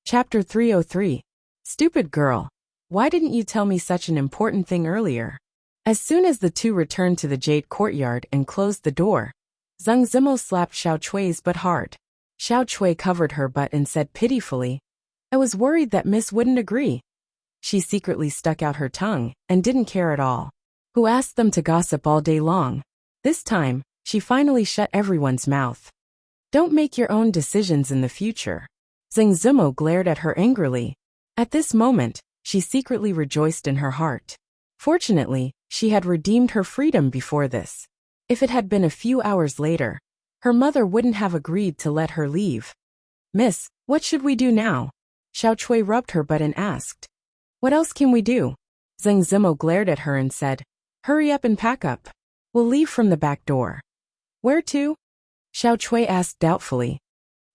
Chapter 303. Stupid girl. Why didn't you tell me such an important thing earlier? As soon as the two returned to the jade courtyard and closed the door, Zhang Zimo slapped Xiao Chui's butt hard. Xiao Chui covered her butt and said pitifully, I was worried that Miss wouldn't agree. She secretly stuck out her tongue and didn't care at all. Who asked them to gossip all day long? This time, she finally shut everyone's mouth. Don't make your own decisions in the future. Zhang Zimo glared at her angrily. At this moment, she secretly rejoiced in her heart. Fortunately, she had redeemed her freedom before this. If it had been a few hours later, her mother wouldn't have agreed to let her leave. Miss, what should we do now? Xiao Chui rubbed her butt and asked. What else can we do? Zhang Zimo glared at her and said, Hurry up and pack up. We'll leave from the back door. Where to? Xiao Chui asked doubtfully.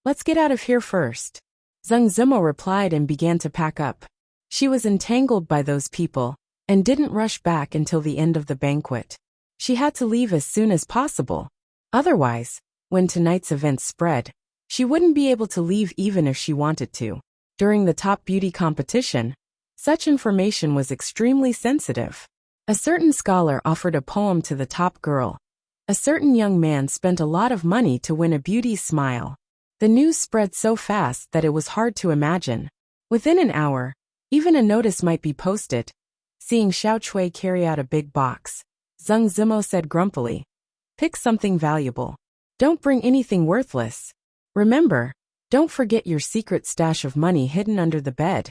Let's get out of here first. Zhang Zimo replied and began to pack up. She was entangled by those people and didn't rush back until the end of the banquet. She had to leave as soon as possible. Otherwise, when tonight's events spread, she wouldn't be able to leave even if she wanted to. During the top beauty competition, such information was extremely sensitive. A certain scholar offered a poem to the top girl. A certain young man spent a lot of money to win a beauty smile. The news spread so fast that it was hard to imagine. Within an hour, even a notice might be posted. Seeing Xiao Chui carry out a big box, Zhang Zimo said grumpily, Pick something valuable. Don't bring anything worthless. Remember, don't forget your secret stash of money hidden under the bed.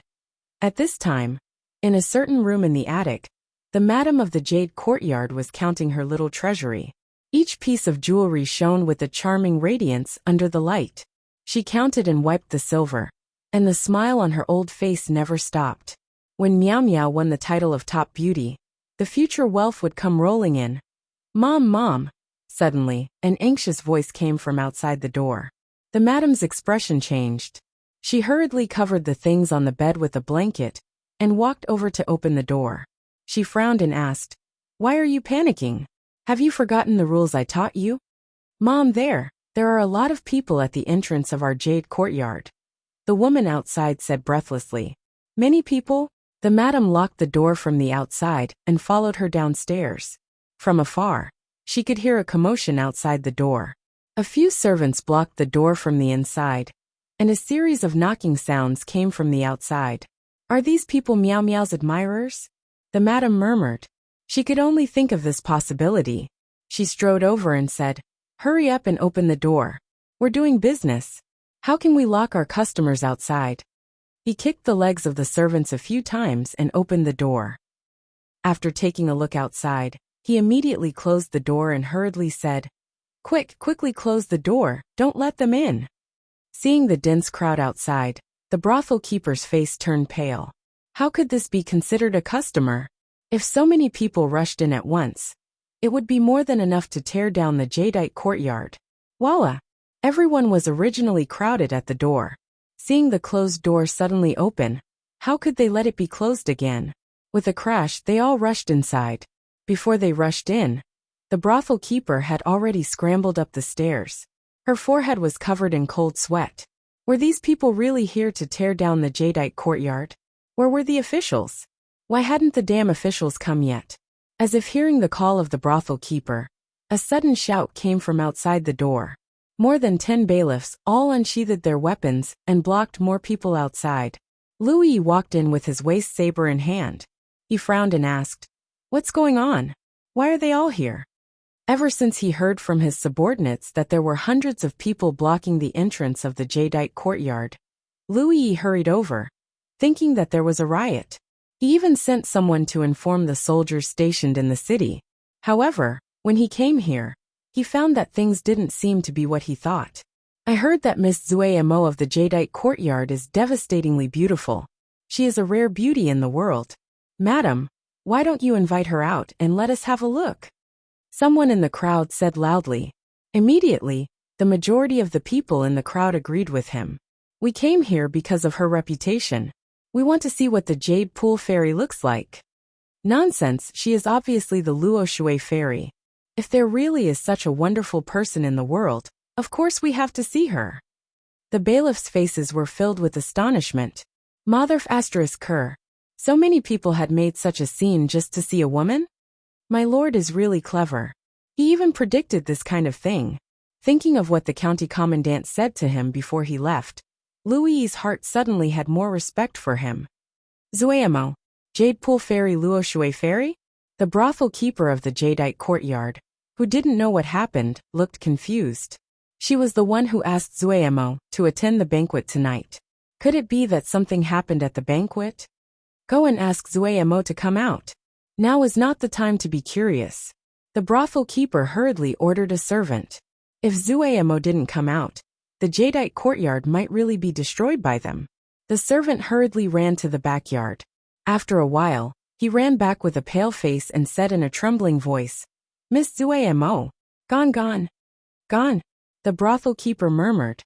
At this time, in a certain room in the attic, the madam of the jade courtyard was counting her little treasury. Each piece of jewelry shone with a charming radiance under the light. She counted and wiped the silver, and the smile on her old face never stopped. When Miao Miao won the title of top beauty, the future wealth would come rolling in. Mom. Suddenly, an anxious voice came from outside the door. The madam's expression changed. She hurriedly covered the things on the bed with a blanket and walked over to open the door. She frowned and asked, Why are you panicking? Have you forgotten the rules I taught you? Mom, there are a lot of people at the entrance of our jade courtyard. The woman outside said breathlessly. Many people? The madam locked the door from the outside and followed her downstairs. From afar, she could hear a commotion outside the door. A few servants blocked the door from the inside, and a series of knocking sounds came from the outside. Are these people Miao Miao's admirers? The madam murmured. She could only think of this possibility. She strode over and said, Hurry up and open the door. We're doing business. How can we lock our customers outside? He kicked the legs of the servants a few times and opened the door. After taking a look outside, he immediately closed the door and hurriedly said, Quickly close the door, don't let them in. Seeing the dense crowd outside, the brothel keeper's face turned pale. How could this be considered a customer? If so many people rushed in at once, it would be more than enough to tear down the jadeite courtyard. Voila! Everyone was originally crowded at the door. Seeing the closed door suddenly open, how could they let it be closed again? With a crash, they all rushed inside. Before they rushed in, the brothel keeper had already scrambled up the stairs. Her forehead was covered in cold sweat. Were these people really here to tear down the jadeite courtyard? Where were the officials? Why hadn't the damn officials come yet? As if hearing the call of the brothel keeper, a sudden shout came from outside the door. More than 10 bailiffs all unsheathed their weapons and blocked more people outside. Louis walked in with his waist saber in hand. He frowned and asked, What's going on? Why are they all here? Ever since he heard from his subordinates that there were hundreds of people blocking the entrance of the jadeite courtyard, Louis hurried over, thinking that there was a riot. He even sent someone to inform the soldiers stationed in the city. However, when he came here, he found that things didn't seem to be what he thought. I heard that Miss Zui Mo of the jadeite courtyard is devastatingly beautiful. She is a rare beauty in the world. Madam, why don't you invite her out and let us have a look? Someone in the crowd said loudly. Immediately, the majority of the people in the crowd agreed with him. We came here because of her reputation. We want to see what the Jade Pool Fairy looks like. Nonsense, she is obviously the Luo Shui Fairy. If there really is such a wonderful person in the world, of course we have to see her. The bailiffs' faces were filled with astonishment. Mother asterisk her. So many people had made such a scene just to see a woman? My lord is really clever. He even predicted this kind of thing. Thinking of what the county commandant said to him before he left, Louis's heart suddenly had more respect for him. Zueamo, Jade Pool Fairy Luoshui Fairy? The brothel keeper of the jadeite courtyard, who didn't know what happened, looked confused. She was the one who asked Zueamo to attend the banquet tonight. Could it be that something happened at the banquet? Go and ask Zueamo to come out. Now is not the time to be curious. The brothel keeper hurriedly ordered a servant. If Zueamo didn't come out, the jadeite courtyard might really be destroyed by them. The servant hurriedly ran to the backyard. After a while, he ran back with a pale face and said in a trembling voice, Miss Zueamo. Gone. Gone, the brothel keeper murmured.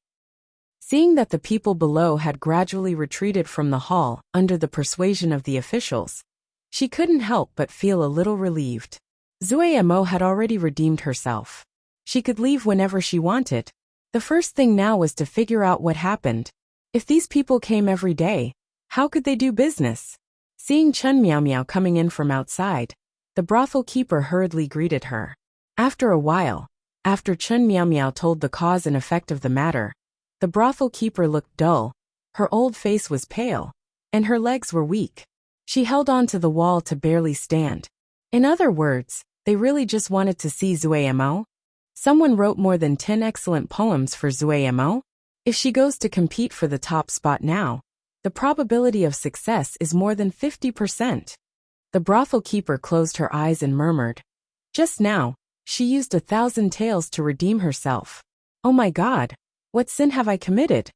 Seeing that the people below had gradually retreated from the hall under the persuasion of the officials, she couldn't help but feel a little relieved. Zueamo had already redeemed herself. She could leave whenever she wanted. The first thing now was to figure out what happened. If these people came every day, how could they do business? Seeing Chun Miao Miao coming in from outside, the brothel keeper hurriedly greeted her. After a while, after Chun Miao Miao told the cause and effect of the matter, the brothel keeper looked dull, her old face was pale, and her legs were weak. She held on to the wall to barely stand. In other words, they really just wanted to see Zueamo. Someone wrote more than 10 excellent poems for Zueamo. If she goes to compete for the top spot now, the probability of success is more than 50%. The brothel keeper closed her eyes and murmured. Just now, she used 1,000 taels to redeem herself. Oh my God! What sin have I committed?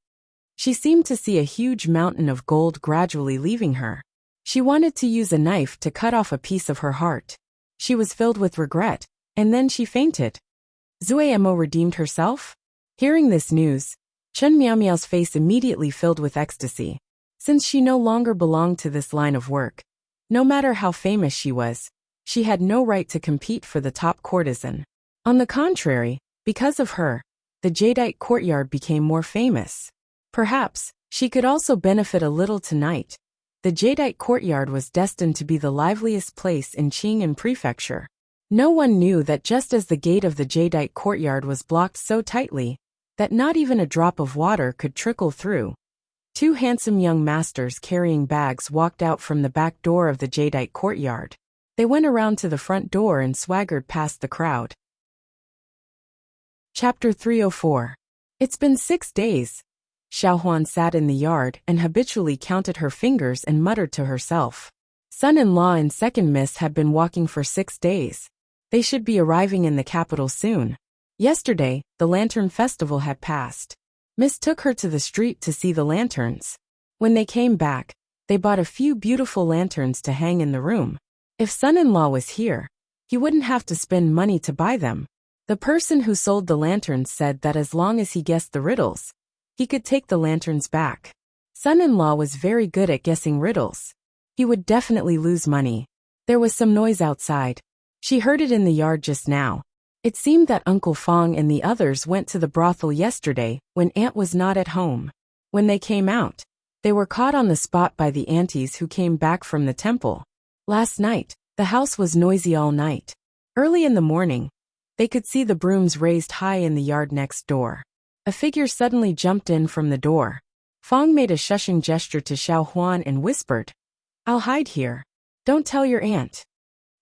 She seemed to see a huge mountain of gold gradually leaving her. She wanted to use a knife to cut off a piece of her heart. She was filled with regret, and then she fainted. Zueamo redeemed herself? Hearing this news, Chun Miao Miao's face immediately filled with ecstasy. Since she no longer belonged to this line of work, no matter how famous she was, she had no right to compete for the top courtesan. On the contrary, because of her, the jadeite courtyard became more famous. Perhaps, she could also benefit a little tonight. The jadeite courtyard was destined to be the liveliest place in Qing'an Prefecture. No one knew that just as the gate of the jadeite courtyard was blocked so tightly that not even a drop of water could trickle through, two handsome young masters carrying bags walked out from the back door of the jadeite courtyard. They went around to the front door and swaggered past the crowd. Chapter 304. It's been 6 days. Xiaohuan sat in the yard and habitually counted her fingers and muttered to herself. Son-in-law and second miss had been walking for 6 days. They should be arriving in the capital soon. Yesterday, the lantern festival had passed. Miss took her to the street to see the lanterns. When they came back, they bought a few beautiful lanterns to hang in the room. If son-in-law was here, he wouldn't have to spend money to buy them. The person who sold the lanterns said that as long as he guessed the riddles, he could take the lanterns back. Son-in-law was very good at guessing riddles. He would definitely lose money. There was some noise outside. She heard it in the yard just now. It seemed that Uncle Fong and the others went to the brothel yesterday when Aunt was not at home. When they came out, they were caught on the spot by the aunties who came back from the temple. Last night, the house was noisy all night. Early in the morning, they could see the brooms raised high in the yard next door. A figure suddenly jumped in from the door. Fong made a shushing gesture to Xiaohuan and whispered, "I'll hide here. Don't tell your aunt."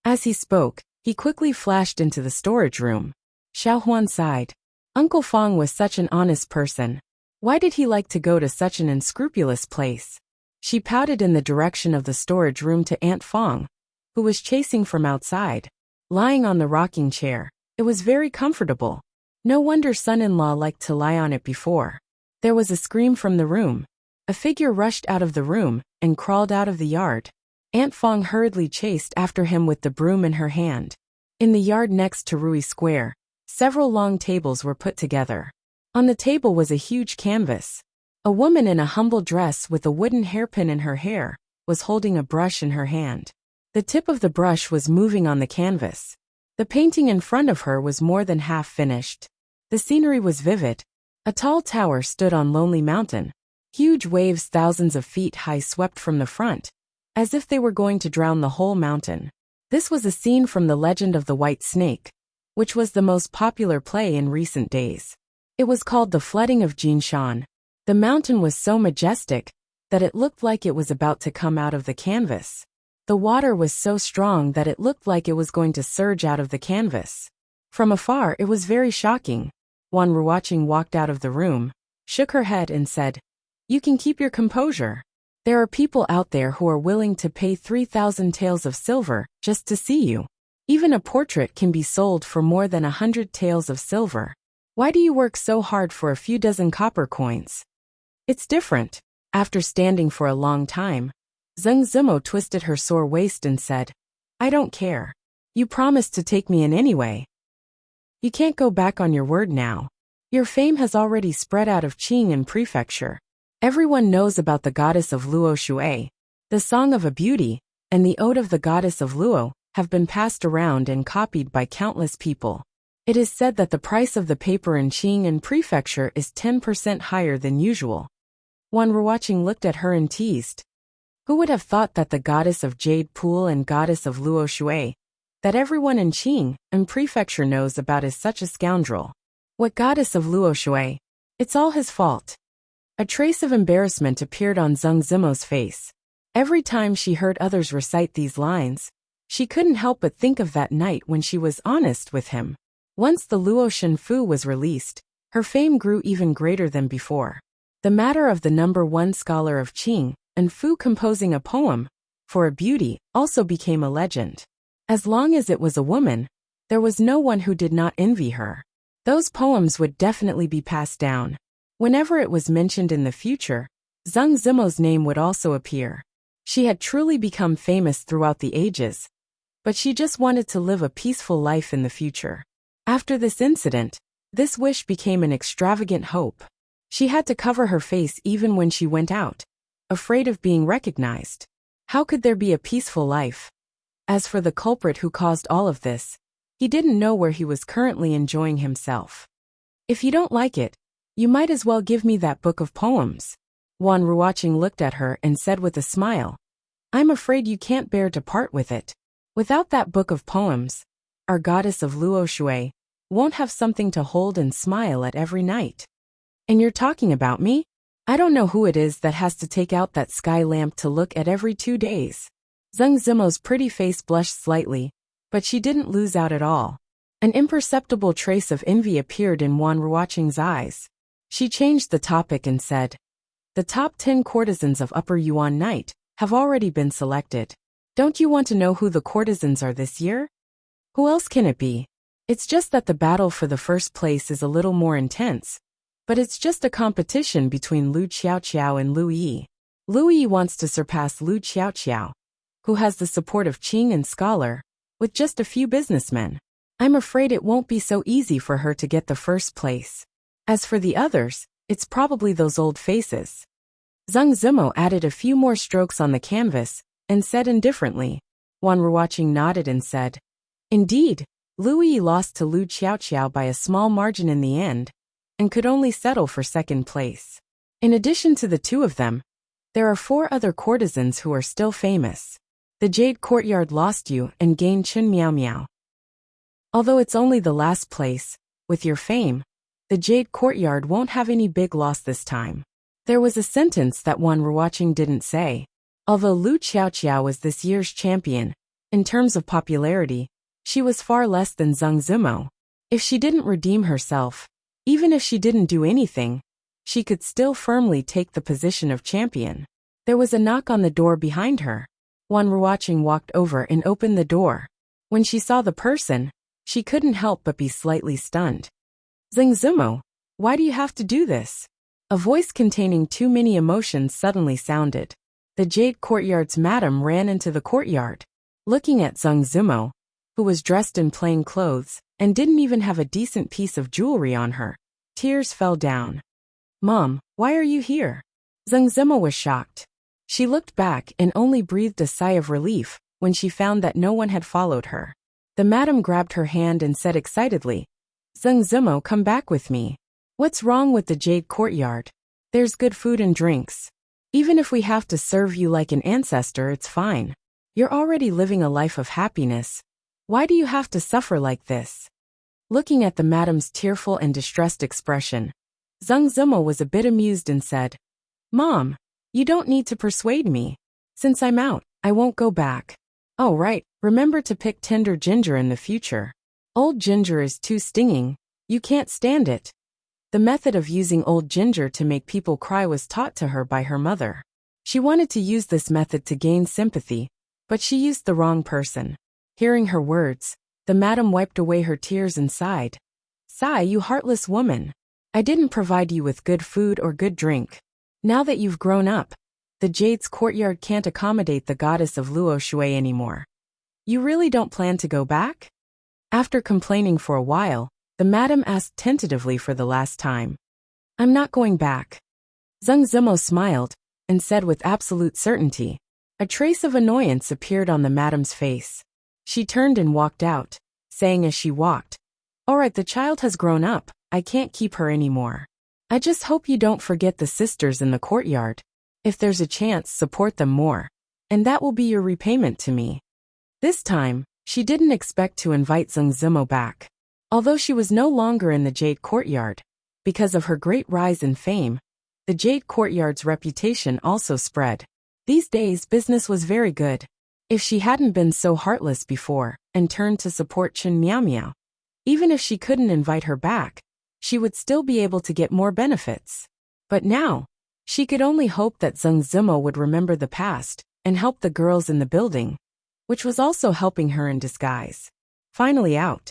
As he spoke, he quickly flashed into the storage room. Xiaohuan sighed. Uncle Fong was such an honest person. Why did he like to go to such an unscrupulous place? She pouted in the direction of the storage room to Aunt Fong, who was chasing from outside. Lying on the rocking chair, it was very comfortable. No wonder son-in-law liked to lie on it before. There was a scream from the room. A figure rushed out of the room and crawled out of the yard. Aunt Fong hurriedly chased after him with the broom in her hand. In the yard next to Rui Square, several long tables were put together. On the table was a huge canvas. A woman in a humble dress with a wooden hairpin in her hair was holding a brush in her hand. The tip of the brush was moving on the canvas. The painting in front of her was more than half finished. The scenery was vivid. A tall tower stood on Lonely Mountain. Huge waves thousands of feet high swept from the front, as if they were going to drown the whole mountain. This was a scene from The Legend of the White Snake, which was the most popular play in recent days. It was called The Flooding of Jinshan. The mountain was so majestic that it looked like it was about to come out of the canvas. The water was so strong that it looked like it was going to surge out of the canvas. From afar, it was very shocking. Wan Ruoqing walked out of the room, shook her head and said, "You can keep your composure. There are people out there who are willing to pay 3,000 taels of silver just to see you. Even a portrait can be sold for more than 100 taels of silver. Why do you work so hard for a few dozen copper coins?" It's different. After standing for a long time, Zheng Zimo twisted her sore waist and said, "I don't care. You promised to take me in anyway. You can't go back on your word now. Your fame has already spread out of Qing Prefecture. Everyone knows about the goddess of Luo Shui. The Song of a Beauty and the Ode of the Goddess of Luo have been passed around and copied by countless people. It is said that the price of the paper in Qing Prefecture is 10% higher than usual." Wan Ruoqing looked at her and teased. Who would have thought that the goddess of Jade Pool and goddess of Luo Shui, that everyone in Qing Prefecture knows about, is such a scoundrel? What goddess of Luo Shui? It's all his fault. A trace of embarrassment appeared on Zheng Zimo's face. Every time she heard others recite these lines, she couldn't help but think of that night when she was honest with him. Once the Luo Shenfu was released, her fame grew even greater than before. The matter of the #1 scholar of Qing and Fu composing a poem for a beauty also became a legend. As long as it was a woman, there was no one who did not envy her. Those poems would definitely be passed down. Whenever it was mentioned in the future, Zheng Zimo's name would also appear. She had truly become famous throughout the ages, but she just wanted to live a peaceful life in the future. After this incident, this wish became an extravagant hope. She had to cover her face even when she went out, afraid of being recognized. How could there be a peaceful life? As for the culprit who caused all of this, he didn't know where he was currently enjoying himself. "If you don't like it, you might as well give me that book of poems." Wan Ruoqing looked at her and said with a smile, "I'm afraid you can't bear to part with it. Without that book of poems, our goddess of Luo Shui won't have something to hold and smile at every night." "And you're talking about me? I don't know who it is that has to take out that sky lamp to look at every 2 days. Zheng Zimo's pretty face blushed slightly, but she didn't lose out at all. An imperceptible trace of envy appeared in Wan Ruoqing's eyes. She changed the topic and said, "The top 10 courtesans of Upper Yuan Night have already been selected. Don't you want to know who the courtesans are this year? Who else can it be? It's just that the battle for the first place is a little more intense, but it's just a competition between Lu Qiaoqiao and Lu Yi. Lu Yi wants to surpass Lu Qiaoqiao, who has the support of Qing and Scholar, with just a few businessmen. I'm afraid it won't be so easy for her to get the first place. As for the others, it's probably those old faces." Zheng Zimo added a few more strokes on the canvas and said indifferently. Wan Ruoqing nodded and said, "Indeed, Lu Yi lost to Lu Qiaoqiao by a small margin in the end, and could only settle for second place. In addition to the two of them, there are 4 other courtesans who are still famous. The Jade Courtyard lost you and gained Chun Miao Miao. Although it's only the last place, with your fame, the Jade Courtyard won't have any big loss this time." There was a sentence that Wan Ruoqing didn't say. Although Lu Qiaoqiao was this year's champion, in terms of popularity, she was far less than Zheng Zimo. If she didn't redeem herself, even if she didn't do anything, she could still firmly take the position of champion. There was a knock on the door behind her. Wan Ruoqing walked over and opened the door. When she saw the person, she couldn't help but be slightly stunned. "Zheng Zimo, why do you have to do this?" A voice containing too many emotions suddenly sounded. The Jade Courtyard's madam ran into the courtyard. Looking at Zheng Zimo, who was dressed in plain clothes and didn't even have a decent piece of jewelry on her, tears fell down. "Mom, why are you here?" Zheng Zimo was shocked. She looked back and only breathed a sigh of relief when she found that no one had followed her. The madam grabbed her hand and said excitedly, "Zheng Zimo, come back with me. What's wrong with the Jade Courtyard? There's good food and drinks. Even if we have to serve you like an ancestor, it's fine. You're already living a life of happiness. Why do you have to suffer like this? Looking at the madam's tearful and distressed expression, Zhang Zimo was a bit amused and said, Mom, you don't need to persuade me. Since I'm out, I won't go back. Oh right, remember to pick tender ginger in the future. Old ginger is too stinging. You can't stand it. The method of using old ginger to make people cry was taught to her by her mother. She wanted to use this method to gain sympathy, but she used the wrong person. Hearing her words, the madam wiped away her tears and sighed. Sigh, you heartless woman. I didn't provide you with good food or good drink. Now that you've grown up, the Jade's Courtyard can't accommodate the goddess of Luo Shui anymore. You really don't plan to go back? After complaining for a while, the madam asked tentatively for the last time. I'm not going back. Zhang Zimo smiled and said with absolute certainty. A trace of annoyance appeared on the madam's face. She turned and walked out, saying as she walked, All right, the child has grown up. I can't keep her anymore. I just hope you don't forget the sisters in the courtyard. If there's a chance, support them more. And that will be your repayment to me. This time, she didn't expect to invite Zhang Zimo back. Although she was no longer in the Jade Courtyard, because of her great rise in fame, the Jade Courtyard's reputation also spread. These days, business was very good. If she hadn't been so heartless before and turned to support Chen Miao Miao, even if she couldn't invite her back, she would still be able to get more benefits. But now, she could only hope that Zhang Zimo would remember the past and help the girls in the building, which was also helping her in disguise. Finally out.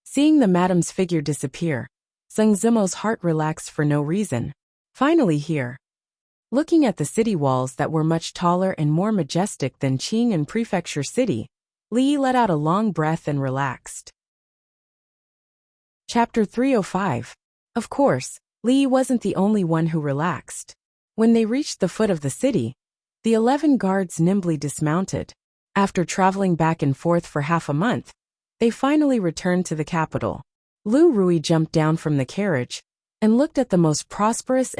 Seeing the madam's figure disappear, Zhang Zimo's heart relaxed for no reason. Finally here. Looking at the city walls that were much taller and more majestic than Qing'an Prefecture City, Li let out a long breath and relaxed. Chapter 305. Of course, Li wasn't the only one who relaxed. When they reached the foot of the city, the 11 guards nimbly dismounted. After traveling back and forth for half a month, they finally returned to the capital. Lu Rui jumped down from the carriage and looked at the most prosperous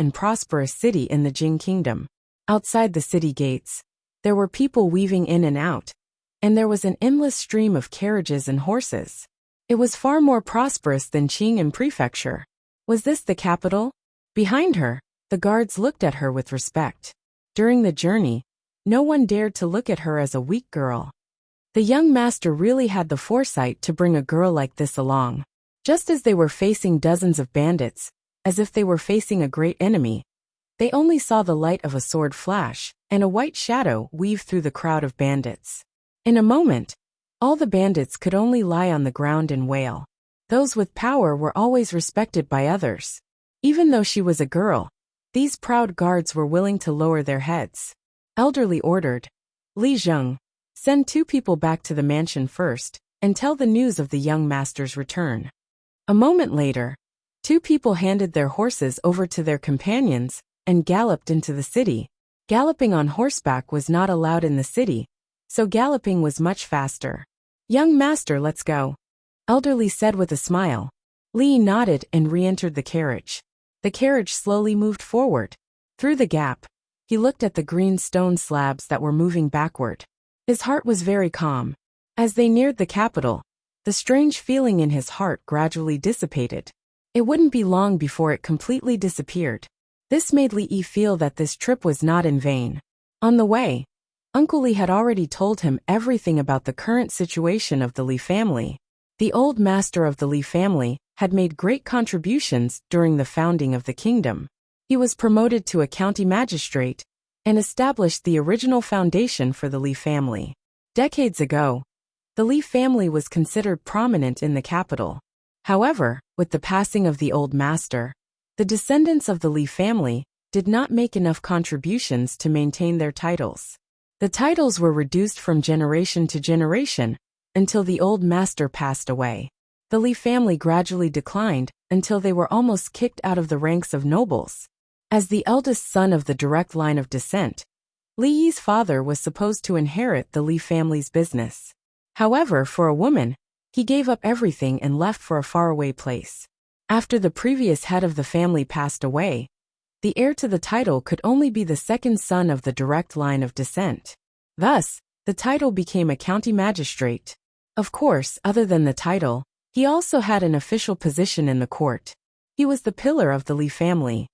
city in the Jing Kingdom. Outside the city gates, there were people weaving in and out, and there was an endless stream of carriages and horses. It was far more prosperous than Qing'an Prefecture. Was this the capital? Behind her, the guards looked at her with respect. During the journey, no one dared to look at her as a weak girl. The young master really had the foresight to bring a girl like this along. Just as they were facing dozens of bandits, as if they were facing a great enemy, they only saw the light of a sword flash and a white shadow weave through the crowd of bandits. In a moment, all the bandits could only lie on the ground and wail. Those with power were always respected by others. Even though she was a girl, these proud guards were willing to lower their heads. Elderly ordered, Li Zheng, send 2 people back to the mansion first and tell the news of the young master's return. A moment later, 2 people handed their horses over to their companions and galloped into the city. Galloping on horseback was not allowed in the city, so galloping was much faster. Young master, let's go, Elderly said with a smile. Li nodded and re-entered the carriage. The carriage slowly moved forward. Through the gap, he looked at the green stone slabs that were moving backward. His heart was very calm. As they neared the capital, the strange feeling in his heart gradually dissipated. It wouldn't be long before it completely disappeared. This made Li feel that this trip was not in vain. On the way, Uncle Li had already told him everything about the current situation of the Li family. The old master of the Li family had made great contributions during the founding of the kingdom. He was promoted to a county magistrate and established the original foundation for the Li family. Decades ago, the Li family was considered prominent in the capital. However, with the passing of the old master, the descendants of the Li family did not make enough contributions to maintain their titles. The titles were reduced from generation to generation until the old master passed away. The Li family gradually declined until they were almost kicked out of the ranks of nobles. As the eldest son of the direct line of descent, Li Yi's father was supposed to inherit the Li family's business. However, for a woman, he gave up everything and left for a faraway place. After the previous head of the family passed away, the heir to the title could only be the second son of the direct line of descent. Thus, the title became a county magistrate. Of course, other than the title, he also had an official position in the court. He was the pillar of the Lee family.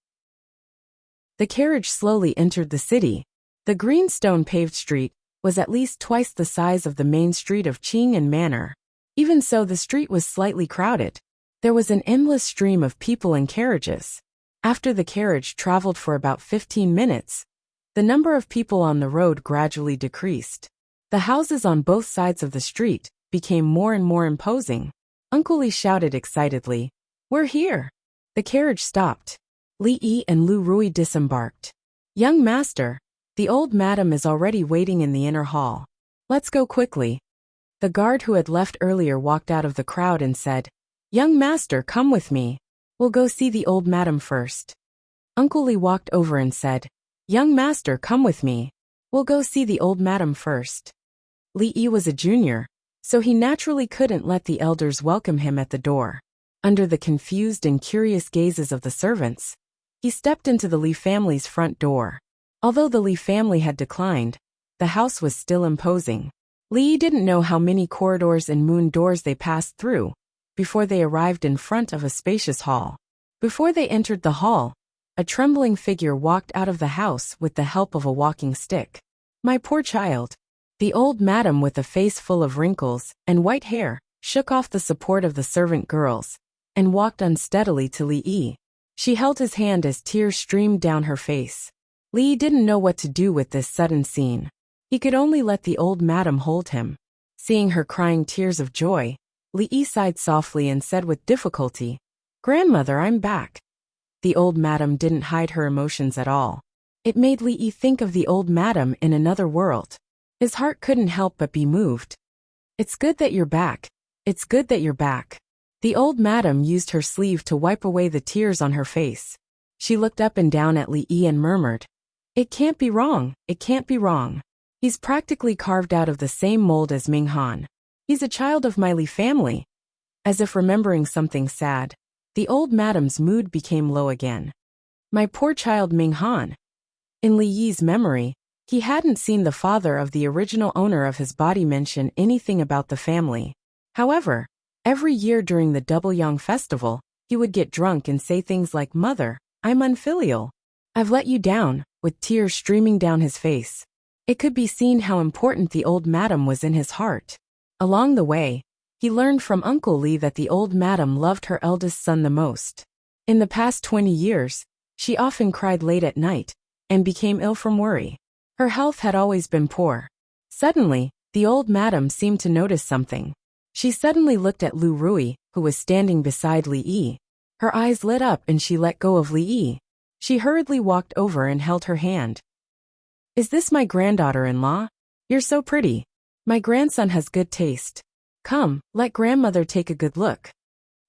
The carriage slowly entered the city. The green stone-paved street was at least twice the size of the main street of Qing and Manor. Even so, the street was slightly crowded. There was an endless stream of people and carriages. After the carriage traveled for about 15 minutes, the number of people on the road gradually decreased. The houses on both sides of the street became more and more imposing. Uncle Lee shouted excitedly, "We're here!" The carriage stopped. Li Yi and Lu Rui disembarked. "Young master, the old madam is already waiting in the inner hall. Let's go quickly." The guard who had left earlier walked out of the crowd and said, "Young master, come with me. We'll go see the old madam first." Uncle Lee walked over and said, "Young master, come with me. We'll go see the old madam first." Li Yi was a junior, so he naturally couldn't let the elders welcome him at the door. Under the confused and curious gazes of the servants, he stepped into the Lee family's front door. Although the Lee family had declined, the house was still imposing. Li didn't know how many corridors and moon doors they passed through before they arrived in front of a spacious hall. Before they entered the hall, a trembling figure walked out of the house with the help of a walking stick. "My poor child." The old madam, with a face full of wrinkles and white hair, shook off the support of the servant girls and walked unsteadily to Li Yi. She held his hand as tears streamed down her face. Li didn't know what to do with this sudden scene. He could only let the old madam hold him. Seeing her crying tears of joy, Li Yi sighed softly and said with difficulty, "Grandmother, I'm back." The old madam didn't hide her emotions at all. It made Li Yi think of the old madam in another world. His heart couldn't help but be moved. "It's good that you're back. It's good that you're back." The old madam used her sleeve to wipe away the tears on her face. She looked up and down at Li Yi and murmured, "It can't be wrong, it can't be wrong. He's practically carved out of the same mold as Ming Han. He's a child of my Li family." As if remembering something sad, the old madam's mood became low again. My poor child Ming Han. In Li Yi's memory, he hadn't seen the father of the original owner of his body mention anything about the family. However, every year during the Double Yang festival, he would get drunk and say things like, "Mother, I'm unfilial. I've let you down," with tears streaming down his face. It could be seen how important the old madam was in his heart. Along the way, he learned from Uncle Lee that the old madam loved her eldest son the most. In the past 20 years, she often cried late at night and became ill from worry. Her health had always been poor. Suddenly, the old madam seemed to notice something. She suddenly looked at Lu Rui, who was standing beside Li Yi. Her eyes lit up and she let go of Li Yi. She hurriedly walked over and held her hand. "Is this my granddaughter-in-law? You're so pretty. My grandson has good taste. Come, let grandmother take a good look."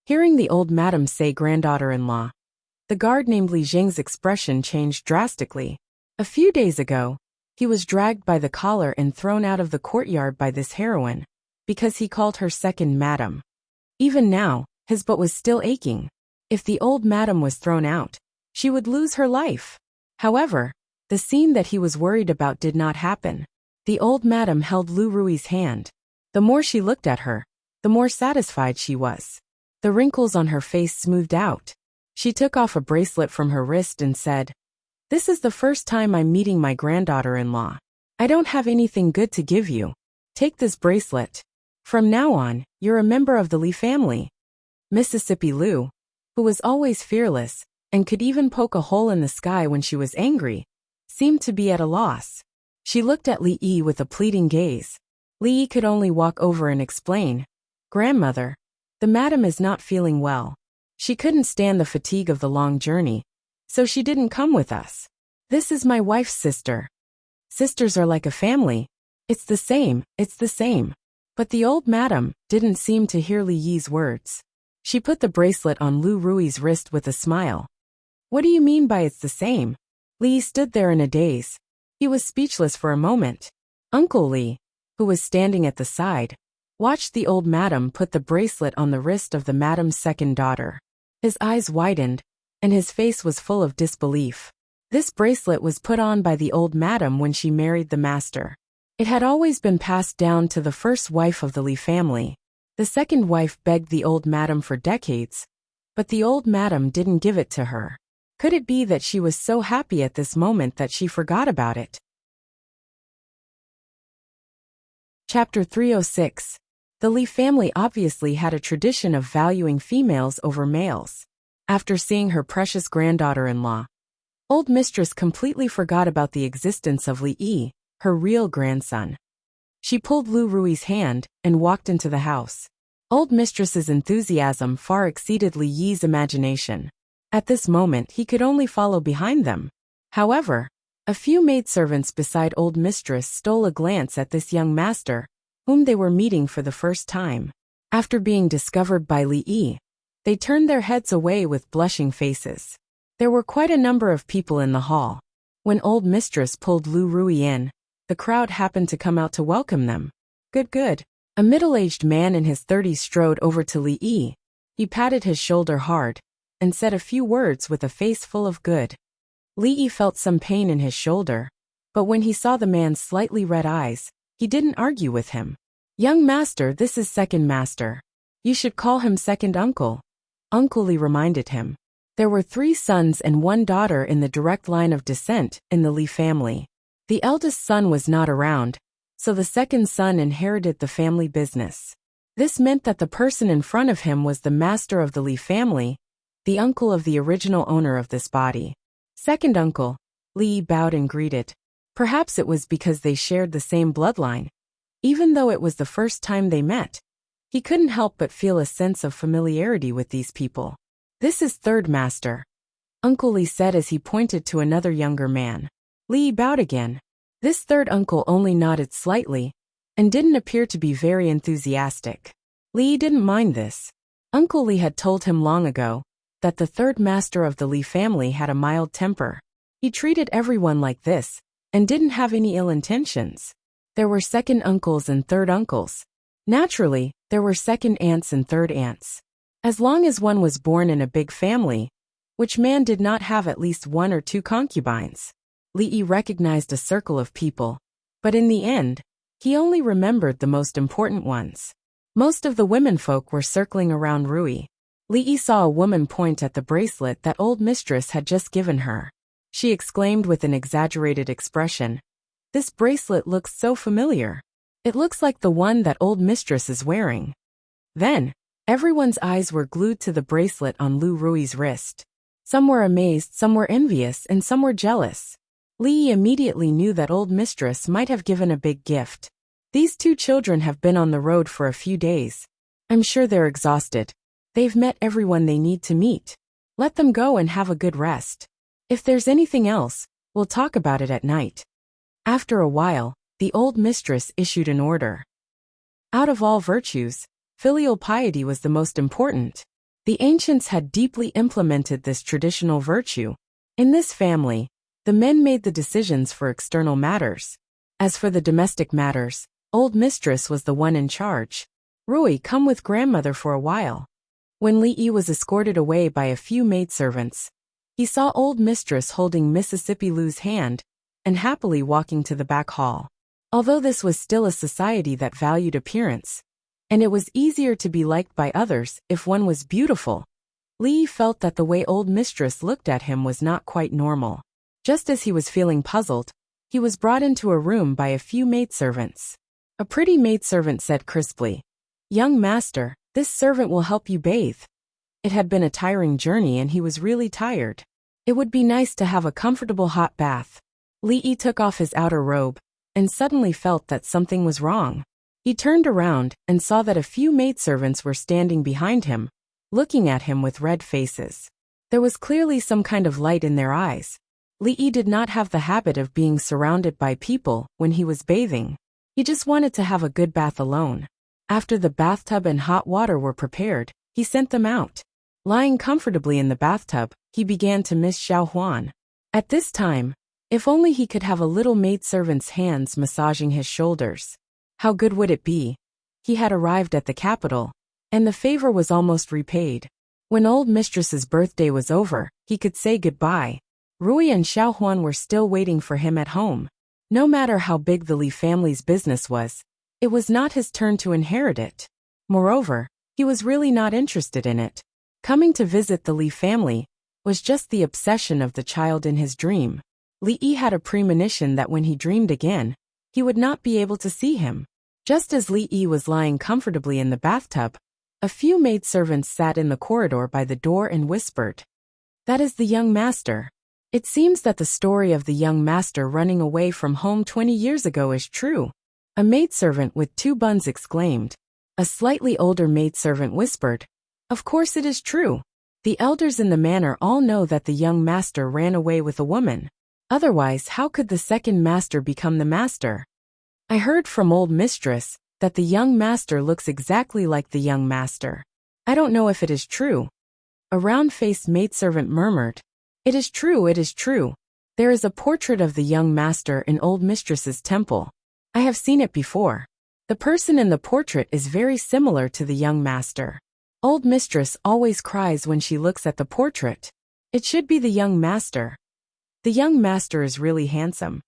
Hearing the old madam say granddaughter-in-law, the guard named Li Jing's expression changed drastically. A few days ago, he was dragged by the collar and thrown out of the courtyard by this heroine, because he called her second madam. Even now, his butt was still aching. If the old madam was thrown out, she would lose her life. However, the scene that he was worried about did not happen. The old madam held Lu Rui's hand. The more she looked at her, the more satisfied she was. The wrinkles on her face smoothed out. She took off a bracelet from her wrist and said, "This is the first time I'm meeting my granddaughter-in-law. I don't have anything good to give you. Take this bracelet. From now on, you're a member of the Lee family." Mississippi Lu, who was always fearless and could even poke a hole in the sky when she was angry, seemed to be at a loss. She looked at Li Yi with a pleading gaze. Li Yi could only walk over and explain, "Grandmother, the madam is not feeling well. She couldn't stand the fatigue of the long journey, so she didn't come with us. This is my wife's sister. Sisters are like a family. It's the same, it's the same." But the old madam didn't seem to hear Li Yi's words. She put the bracelet on Lu Rui's wrist with a smile. "What do you mean by it's the same?" Li stood there in a daze. He was speechless for a moment. Uncle Lee, who was standing at the side, watched the old madam put the bracelet on the wrist of the madam's second daughter. His eyes widened, and his face was full of disbelief. This bracelet was put on by the old madam when she married the master. It had always been passed down to the first wife of the Li family. The second wife begged the old madam for decades, but the old madam didn't give it to her. Could it be that she was so happy at this moment that she forgot about it? Chapter 306. The Li family obviously had a tradition of valuing females over males. After seeing her precious granddaughter-in-law, old mistress completely forgot about the existence of Li Yi, her real grandson. She pulled Lu Rui's hand and walked into the house. Old mistress's enthusiasm far exceeded Li Yi's imagination. At this moment he could only follow behind them. However, a few maidservants beside old mistress stole a glance at this young master, whom they were meeting for the first time. After being discovered by Li Yi, they turned their heads away with blushing faces. There were quite a number of people in the hall. When old mistress pulled Lu Rui in, the crowd happened to come out to welcome them. Good. A middle-aged man in his 30s strode over to Li Yi. He patted his shoulder hard and said a few words with a face full of good. Li Yi felt some pain in his shoulder, but when he saw the man's slightly red eyes, he didn't argue with him. Young master, this is second master. You should call him second uncle. Uncle Li reminded him. There were 3 sons and 1 daughter in the direct line of descent in the Li family. The eldest son was not around, so the second son inherited the family business. This meant that the person in front of him was the master of the Li family, the uncle of the original owner of this body. Second uncle, Li Yi bowed and greeted. Perhaps it was because they shared the same bloodline. Even though it was the first time they met, he couldn't help but feel a sense of familiarity with these people. This is third master, Uncle Li said as he pointed to another younger man. Li bowed again. This third uncle only nodded slightly and didn't appear to be very enthusiastic. Li didn't mind this. Uncle Li had told him long ago that the third master of the Li family had a mild temper. He treated everyone like this and didn't have any ill intentions. There were second uncles and third uncles. Naturally, there were second aunts and third aunts. As long as one was born in a big family, which man did not have at least 1 or 2 concubines? Li Yi recognized a circle of people, but in the end, he only remembered the most important ones. Most of the womenfolk were circling around Rui. Li Yi saw a woman point at the bracelet that old mistress had just given her. She exclaimed with an exaggerated expression, "This bracelet looks so familiar. It looks like the one that old mistress is wearing." Then, everyone's eyes were glued to the bracelet on Lu Rui's wrist. Some were amazed, some were envious, and some were jealous. Li Yi immediately knew that old mistress might have given a big gift. These 2 children have been on the road for a few days. I'm sure they're exhausted. They've met everyone they need to meet. Let them go and have a good rest. If there's anything else, we'll talk about it at night. After a while, the old mistress issued an order. Out of all virtues, filial piety was the most important. The ancients had deeply implemented this traditional virtue. In this family, the men made the decisions for external matters. As for the domestic matters, old mistress was the one in charge. Rui, come with grandmother for a while. When Li Yi was escorted away by a few maidservants, he saw old mistress holding Mississippi Lu's hand and happily walking to the back hall. Although this was still a society that valued appearance, and it was easier to be liked by others if one was beautiful, Li felt that the way old mistress looked at him was not quite normal. Just as he was feeling puzzled, he was brought into a room by a few maidservants. A pretty maidservant said crisply, "Young master, this servant will help you bathe." It had been a tiring journey and he was really tired. It would be nice to have a comfortable hot bath. Li Yi took off his outer robe and suddenly felt that something was wrong. He turned around and saw that a few maidservants were standing behind him, looking at him with red faces. There was clearly some kind of light in their eyes. Li Yi did not have the habit of being surrounded by people when he was bathing. He just wanted to have a good bath alone. After the bathtub and hot water were prepared, he sent them out. Lying comfortably in the bathtub, he began to miss Xiao Huan. At this time, if only he could have a little maidservant's hands massaging his shoulders. How good would it be? He had arrived at the capital, and the favor was almost repaid. When old mistress's birthday was over, he could say goodbye. Rui and Xiaohuan were still waiting for him at home. No matter how big the Li family's business was, it was not his turn to inherit it. Moreover, he was really not interested in it. Coming to visit the Li family was just the obsession of the child in his dream. Li Yi had a premonition that when he dreamed again, he would not be able to see him. Just as Li Yi was lying comfortably in the bathtub, a few maidservants sat in the corridor by the door and whispered, "That is the young master." It seems that the story of the young master running away from home 20 years ago is true. A maidservant with 2 buns exclaimed. A slightly older maidservant whispered, "Of course it is true. The elders in the manor all know that the young master ran away with a woman. Otherwise, how could the second master become the master? I heard from old mistress that the young master looks exactly like the young master. I don't know if it is true." A round-faced maidservant murmured, "It is true, it is true. There is a portrait of the young master in old mistress's temple. I have seen it before. The person in the portrait is very similar to the young master. Old mistress always cries when she looks at the portrait. It should be the young master. The young master is really handsome.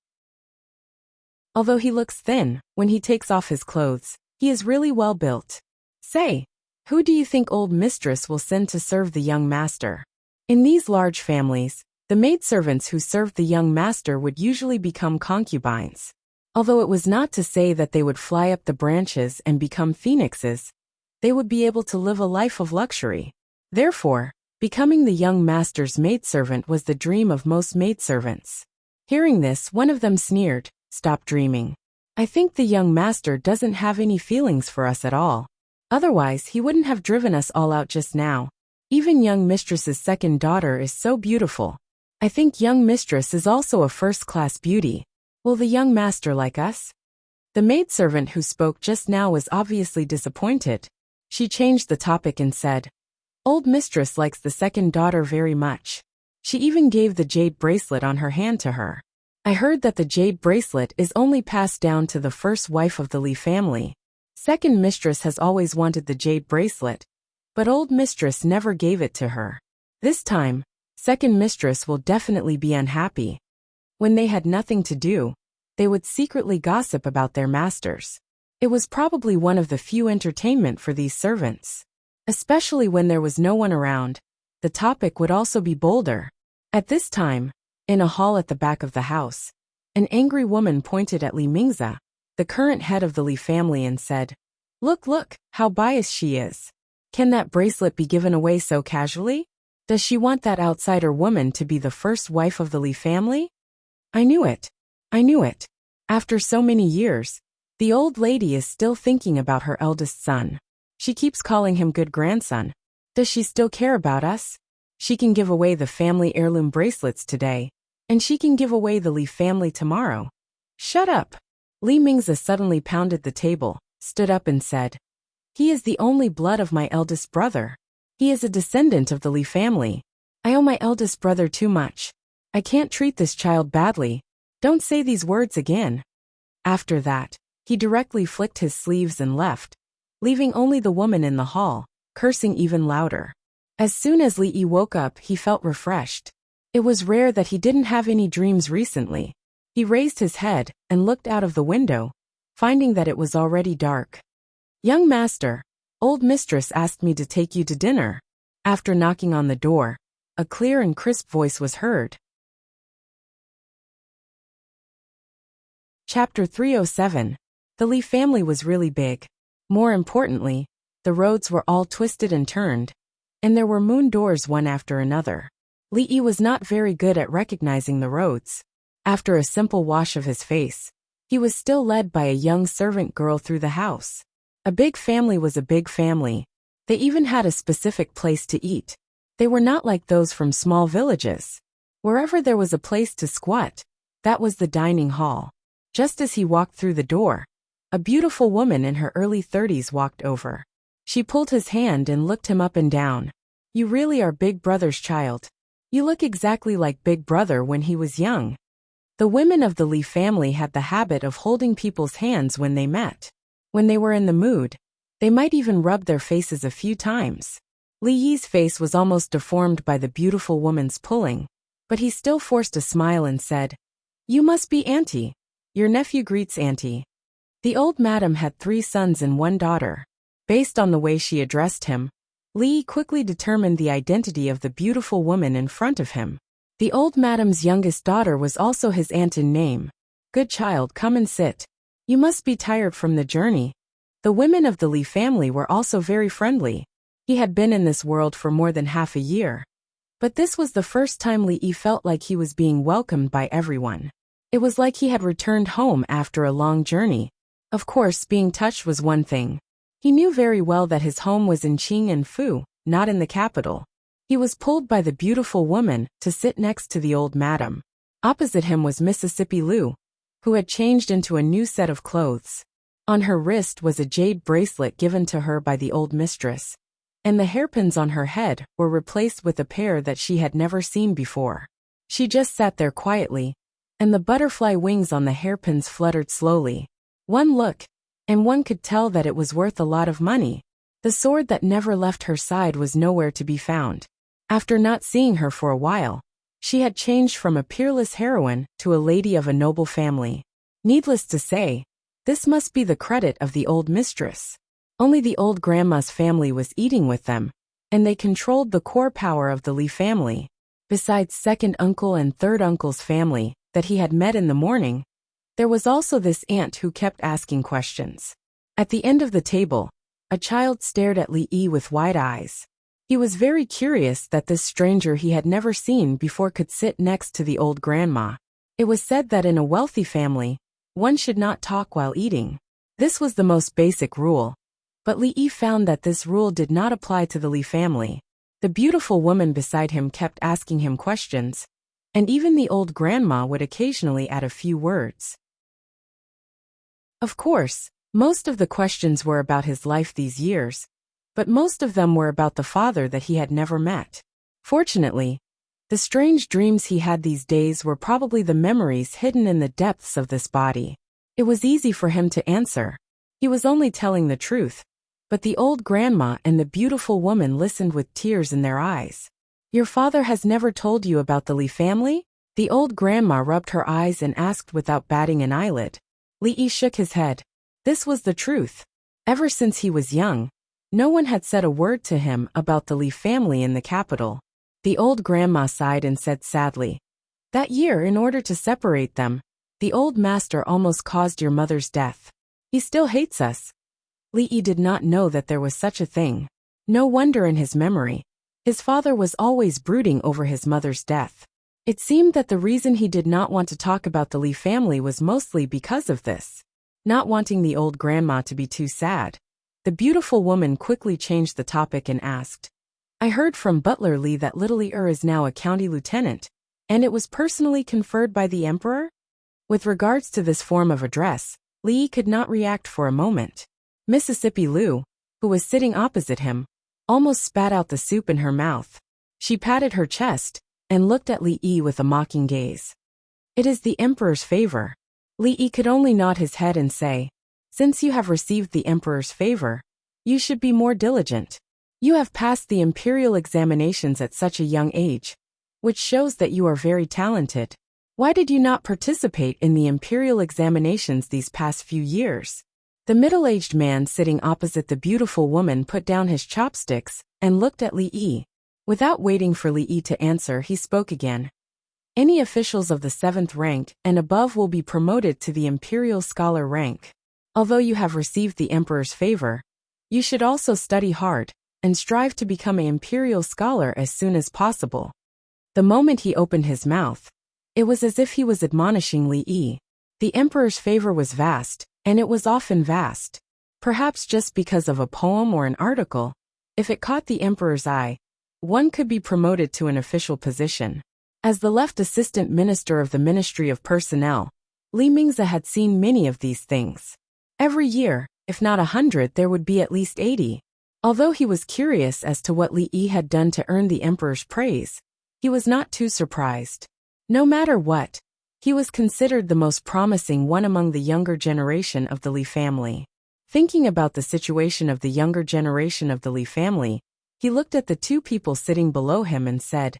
Although he looks thin, when he takes off his clothes, he is really well built. Say, who do you think old mistress will send to serve the young master?" In these large families, the maidservants who served the young master would usually become concubines. Although it was not to say that they would fly up the branches and become phoenixes, they would be able to live a life of luxury. Therefore, becoming the young master's maidservant was the dream of most maidservants. Hearing this, one of them sneered, "Stop dreaming. I think the young master doesn't have any feelings for us at all. Otherwise, he wouldn't have driven us all out just now. Even young mistress's second daughter is so beautiful. I think young mistress is also a first-class beauty. Will the young master like us?" The maidservant who spoke just now was obviously disappointed. She changed the topic and said, "Old mistress likes the second daughter very much. She even gave the jade bracelet on her hand to her. I heard that the jade bracelet is only passed down to the first wife of the Li family. Second mistress has always wanted the jade bracelet, but old mistress never gave it to her. This time, second mistress will definitely be unhappy." When they had nothing to do, they would secretly gossip about their masters. It was probably one of the few entertainment for these servants. Especially when there was no one around, the topic would also be bolder. At this time, in a hall at the back of the house, an angry woman pointed at Li Mingzi, the current head of the Li family, and said, Look, how biased she is. Can that bracelet be given away so casually? Does she want that outsider woman to be the first wife of the Li family? I knew it. After so many years, the old lady is still thinking about her eldest son. She keeps calling him good grandson. Does she still care about us? She can give away the family heirloom bracelets today, and she can give away the Li family tomorrow. Shut up. Li Mingzi suddenly pounded the table, stood up and said, He is the only blood of my eldest brother. He is a descendant of the Li family. I owe my eldest brother too much. I can't treat this child badly. Don't say these words again. After that, he directly flicked his sleeves and left, leaving only the woman in the hall, cursing even louder. As soon as Li Yi woke up, he felt refreshed. It was rare that he didn't have any dreams recently. He raised his head and looked out of the window, finding that it was already dark. Young master, old mistress asked me to take you to dinner. After knocking on the door, a clear and crisp voice was heard. Chapter 307. The Li family was really big. More importantly, the roads were all twisted and turned, and there were moon doors one after another. Li Yi was not very good at recognizing the roads. After a simple wash of his face, he was still led by a young servant girl through the house. A big family was a big family. They even had a specific place to eat. They were not like those from small villages. Wherever there was a place to squat, that was the dining hall. Just as he walked through the door, a beautiful woman in her early 30s walked over. She pulled his hand and looked him up and down. You really are Big Brother's child. You look exactly like Big Brother when he was young. The women of the Li family had the habit of holding people's hands when they met. When they were in the mood, they might even rub their faces a few times. Li Yi's face was almost deformed by the beautiful woman's pulling, but he still forced a smile and said, "You must be Auntie. Your nephew greets Auntie." The old madam had 3 sons and 1 daughter. Based on the way she addressed him, Li Yi quickly determined the identity of the beautiful woman in front of him. The old madam's youngest daughter was also his aunt in name. "Good child, come and sit. You must be tired from the journey." The women of the Li family were also very friendly. He had been in this world for more than half a year. But this was the first time Li Yi felt like he was being welcomed by everyone. It was like he had returned home after a long journey. Of course, being touched was one thing. He knew very well that his home was in Qing and Fu, not in the capital. He was pulled by the beautiful woman to sit next to the old madam. Opposite him was Mississippi Lu, who had changed into a new set of clothes. On her wrist was a jade bracelet given to her by the old mistress, and the hairpins on her head were replaced with a pair that she had never seen before. She just sat there quietly, and the butterfly wings on the hairpins fluttered slowly. One look, and one could tell that it was worth a lot of money. The sword that never left her side was nowhere to be found. After not seeing her for a while, she had changed from a peerless heroine to a lady of a noble family. Needless to say, this must be the credit of the old mistress. Only the old grandma's family was eating with them, and they controlled the core power of the Li family. Besides second uncle and third uncle's family that he had met in the morning, there was also this aunt who kept asking questions. At the end of the table, a child stared at Li Yi with wide eyes. He was very curious that this stranger he had never seen before could sit next to the old grandma. It was said that in a wealthy family, one should not talk while eating. This was the most basic rule. But Li Yi found that this rule did not apply to the Li family. The beautiful woman beside him kept asking him questions, and even the old grandma would occasionally add a few words. Of course, most of the questions were about his life these years, but most of them were about the father that he had never met. Fortunately, the strange dreams he had these days were probably the memories hidden in the depths of this body. It was easy for him to answer. He was only telling the truth, but the old grandma and the beautiful woman listened with tears in their eyes. "Your father has never told you about the Li family?" The old grandma rubbed her eyes and asked without batting an eyelid. Li Yi shook his head. This was the truth. Ever since he was young, no one had said a word to him about the Li family in the capital. The old grandma sighed and said sadly, "That year, in order to separate them, the old master almost caused your mother's death. He still hates us." Li Yi did not know that there was such a thing. No wonder in his memory, his father was always brooding over his mother's death. It seemed that the reason he did not want to talk about the Li family was mostly because of this. Not wanting the old grandma to be too sad, the beautiful woman quickly changed the topic and asked, "I heard from Butler Li that little Er is now a county lieutenant, and it was personally conferred by the emperor?" With regards to this form of address, Li could not react for a moment. Mississippi Lu, who was sitting opposite him, almost spat out the soup in her mouth. She patted her chest and looked at Li Yi with a mocking gaze. "It is the emperor's favor." Li Yi could only nod his head and say, "Since you have received the emperor's favor, you should be more diligent. You have passed the imperial examinations at such a young age, which shows that you are very talented. Why did you not participate in the imperial examinations these past few years?" The middle-aged man sitting opposite the beautiful woman put down his chopsticks and looked at Li Yi. Without waiting for Li Yi to answer, he spoke again. "Any officials of the 7th rank and above will be promoted to the imperial scholar rank. Although you have received the emperor's favor, you should also study hard and strive to become an imperial scholar as soon as possible." The moment he opened his mouth, it was as if he was admonishing Li Yi. The emperor's favor was vast, and it was often vast. Perhaps just because of a poem or an article, if it caught the emperor's eye, one could be promoted to an official position. As the left assistant minister of the Ministry of Personnel, Li Mingze had seen many of these things. Every year, if not 100, there would be at least 80. Although he was curious as to what Li Yi had done to earn the emperor's praise, he was not too surprised. No matter what, he was considered the most promising one among the younger generation of the Li family. Thinking about the situation of the younger generation of the Li family, He looked at the two people sitting below him and said,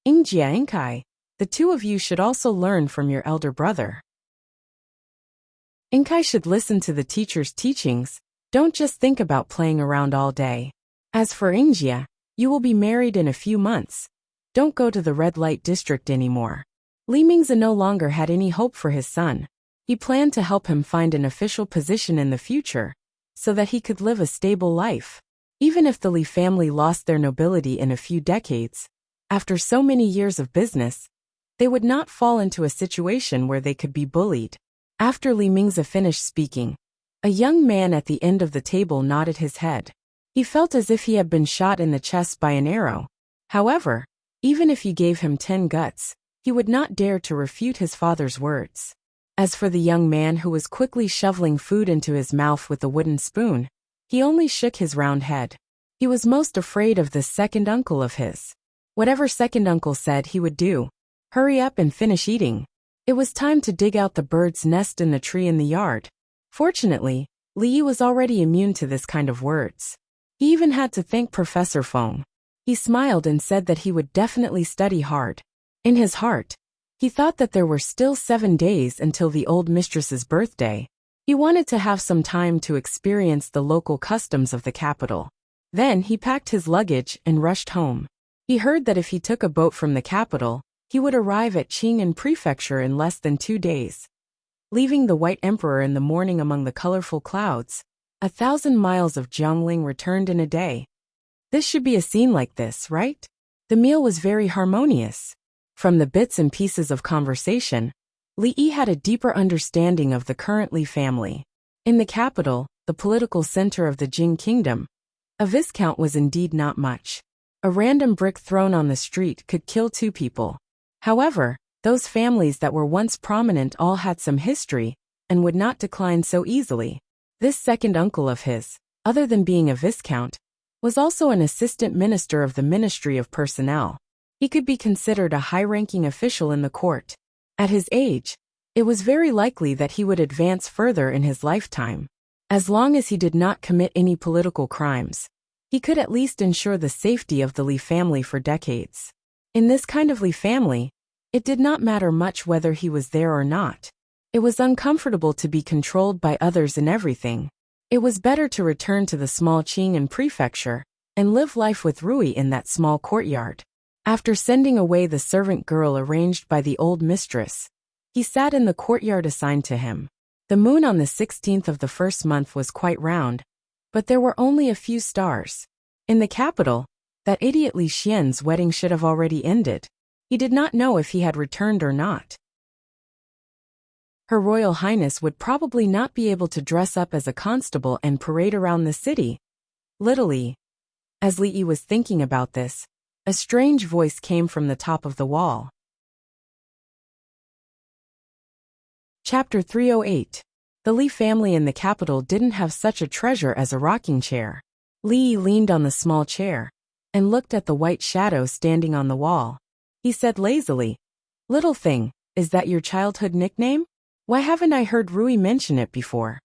Ingjia Inkai, the two of you should also learn from your elder brother. Inkai should listen to the teacher's teachings, don't just think about playing around all day. As for Ingjia, you will be married in a few months. Don't go to the red light district anymore. Li Mingzi no longer had any hope for his son. He planned to help him find an official position in the future, so that he could live a stable life. Even if the Li family lost their nobility in a few decades, after so many years of business, they would not fall into a situation where they could be bullied. After Li Mingzi finished speaking, a young man at the end of the table nodded his head. He felt as if he had been shot in the chest by an arrow. However, even if you gave him 10 guts, he would not dare to refute his father's words. As for the young man who was quickly shoveling food into his mouth with a wooden spoon, he only shook his round head. He was most afraid of this second uncle of his. Whatever second uncle said he would do. Hurry up and finish eating. It was time to dig out the bird's nest in the tree in the yard. Fortunately, Li was already immune to this kind of words. He even had to thank Professor Feng. He smiled and said that he would definitely study hard. In his heart, he thought that there were still 7 days until the old mistress's birthday. He wanted to have some time to experience the local customs of the capital. Then he packed his luggage and rushed home. He heard that if he took a boat from the capital, he would arrive at Qing'an Prefecture in less than 2 days. Leaving the White Emperor in the morning among the colorful clouds, 1,000 miles of Jiangling returned in a day. This should be a scene like this, right? The meal was very harmonious. From the bits and pieces of conversation, Li Yi had a deeper understanding of the current Li family. In the capital, the political center of the Jing kingdom, a viscount was indeed not much. A random brick thrown on the street could kill 2 people. However, those families that were once prominent all had some history, and would not decline so easily. This second uncle of his, other than being a viscount, was also an assistant minister of the Ministry of Personnel. He could be considered a high-ranking official in the court. At his age, it was very likely that he would advance further in his lifetime. As long as he did not commit any political crimes, he could at least ensure the safety of the Li family for decades. In this kind of Li family, it did not matter much whether he was there or not. It was uncomfortable to be controlled by others in everything. It was better to return to the small Qing'an prefecture and live life with Rui in that small courtyard. After sending away the servant girl arranged by the old mistress, he sat in the courtyard assigned to him. The moon on the 16th of the first month was quite round, but there were only a few stars. In the capital, that idiot Li Xian's wedding should have already ended. He did not know if he had returned or not. Her Royal Highness would probably not be able to dress up as a constable and parade around the city. Literally. As Li Yi was thinking about this, a strange voice came from the top of the wall. Chapter 308. The Li family in the capital didn't have such a treasure as a rocking chair. Li Yi leaned on the small chair and looked at the white shadow standing on the wall. He said lazily, "Little thing, is that your childhood nickname? Why haven't I heard Rui mention it before?"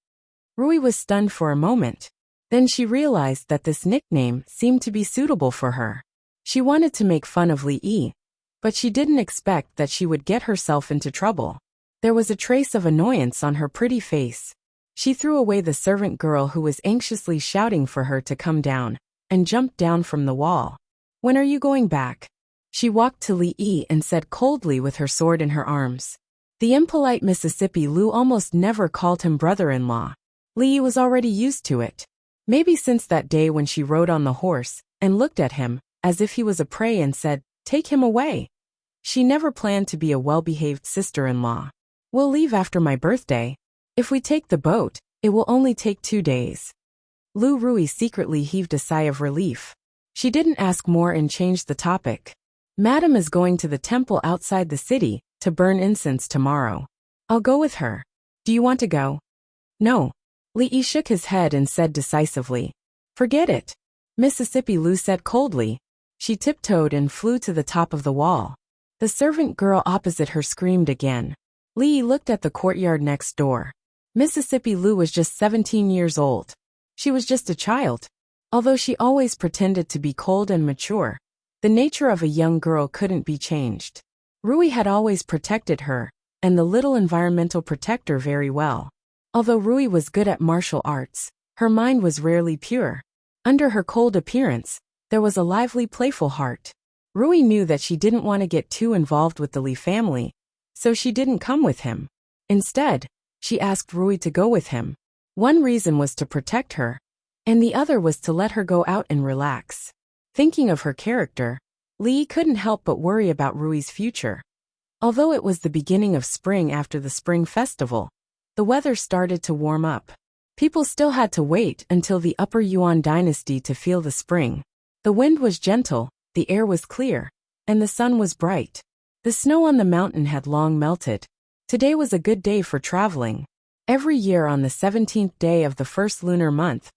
Rui was stunned for a moment. Then she realized that this nickname seemed to be suitable for her. She wanted to make fun of Li Yi, but she didn't expect that she would get herself into trouble. There was a trace of annoyance on her pretty face. She threw away the servant girl who was anxiously shouting for her to come down, and jumped down from the wall. "When are you going back?" She walked to Li Yi and said coldly with her sword in her arms. The impolite Mississippi Lu almost never called him brother-in-law. Li Yi was already used to it. Maybe since that day when she rode on the horse and looked at him as if he was a prey and said, "Take him away." She never planned to be a well-behaved sister-in-law. "We'll leave after my birthday. If we take the boat, it will only take 2 days." Lu Rui secretly heaved a sigh of relief. She didn't ask more and changed the topic. "Madam is going to the temple outside the city to burn incense tomorrow. I'll go with her. Do you want to go?" "No." Li Yi shook his head and said decisively, "Forget it." Mississippi Lu said coldly. She tiptoed and flew to the top of the wall. The servant girl opposite her screamed again. Li Yi looked at the courtyard next door. Mississippi Lu was just 17 years old. She was just a child. Although she always pretended to be cold and mature, the nature of a young girl couldn't be changed. Rui had always protected her, and the little environmental protector very well. Although Rui was good at martial arts, her mind was rarely pure. Under her cold appearance, there was a lively, playful heart. Rui knew that she didn't want to get too involved with the Li family, so she didn't come with him. Instead, she asked Rui to go with him. One reason was to protect her, and the other was to let her go out and relax. Thinking of her character, Li couldn't help but worry about Rui's future. Although it was the beginning of spring after the Spring Festival, the weather started to warm up. People still had to wait until the Upper Yuan dynasty to feel the spring. The wind was gentle, the air was clear, and the sun was bright. The snow on the mountain had long melted. Today was a good day for traveling. Every year on the 17th day of the first lunar month,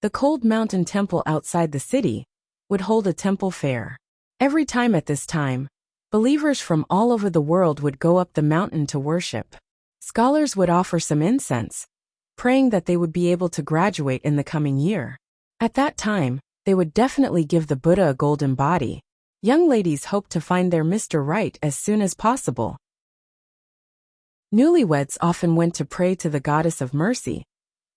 the cold mountain temple outside the city would hold a temple fair. Every time at this time, believers from all over the world would go up the mountain to worship. Scholars would offer some incense, praying that they would be able to graduate in the coming year. At that time, they would definitely give the Buddha a golden body. Young ladies hoped to find their Mr. Right as soon as possible. Newlyweds often went to pray to the goddess of mercy.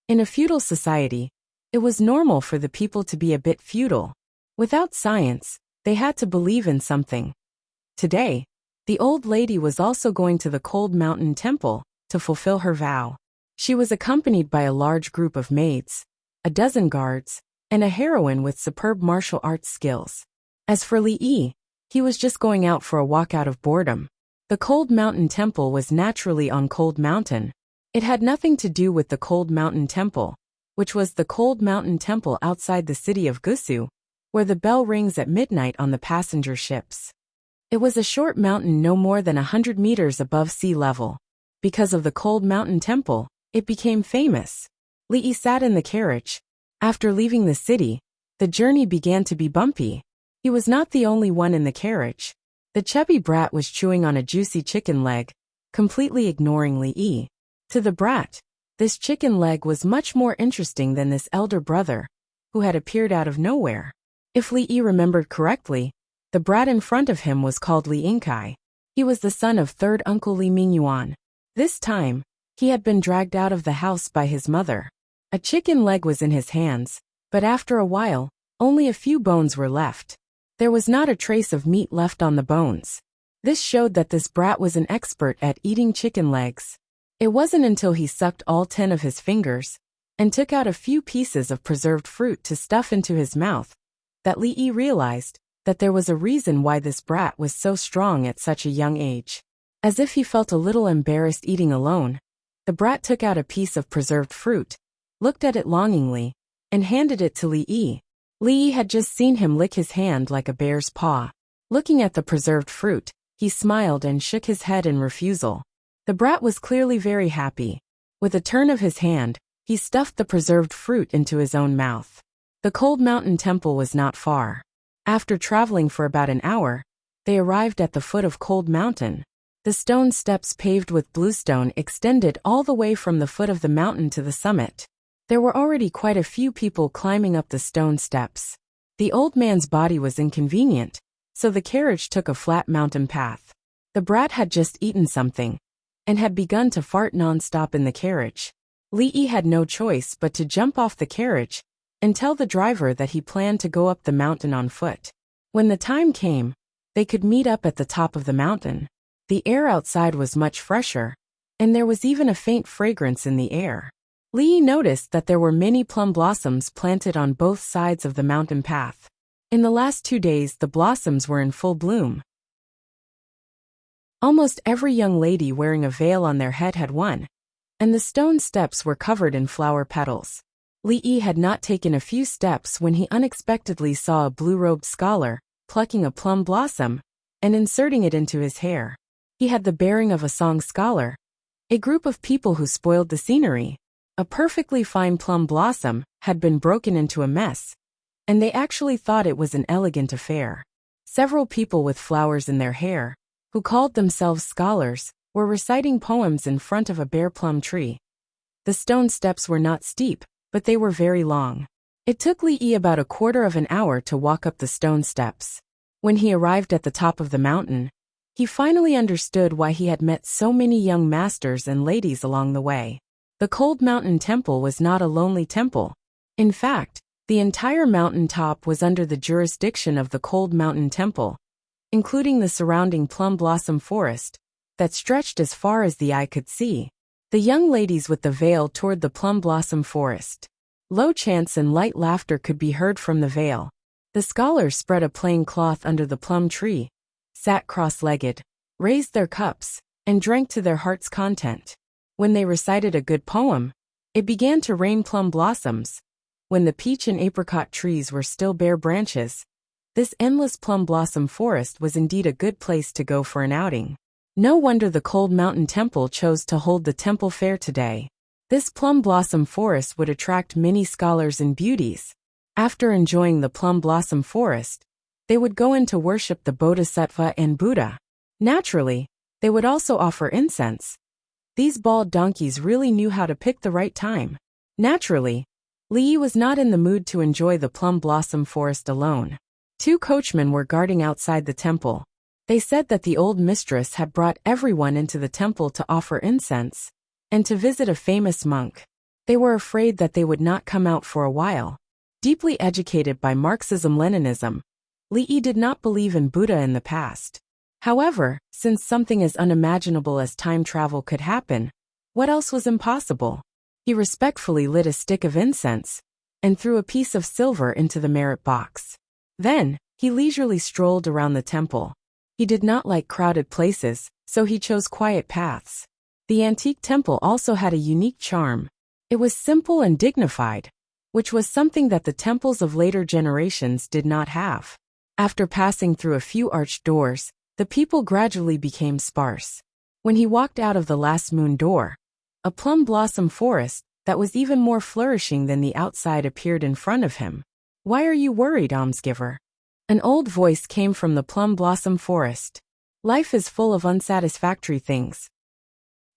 In a feudal society, it was normal for the people to be a bit feudal. Without science, they had to believe in something. Today, the old lady was also going to the cold mountain temple to fulfill her vow. She was accompanied by a large group of maids, a dozen guards, and a heroine with superb martial arts skills. As for Li Yi, he was just going out for a walk out of boredom. The cold mountain temple was naturally on Cold Mountain. It had nothing to do with the Cold Mountain Temple, which was the Cold Mountain Temple outside the city of Gusu, where the bell rings at midnight on the passenger ships. It was a short mountain no more than 100 meters above sea level. Because of the Cold Mountain Temple, it became famous. Li Yi sat in the carriage. After leaving the city, the journey began to be bumpy. He was not the only one in the carriage. The chubby brat was chewing on a juicy chicken leg, completely ignoring Li Yi. To the brat, this chicken leg was much more interesting than this elder brother, who had appeared out of nowhere. If Li Yi remembered correctly, the brat in front of him was called Li Yingkai. He was the son of third uncle Li Mingyuan. This time, he had been dragged out of the house by his mother. A chicken leg was in his hands, but after a while, only a few bones were left. There was not a trace of meat left on the bones. This showed that this brat was an expert at eating chicken legs. It wasn't until he sucked all 10 of his fingers and took out a few pieces of preserved fruit to stuff into his mouth that Li Yi realized that there was a reason why this brat was so strong at such a young age. As if he felt a little embarrassed eating alone, the brat took out a piece of preserved fruit, looked at it longingly, and handed it to Li Yi. Li Yi had just seen him lick his hand like a bear's paw. Looking at the preserved fruit, he smiled and shook his head in refusal. The brat was clearly very happy. With a turn of his hand, he stuffed the preserved fruit into his own mouth. The Cold Mountain Temple was not far. After traveling for about an hour, they arrived at the foot of Cold Mountain. The stone steps paved with bluestone extended all the way from the foot of the mountain to the summit. There were already quite a few people climbing up the stone steps. The old man's body was inconvenient, so the carriage took a flat mountain path. The brat had just eaten something and had begun to fart non-stop in the carriage. Li Yi had no choice but to jump off the carriage and tell the driver that he planned to go up the mountain on foot. When the time came, they could meet up at the top of the mountain. The air outside was much fresher, and there was even a faint fragrance in the air. Li Yi noticed that there were many plum blossoms planted on both sides of the mountain path. In the last 2 days the blossoms were in full bloom. Almost every young lady wearing a veil on their head had one, and the stone steps were covered in flower petals. Li Yi had not taken a few steps when he unexpectedly saw a blue-robed scholar plucking a plum blossom and inserting it into his hair. He had the bearing of a song scholar, a group of people who spoiled the scenery. A perfectly fine plum blossom had been broken into a mess, and they actually thought it was an elegant affair. Several people with flowers in their hair, who called themselves scholars, were reciting poems in front of a bare plum tree. The stone steps were not steep, but they were very long. It took Li Yi about a quarter of an hour to walk up the stone steps. When he arrived at the top of the mountain, he finally understood why he had met so many young masters and ladies along the way. The Cold Mountain Temple was not a lonely temple. In fact, the entire mountain top was under the jurisdiction of the Cold Mountain Temple, including the surrounding plum blossom forest that stretched as far as the eye could see. The young ladies with the veil toured the plum blossom forest. Low chants and light laughter could be heard from the veil. The scholars spread a plain cloth under the plum tree, sat cross-legged, raised their cups, and drank to their heart's content. When they recited a good poem, it began to rain plum blossoms. When the peach and apricot trees were still bare branches, this endless plum blossom forest was indeed a good place to go for an outing. No wonder the Cold Mountain Temple chose to hold the temple fair today. This plum blossom forest would attract many scholars and beauties. After enjoying the plum blossom forest, they would go in to worship the Bodhisattva and Buddha. Naturally, they would also offer incense. These bald donkeys really knew how to pick the right time. Naturally, Li Yi was not in the mood to enjoy the plum blossom forest alone. 2 coachmen were guarding outside the temple. They said that the old mistress had brought everyone into the temple to offer incense and to visit a famous monk. They were afraid that they would not come out for a while. Deeply educated by Marxism-Leninism, Li Yi did not believe in Buddha in the past. However, since something as unimaginable as time travel could happen, what else was impossible? He respectfully lit a stick of incense and threw a piece of silver into the merit box. Then, he leisurely strolled around the temple. He did not like crowded places, so he chose quiet paths. The antique temple also had a unique charm. It was simple and dignified, which was something that the temples of later generations did not have. After passing through a few arched doors, the people gradually became sparse. When he walked out of the last moon door, a plum blossom forest that was even more flourishing than the outside appeared in front of him. "Why are you worried, almsgiver?" An old voice came from the plum blossom forest. "Life is full of unsatisfactory things.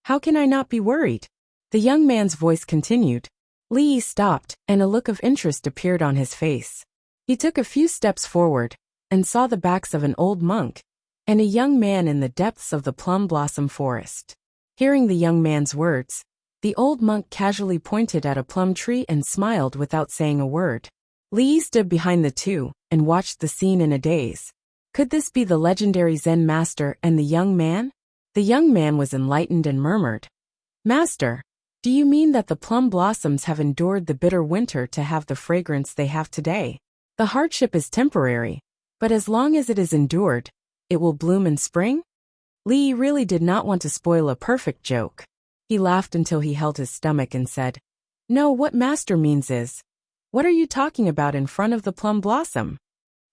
How can I not be worried?" The young man's voice continued. Li Yi stopped, and a look of interest appeared on his face. He took a few steps forward and saw the backs of an old monk and a young man in the depths of the plum blossom forest. Hearing the young man's words, the old monk casually pointed at a plum tree and smiled without saying a word. Li Yi stood behind the two and watched the scene in a daze. Could this be the legendary Zen master and the young man? The young man was enlightened and murmured, "Master, do you mean that the plum blossoms have endured the bitter winter to have the fragrance they have today? The hardship is temporary, but as long as it is endured, it will bloom in spring?" Li Yi really did not want to spoil a perfect joke. He laughed until he held his stomach and said, "No, what master means is, what are you talking about in front of the plum blossom?"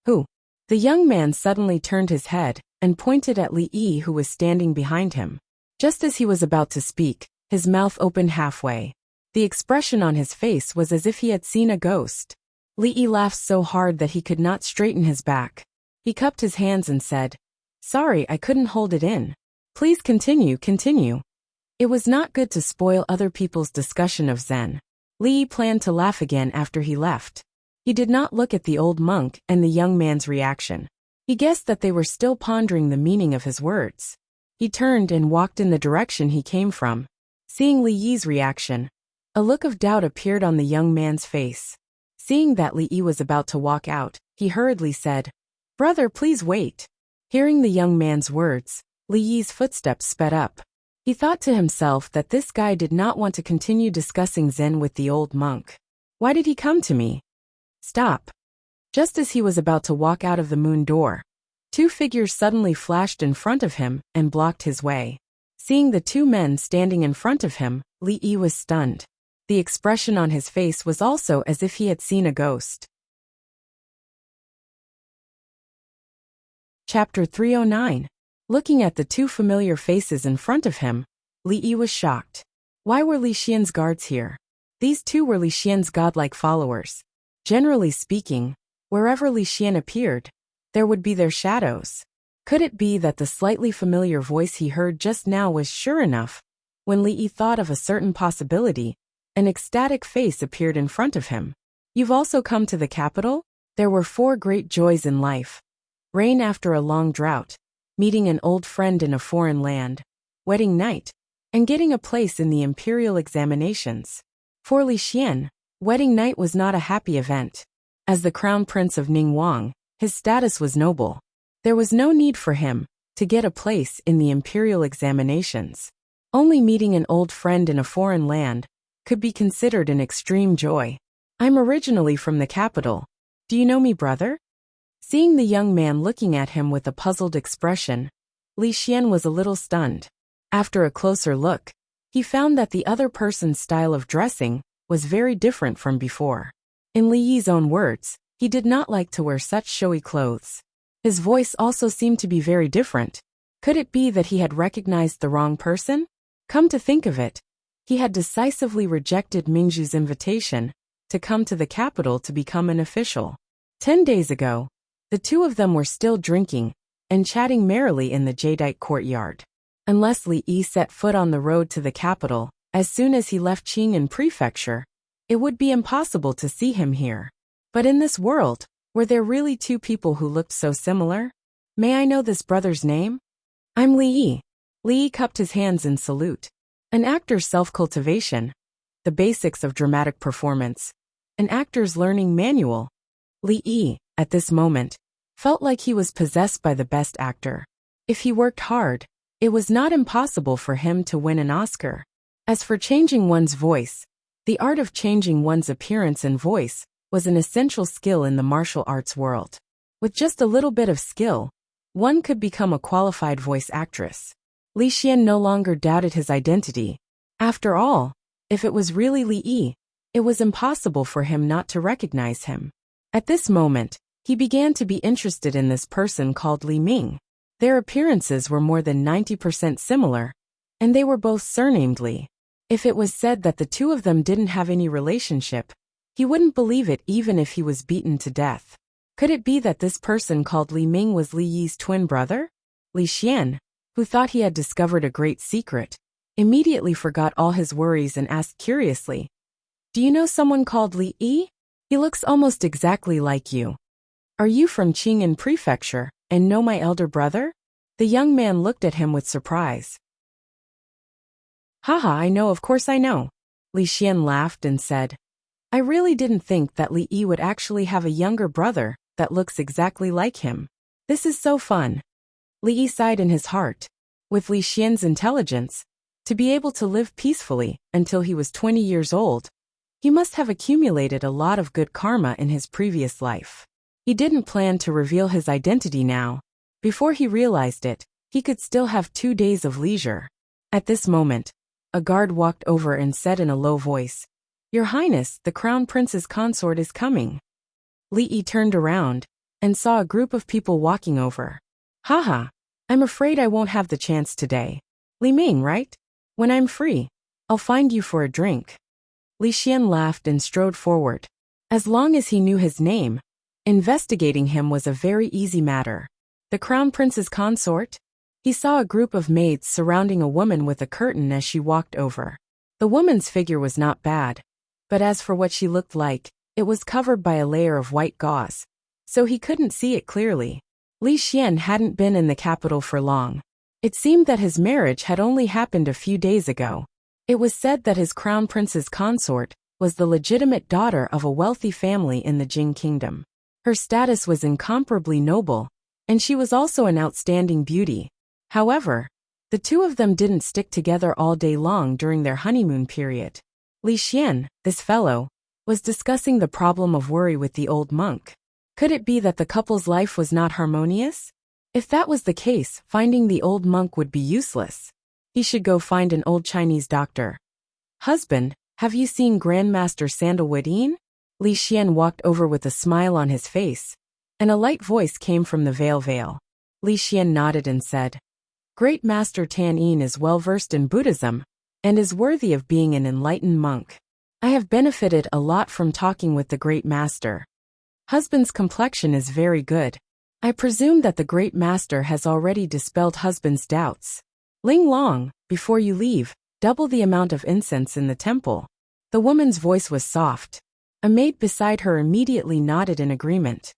"Who?" The young man suddenly turned his head and pointed at Li Yi, who was standing behind him. Just as he was about to speak, his mouth opened halfway. The expression on his face was as if he had seen a ghost. Li Yi laughed so hard that he could not straighten his back. He cupped his hands and said, "Sorry, I couldn't hold it in. Please continue." It was not good to spoil other people's discussion of Zen. Li Yi planned to laugh again after he left. He did not look at the old monk and the young man's reaction. He guessed that they were still pondering the meaning of his words. He turned and walked in the direction he came from. Seeing Li Yi's reaction, a look of doubt appeared on the young man's face. Seeing that Li Yi was about to walk out, he hurriedly said, "Brother, please wait." Hearing the young man's words, Li Yi's footsteps sped up. He thought to himself that this guy did not want to continue discussing Zen with the old monk. Why did he come to me? Stop. Just as he was about to walk out of the moon door, 2 figures suddenly flashed in front of him and blocked his way. Seeing the 2 men standing in front of him, Li Yi was stunned. The expression on his face was also as if he had seen a ghost. Chapter 309. Looking at the 2 familiar faces in front of him, Li Yi was shocked. Why were Li Xian's guards here? These 2 were Li Xian's godlike followers. Generally speaking, wherever Li Xian appeared, there would be their shadows. Could it be that the slightly familiar voice he heard just now was sure enough? When Li Yi thought of a certain possibility, an ecstatic face appeared in front of him. You've also come to the capital? There were 4 great joys in life. Rain after a long drought, meeting an old friend in a foreign land, wedding night, and getting a place in the imperial examinations. For Li Xian, wedding night was not a happy event. As the crown prince of Ningguang, his status was noble. There was no need for him to get a place in the imperial examinations. Only meeting an old friend in a foreign land could be considered an extreme joy. I'm originally from the capital. Do you know me, brother? Seeing the young man looking at him with a puzzled expression, Li Xian was a little stunned. After a closer look, he found that the other person's style of dressing was very different from before. In Li Yi's own words, he did not like to wear such showy clothes. His voice also seemed to be very different. Could it be that he had recognized the wrong person? Come to think of it, he had decisively rejected Mingzhu's invitation to come to the capital to become an official. 10 days ago, the two of them were still drinking and chatting merrily in the jadeite courtyard. Unless Li Yi set foot on the road to the capital, as soon as he left Qing'an Prefecture, it would be impossible to see him here. But in this world, were there really 2 people who looked so similar? May I know this brother's name? I'm Li Yi. Li Yi cupped his hands in salute. An actor's self-cultivation, the basics of dramatic performance, an actor's learning manual. Li Yi, at this moment, felt like he was possessed by the best actor. If he worked hard, it was not impossible for him to win an Oscar. As for changing one's voice, the art of changing one's appearance and voice was an essential skill in the martial arts world. With just a little bit of skill, one could become a qualified voice actress. Li Xian no longer doubted his identity. After all, if it was really Li Yi, it was impossible for him not to recognize him. At this moment, he began to be interested in this person called Li Ming. Their appearances were more than 90% similar, and they were both surnamed Li. If it was said that the 2 of them didn't have any relationship, he wouldn't believe it even if he was beaten to death. Could it be that this person called Li Ming was Li Yi's twin brother? Li Xian, who thought he had discovered a great secret, immediately forgot all his worries and asked curiously, "Do you know someone called Li Yi? He looks almost exactly like you. Are you from Qing'an Prefecture and know my elder brother?" The young man looked at him with surprise. "Haha, I know, of course I know." Li Xian laughed and said, "I really didn't think that Li Yi would actually have a younger brother that looks exactly like him. This is so fun." Li Yi sighed in his heart. With Li Xian's intelligence, to be able to live peacefully until he was 20 years old, he must have accumulated a lot of good karma in his previous life. He didn't plan to reveal his identity now. Before he realized it, he could still have 2 days of leisure. At this moment, a guard walked over and said in a low voice, "Your Highness, the Crown Prince's consort is coming." Li Yi turned around and saw a group of people walking over. "Haha, I'm afraid I won't have the chance today. Li Ming, right? When I'm free, I'll find you for a drink." Li Xian laughed and strode forward. As long as he knew his name, investigating him was a very easy matter. The Crown Prince's consort? He saw a group of maids surrounding a woman with a curtain as she walked over. The woman's figure was not bad, but as for what she looked like, it was covered by a layer of white gauze, so he couldn't see it clearly. Li Xian hadn't been in the capital for long. It seemed that his marriage had only happened a few days ago. It was said that his Crown Prince's consort was the legitimate daughter of a wealthy family in the Jing Kingdom. Her status was incomparably noble, and she was also an outstanding beauty. However, the 2 of them didn't stick together all day long during their honeymoon period. Li Xian, this fellow, was discussing the problem of worry with the old monk. Could it be that the couple's life was not harmonious? If that was the case, finding the old monk would be useless. He should go find an old Chinese doctor. "Husband, have you seen Grandmaster Sandalwood Yin?" Li Xian walked over with a smile on his face, and a light voice came from the veil. Li Xian nodded and said, "Great Master Tan Yin is well versed in Buddhism, and is worthy of being an enlightened monk. I have benefited a lot from talking with the Great Master. Husband's complexion is very good. I presume that the Great Master has already dispelled husband's doubts. Ling Long, before you leave, double the amount of incense in the temple." The woman's voice was soft. A maid beside her immediately nodded in agreement.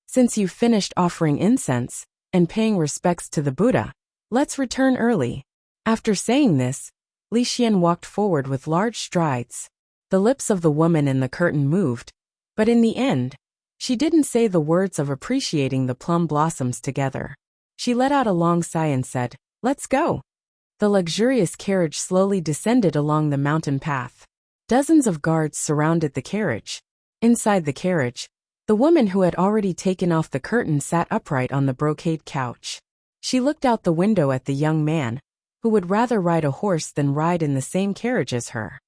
Since you've finished offering incense and paying respects to the Buddha, let's return early. After saying this, Li Xian walked forward with large strides. The lips of the woman in the curtain moved, but in the end, she didn't say the words of appreciating the plum blossoms together. She let out a long sigh and said, "Let's go." The luxurious carriage slowly descended along the mountain path. Dozens of guards surrounded the carriage. Inside the carriage, the woman who had already taken off the curtain sat upright on the brocade couch. She looked out the window at the young man, who would rather ride a horse than ride in the same carriage as her.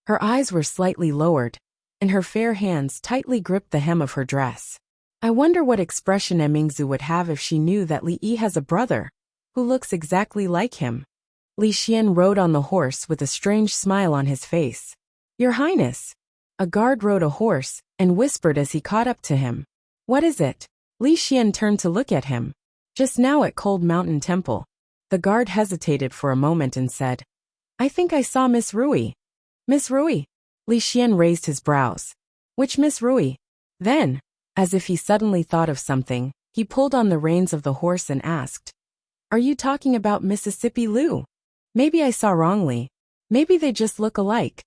Her eyes were slightly lowered, and her fair hands tightly gripped the hem of her dress. I wonder what expression Mingzu would have if she knew that Li Yi has a brother who looks exactly like him. Li Xian rode on the horse with a strange smile on his face. "Your Highness." A guard rode a horse and whispered as he caught up to him. "What is it?" Li Xian turned to look at him. "Just now at Cold Mountain Temple." The guard hesitated for a moment and said, "I think I saw Miss Rui." "Miss Rui?" Li Xian raised his brows. "Which Miss Rui?" Then, as if he suddenly thought of something, he pulled on the reins of the horse and asked, "Are you talking about Mississippi Lu?" "Maybe I saw wrongly. Maybe they just look alike,"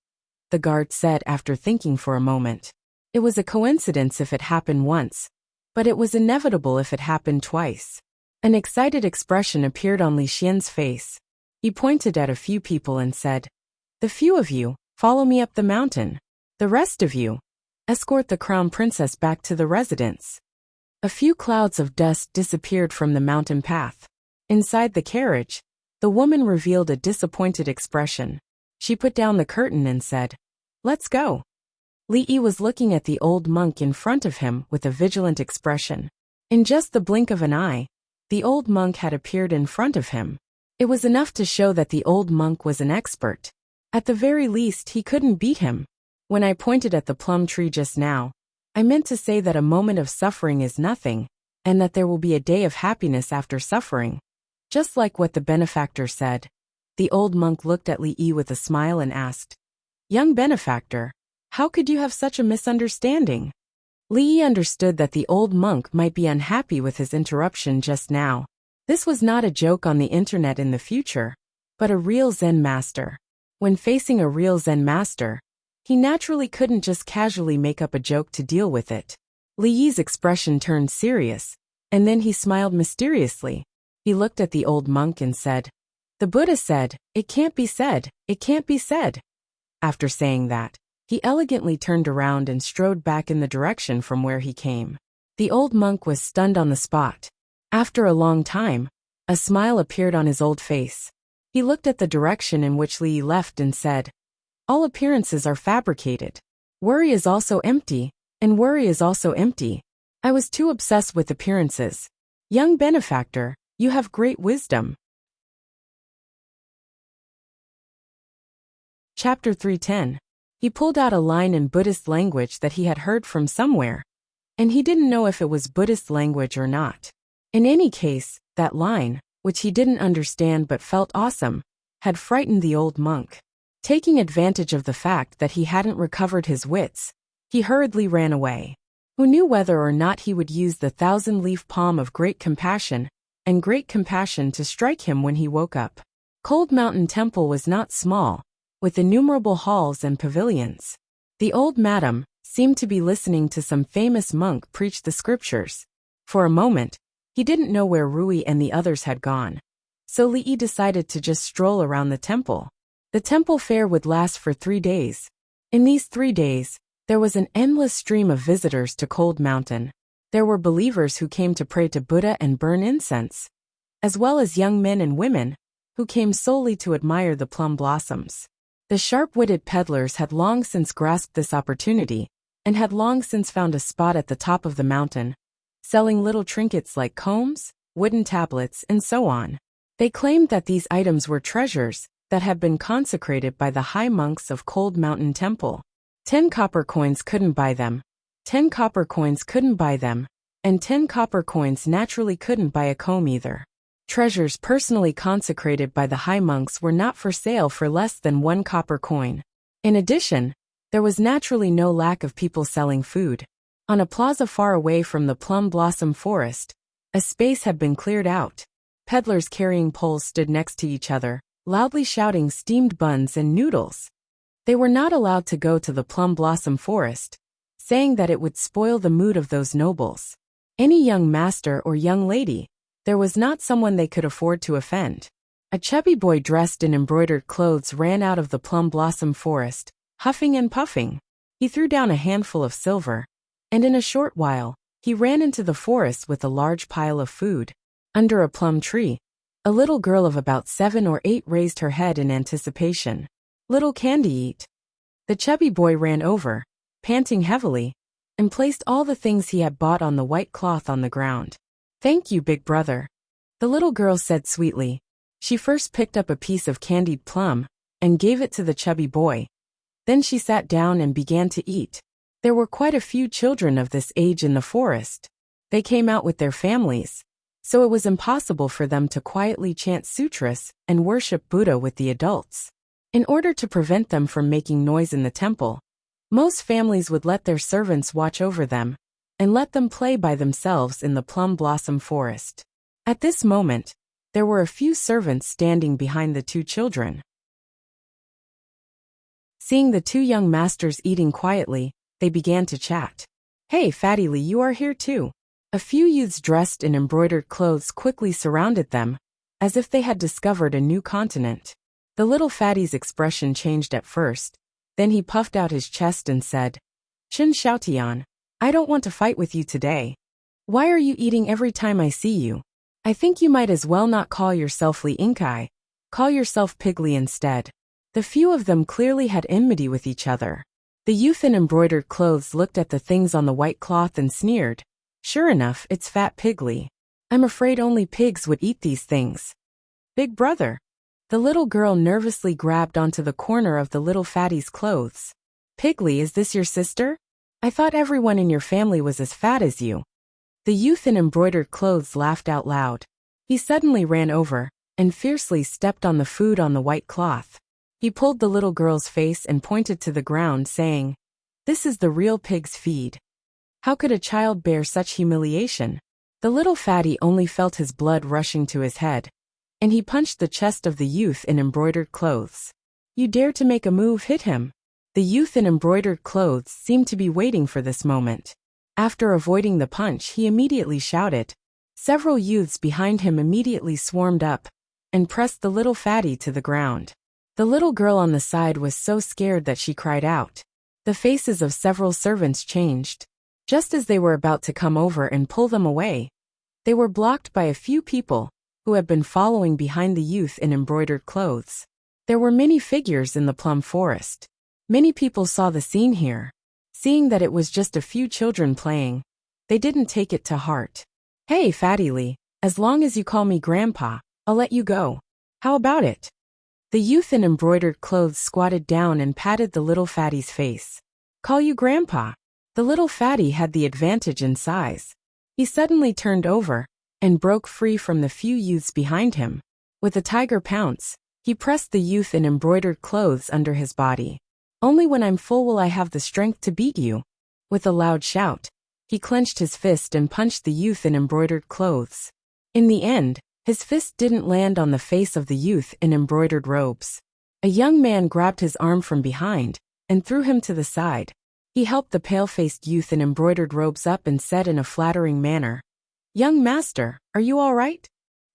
the guard said after thinking for a moment. It was a coincidence if it happened once, but it was inevitable if it happened twice. An excited expression appeared on Li Xian's face. He pointed at a few people and said, "The few of you, follow me up the mountain. The rest of you, escort the crown princess back to the residence." A few clouds of dust disappeared from the mountain path. Inside the carriage, the woman revealed a disappointed expression. She put down the curtain and said, "Let's go." Li Yi was looking at the old monk in front of him with a vigilant expression. In just the blink of an eye, the old monk had appeared in front of him. It was enough to show that the old monk was an expert. At the very least, he couldn't beat him. When I pointed at the plum tree just now, I meant to say that a moment of suffering is nothing, and that there will be a day of happiness after suffering. Just like what the benefactor said. The old monk looked at Li Yi with a smile and asked, "Young benefactor, how could you have such a misunderstanding?" Li Yi understood that the old monk might be unhappy with his interruption just now. This was not a joke on the internet in the future, but a real Zen master. When facing a real Zen master, he naturally couldn't just casually make up a joke to deal with it. Li Yi's expression turned serious, and then he smiled mysteriously. He looked at the old monk and said, "The Buddha said, it can't be said, it can't be said." After saying that, he elegantly turned around and strode back in the direction from where he came. The old monk was stunned on the spot. After a long time, a smile appeared on his old face. He looked at the direction in which Li Yi left and said, "All appearances are fabricated. Worry is also empty, and worry is also empty. I was too obsessed with appearances. Young benefactor, you have great wisdom." Chapter 310. He pulled out a line in Buddhist language that he had heard from somewhere, and he didn't know if it was Buddhist language or not. In any case, that line, which he didn't understand but felt awesome, had frightened the old monk. Taking advantage of the fact that he hadn't recovered his wits, he hurriedly ran away. Who knew whether or not he would use the 1,000-leaf palm of great compassion and great compassion to strike him when he woke up. Cold Mountain Temple was not small, with innumerable halls and pavilions. The old madam seemed to be listening to some famous monk preach the scriptures. For a moment, he didn't know where Rui and the others had gone. So Li Yi decided to just stroll around the temple. The temple fair would last for 3 days. In these 3 days, there was an endless stream of visitors to Cold Mountain. There were believers who came to pray to Buddha and burn incense, as well as young men and women who came solely to admire the plum blossoms. The sharp-witted peddlers had long since grasped this opportunity and had long since found a spot at the top of the mountain, selling little trinkets like combs, wooden tablets, and so on. They claimed that these items were treasures that had been consecrated by the high monks of Cold Mountain Temple. 10 copper coins couldn't buy them. 10 copper coins couldn't buy them, and 10 copper coins naturally couldn't buy a comb either. Treasures personally consecrated by the high monks were not for sale for less than 1 copper coin. In addition, There was naturally no lack of people selling food. On a plaza far away from the plum blossom forest, a space had been cleared out. Peddlers carrying poles stood next to each other, loudly shouting steamed buns and noodles. They were not allowed to go to the plum blossom forest, saying that it would spoil the mood of those nobles. Any young master or young lady, there was not someone they could afford to offend. A chubby boy dressed in embroidered clothes ran out of the plum blossom forest, huffing and puffing. He threw down a handful of silver, and in a short while, he ran into the forest with a large pile of food. Under a plum tree, a little girl of about 7 or 8 raised her head in anticipation. "Little candy eat." The chubby boy ran over, panting heavily, and placed all the things he had bought on the white cloth on the ground. "Thank you, big brother," the little girl said sweetly. She first picked up a piece of candied plum and gave it to the chubby boy. Then she sat down and began to eat. There were quite a few children of this age in the forest. They came out with their families, so it was impossible for them to quietly chant sutras and worship Buddha with the adults. In order to prevent them from making noise in the temple, most families would let their servants watch over them and let them play by themselves in the plum blossom forest. At this moment, there were a few servants standing behind the 2 children. Seeing the 2 young masters eating quietly, they began to chat. "Hey, Fatty Lee, you are here too." A few youths dressed in embroidered clothes quickly surrounded them, as if they had discovered a new continent. The little fatty's expression changed at first, then he puffed out his chest and said, "Shin Xiaotian, I don't want to fight with you today. Why are you eating every time I see you? I think you might as well not call yourself Li Inkai. Call yourself Pigly instead." The few of them clearly had enmity with each other. The youth in embroidered clothes looked at the things on the white cloth and sneered. "Sure enough, it's Fat Pigly. I'm afraid only pigs would eat these things." "Big brother." The little girl nervously grabbed onto the corner of the little fatty's clothes. "Pigly, is this your sister? I thought everyone in your family was as fat as you." The youth in embroidered clothes laughed out loud. He suddenly ran over and fiercely stepped on the food on the white cloth. He pulled the little girl's face and pointed to the ground, saying, "This is the real pig's feed. How could a child bear such humiliation?" The little fatty only felt his blood rushing to his head, and he punched the chest of the youth in embroidered clothes. "You dare to make a move, hit him." The youth in embroidered clothes seemed to be waiting for this moment. After avoiding the punch, he immediately shouted. Several youths behind him immediately swarmed up and pressed the little fatty to the ground. The little girl on the side was so scared that she cried out. The faces of several servants changed. Just as they were about to come over and pull them away, they were blocked by a few people who had been following behind the youth in embroidered clothes. There were many figures in the plum forest. Many people saw the scene here. Seeing that it was just a few children playing, they didn't take it to heart. "Hey, Fatty Lee, as long as you call me Grandpa, I'll let you go. How about it?" The youth in embroidered clothes squatted down and patted the little fatty's face. "Call you Grandpa?" The little fatty had the advantage in size. He suddenly turned over and broke free from the few youths behind him. With a tiger pounce, he pressed the youth in embroidered clothes under his body. "Only when I'm full will I have the strength to beat you." With a loud shout, he clenched his fist and punched the youth in embroidered clothes. In the end, his fist didn't land on the face of the youth in embroidered robes. A young man grabbed his arm from behind and threw him to the side. He helped the pale-faced youth in embroidered robes up and said in a flattering manner, "Young master, are you all right?"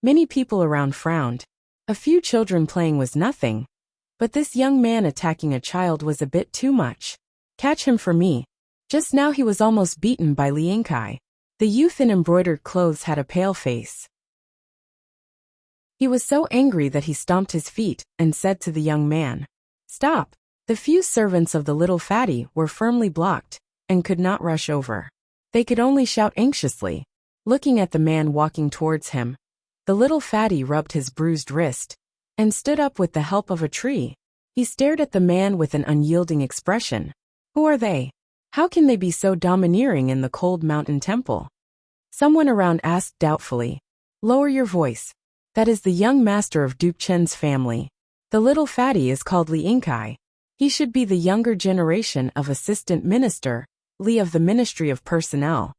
Many people around frowned. A few children playing was nothing, but this young man attacking a child was a bit too much. "Catch him for me." Just now he was almost beaten by Li Yingkai. The youth in embroidered clothes had a pale face. He was so angry that he stomped his feet and said to the young man, "Stop." The few servants of the little fatty were firmly blocked and could not rush over. They could only shout anxiously. Looking at the man walking towards him, the little fatty rubbed his bruised wrist and stood up with the help of a tree. He stared at the man with an unyielding expression. Who are they? How can they be so domineering in the cold mountain temple? Someone around asked doubtfully. "Lower your voice. That is the young master of Duke Chen's family. The little fatty is called Li Yingkai. He should be the younger generation of assistant minister, Li of the Ministry of Personnel.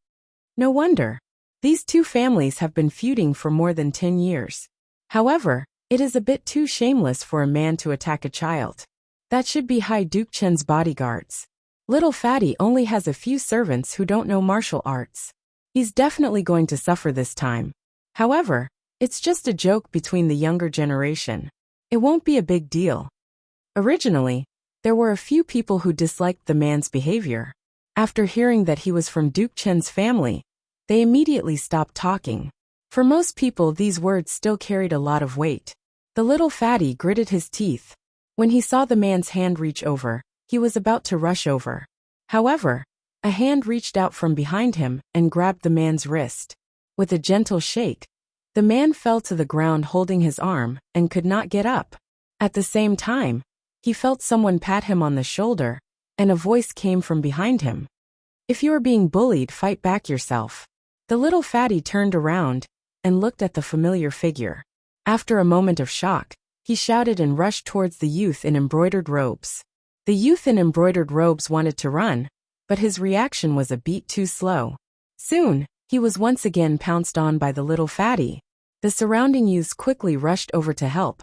No wonder. These two families have been feuding for more than 10 years. However, it is a bit too shameless for a man to attack a child. That should be High Duke Chen's bodyguards. Little Fatty only has a few servants who don't know martial arts. He's definitely going to suffer this time. However, it's just a joke between the younger generation. It won't be a big deal. Originally, there were a few people who disliked the man's behavior. After hearing that he was from Duke Chen's family, they immediately stopped talking. For most people, these words still carried a lot of weight. The little fatty gritted his teeth. When he saw the man's hand reach over, he was about to rush over. However, a hand reached out from behind him and grabbed the man's wrist. With a gentle shake, the man fell to the ground holding his arm and could not get up. At the same time, he felt someone pat him on the shoulder, and a voice came from behind him. If you are being bullied, fight back yourself. The little fatty turned around and looked at the familiar figure. After a moment of shock, he shouted and rushed towards the youth in embroidered robes. The youth in embroidered robes wanted to run, but his reaction was a beat too slow. Soon, he was once again pounced on by the little fatty. The surrounding youths quickly rushed over to help,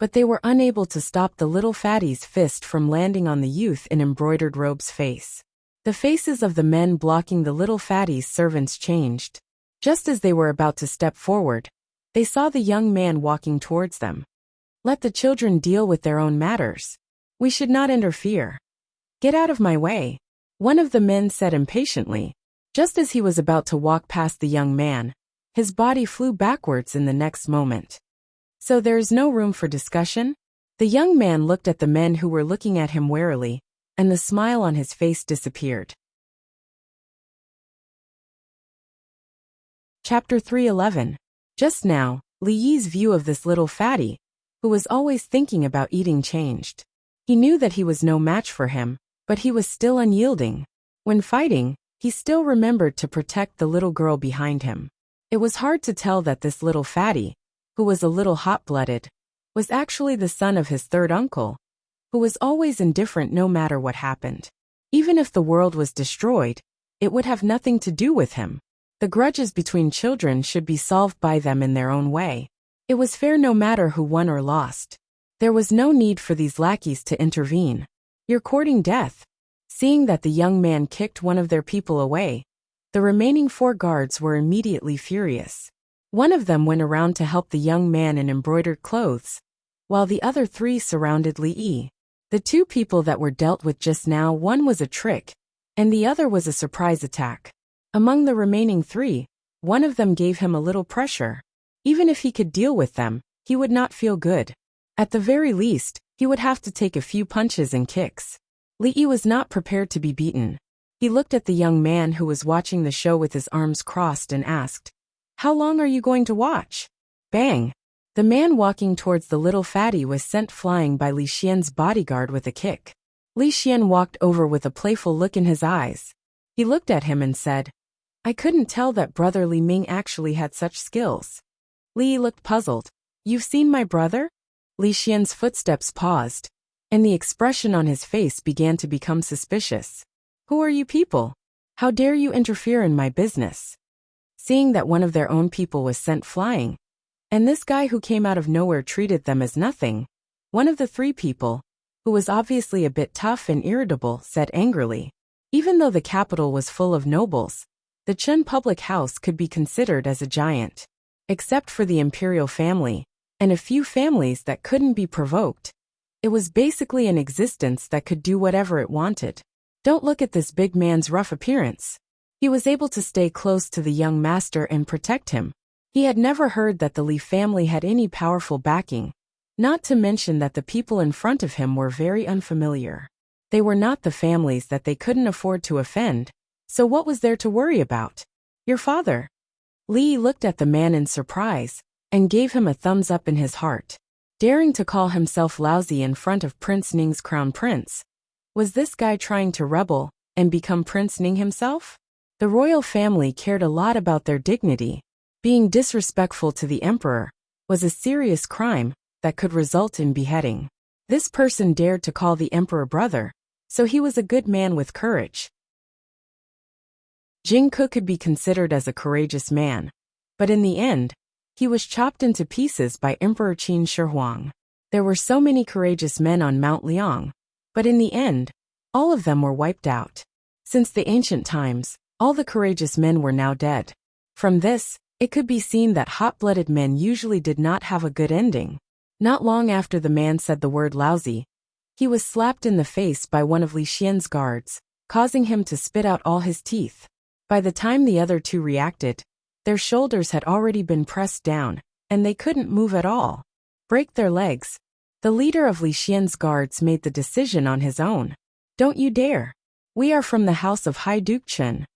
but they were unable to stop the little fatty's fist from landing on the youth in embroidered robes' face. The faces of the men blocking the little fatty's servants changed. Just as they were about to step forward, they saw the young man walking towards them. Let the children deal with their own matters. We should not interfere. Get out of my way, one of the men said impatiently. Just as he was about to walk past the young man, his body flew backwards in the next moment. So there is no room for discussion? The young man looked at the men who were looking at him warily, and the smile on his face disappeared. Chapter 3:11. Just now, Li Yi's view of this little fatty, who was always thinking about eating, changed. He knew that he was no match for him, but he was still unyielding. When fighting, he still remembered to protect the little girl behind him. It was hard to tell that this little fatty, who was a little hot-blooded, was actually the son of his third uncle, who was always indifferent no matter what happened. Even if the world was destroyed, it would have nothing to do with him. The grudges between children should be solved by them in their own way. It was fair no matter who won or lost. There was no need for these lackeys to intervene. You're courting death. Seeing that the young man kicked one of their people away, the remaining 4 guards were immediately furious. One of them went around to help the young man in embroidered clothes, while the other 3 surrounded Li Yi. The 2 people that were dealt with just now, one was a trick, and the other was a surprise attack. Among the remaining 3, one of them gave him a little pressure. Even if he could deal with them, he would not feel good. At the very least, he would have to take a few punches and kicks. Li Yi was not prepared to be beaten. He looked at the young man who was watching the show with his arms crossed and asked, "How long are you going to watch?" Bang! The man walking towards the little fatty was sent flying by Li Xian's bodyguard with a kick. Li Xian walked over with a playful look in his eyes. He looked at him and said, "I couldn't tell that brother Li Ming actually had such skills." Li looked puzzled. "You've seen my brother?" Li Xian's footsteps paused, and the expression on his face began to become suspicious. "Who are you people? How dare you interfere in my business?" Seeing that one of their own people was sent flying, and this guy who came out of nowhere treated them as nothing, one of the 3 people, who was obviously a bit tough and irritable, said angrily. Even though the capital was full of nobles, the Chen public house could be considered as a giant. Except for the imperial family, and a few families that couldn't be provoked, it was basically an existence that could do whatever it wanted. Don't look at this big man's rough appearance. He was able to stay close to the young master and protect him. He had never heard that the Li family had any powerful backing, not to mention that the people in front of him were very unfamiliar. They were not the families that they couldn't afford to offend, so what was there to worry about? Your father. Li looked at the man in surprise, and gave him a thumbs up in his heart. Daring to call himself lousy in front of Prince Ning's crown prince. Was this guy trying to rebel and become Prince Ning himself? The royal family cared a lot about their dignity. Being disrespectful to the emperor was a serious crime that could result in beheading. This person dared to call the emperor brother, so he was a good man with courage. Jingke could be considered as a courageous man, but in the end, he was chopped into pieces by Emperor Qin Shi Huang. There were so many courageous men on Mount Liang, but in the end, all of them were wiped out. Since the ancient times, all the courageous men were now dead. From this, it could be seen that hot-blooded men usually did not have a good ending. Not long after the man said the word lousy, he was slapped in the face by one of Li Xian's guards, causing him to spit out all his teeth. By the time the other two reacted, their shoulders had already been pressed down, and they couldn't move at all. Break their legs. The leader of Li Xian's guards made the decision on his own. Don't you dare. We are from the house of Duke Chen.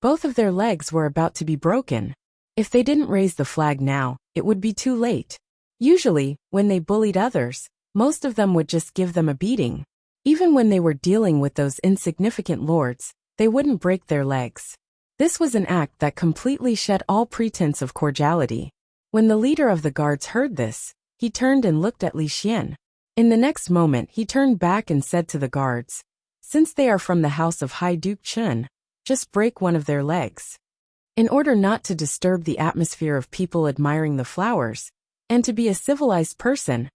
Both of their legs were about to be broken. If they didn't raise the flag now, it would be too late. Usually, when they bullied others, most of them would just give them a beating. Even when they were dealing with those insignificant lords, they wouldn't break their legs. This was an act that completely shed all pretense of cordiality. When the leader of the guards heard this, he turned and looked at Li Xian. In the next moment he turned back and said to the guards, "Since they are from the house of Duke Chen, just break one of their legs." In order not to disturb the atmosphere of people admiring the flowers, and to be a civilized person,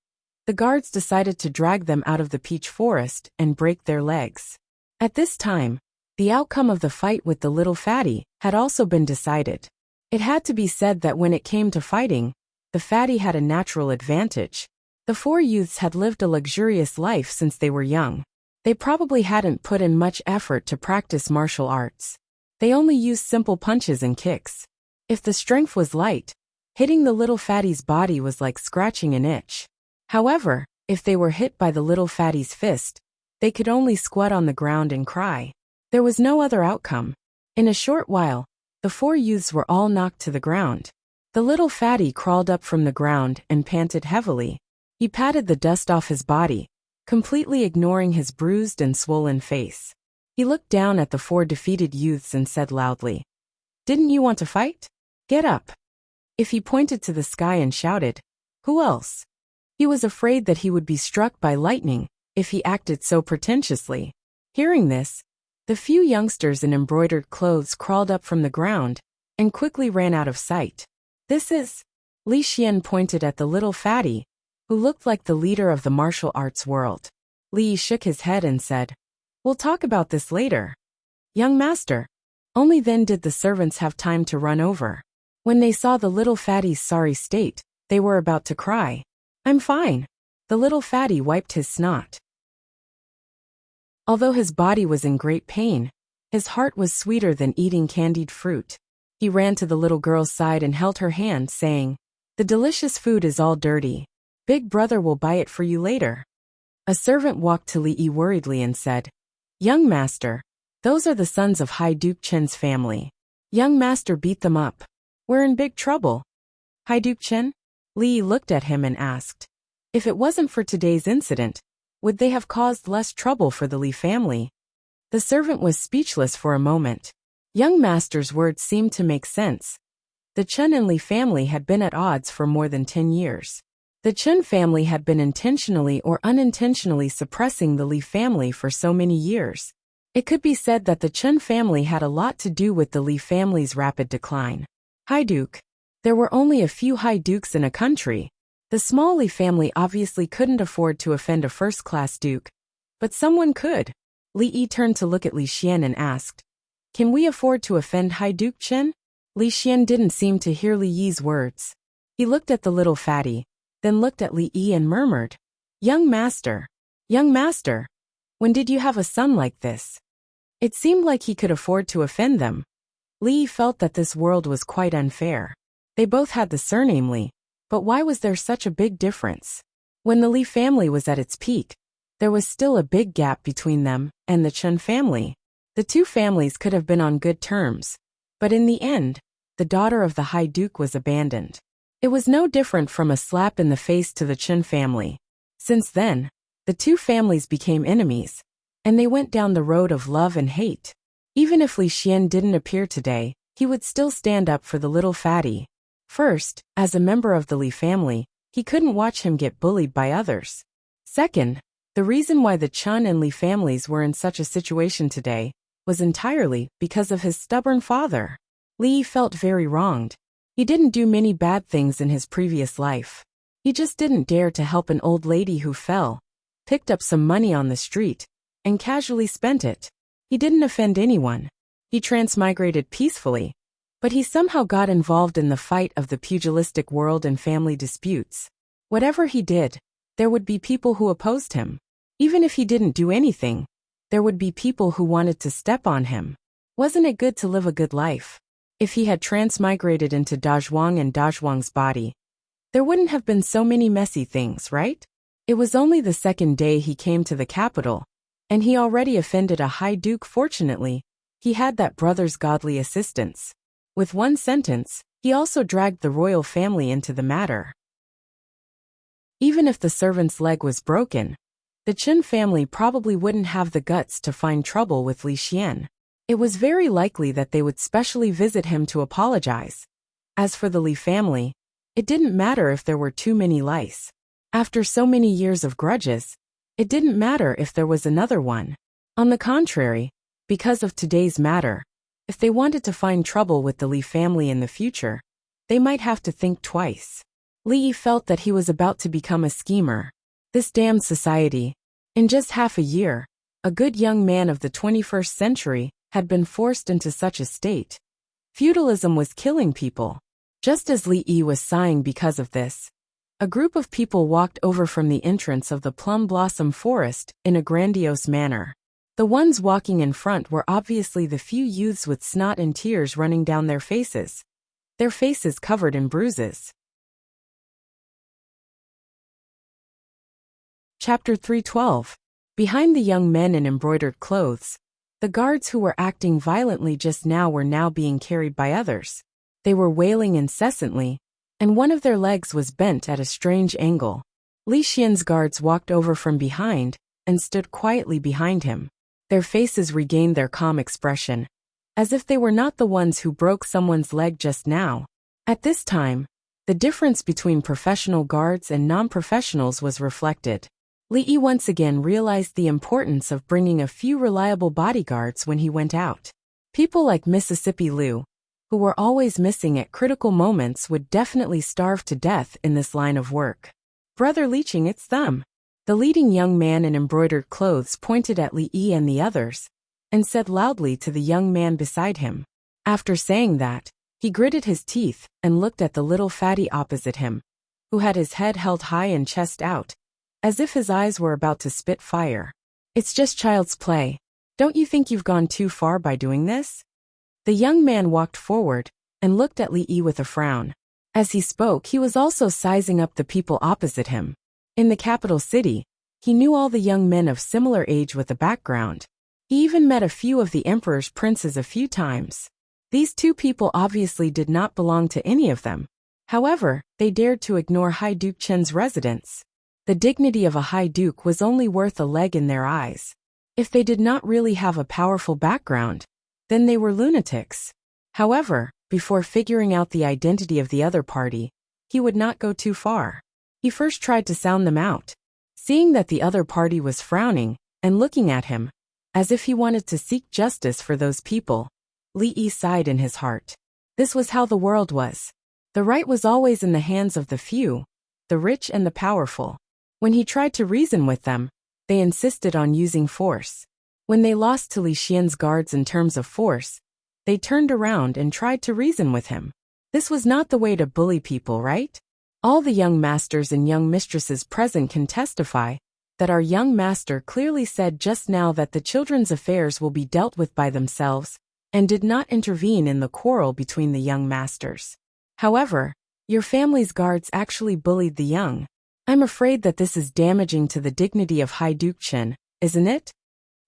the guards decided to drag them out of the peach forest and break their legs. At this time, the outcome of the fight with the little fatty had also been decided. It had to be said that when it came to fighting, the fatty had a natural advantage. The four youths had lived a luxurious life since they were young. They probably hadn't put in much effort to practice martial arts. They only used simple punches and kicks. If the strength was light, hitting the little fatty's body was like scratching an itch. However, if they were hit by the little fatty's fist, they could only squat on the ground and cry. There was no other outcome. In a short while, the four youths were all knocked to the ground. The little fatty crawled up from the ground and panted heavily. He patted the dust off his body, completely ignoring his bruised and swollen face. He looked down at the four defeated youths and said loudly, "Didn't you want to fight? Get up." If he pointed to the sky and shouted, "Who else?" He was afraid that he would be struck by lightning if he acted so pretentiously. Hearing this, the few youngsters in embroidered clothes crawled up from the ground and quickly ran out of sight. "This is..." Li Xian pointed at the little fatty, who looked like the leader of the martial arts world. Li shook his head and said, "We'll talk about this later." "Young master." Only then did the servants have time to run over. When they saw the little fatty's sorry state, they were about to cry. "I'm fine." The little fatty wiped his snot. Although his body was in great pain, his heart was sweeter than eating candied fruit. He ran to the little girl's side and held her hand, saying, "The delicious food is all dirty. Big brother will buy it for you later." A servant walked to Li Yi worriedly and said, "Young master, those are the sons of Duke Chen's family. Young master beat them up. We're in big trouble." "Duke Chen?" Li Yi looked at him and asked, "If it wasn't for today's incident, would they have caused less trouble for the Li family?" The servant was speechless for a moment. Young master's words seemed to make sense. The Chen and Li family had been at odds for more than 10 years. The Chen family had been intentionally or unintentionally suppressing the Li family for so many years. It could be said that the Chen family had a lot to do with the Li family's rapid decline. Duke. There were only a few dukes in a country. The small Li family obviously couldn't afford to offend a first-class duke, but someone could. Li Yi turned to look at Li Xian and asked, "Can we afford to offend Duke Chen?" Li Xian didn't seem to hear Li Yi's words. He looked at the little fatty, then looked at Li Yi and murmured, Young master, when did you have a son like this?" It seemed like he could afford to offend them. Li Yi felt that this world was quite unfair. They both had the surname Li, but why was there such a big difference? When the Li family was at its peak, there was still a big gap between them and the Chen family. The two families could have been on good terms, but in the end, the daughter of the High Duke was abandoned. It was no different from a slap in the face to the Chen family. Since then, the two families became enemies, and they went down the road of love and hate. Even if Li Xian didn't appear today, he would still stand up for the little fatty. First, as a member of the Li family, he couldn't watch him get bullied by others. Second, the reason why the Chun and Li families were in such a situation today was entirely because of his stubborn father. Li felt very wronged. He didn't do many bad things in his previous life. He just didn't dare to help an old lady who fell, picked up some money on the street, and casually spent it. He didn't offend anyone. He transmigrated peacefully, but he somehow got involved in the fight of the pugilistic world and family disputes. Whatever he did, there would be people who opposed him. Even if he didn't do anything, there would be people who wanted to step on him. Wasn't it good to live a good life? If he had transmigrated into Dazhuang and Dazhuang's body, there wouldn't have been so many messy things, right? It was only the second day he came to the capital, and he already offended a high duke. Fortunately, he had that brother's godly assistance. With one sentence, he also dragged the royal family into the matter. Even if the servant's leg was broken, the Chen family probably wouldn't have the guts to find trouble with Li Xian. It was very likely that they would specially visit him to apologize. As for the Li family, it didn't matter if there were too many lice. After so many years of grudges, it didn't matter if there was another one. On the contrary, because of today's matter, if they wanted to find trouble with the Li family in the future, they might have to think twice. Li felt that he was about to become a schemer. This damned society. In just half a year, a good young man of the 21st century had been forced into such a state. Feudalism was killing people. Just as Li Yi was sighing because of this, a group of people walked over from the entrance of the plum blossom forest in a grandiose manner. The ones walking in front were obviously the few youths with snot and tears running down their faces covered in bruises. Chapter 312. Behind the young men in embroidered clothes, the guards who were acting violently just now were now being carried by others. They were wailing incessantly, and one of their legs was bent at a strange angle. Li Xian's guards walked over from behind and stood quietly behind him. Their faces regained their calm expression, as if they were not the ones who broke someone's leg just now. At this time, the difference between professional guards and non-professionals was reflected. Li Yi once again realized the importance of bringing a few reliable bodyguards when he went out. People like Mississippi Liu, who were always missing at critical moments, would definitely starve to death in this line of work. Brother Liqing, it's them. The leading young man in embroidered clothes pointed at Li Yi and the others, and said loudly to the young man beside him. After saying that, he gritted his teeth and looked at the little fatty opposite him, who had his head held high and chest out, as if his eyes were about to spit fire. It's just child's play. Don't you think you've gone too far by doing this? The young man walked forward and looked at Li Yi with a frown. As he spoke, he was also sizing up the people opposite him. In the capital city, he knew all the young men of similar age with a background. He even met a few of the emperor's princes a few times. These two people obviously did not belong to any of them. However, they dared to ignore High Duke Chen's residence. The dignity of a High Duke was only worth a leg in their eyes. If they did not really have a powerful background, then they were lunatics. However, before figuring out the identity of the other party, he would not go too far. He first tried to sound them out. Seeing that the other party was frowning and looking at him, as if he wanted to seek justice for those people, Li Yi sighed in his heart. This was how the world was. The right was always in the hands of the few, the rich and the powerful. When he tried to reason with them, they insisted on using force. When they lost to Li Xian's guards in terms of force, they turned around and tried to reason with him. This was not the way to bully people, right? All the young masters and young mistresses present can testify that our young master clearly said just now that the children's affairs will be dealt with by themselves, and did not intervene in the quarrel between the young masters. However, your family's guards actually bullied the young. I'm afraid that this is damaging to the dignity of High Duke Chen, isn't it?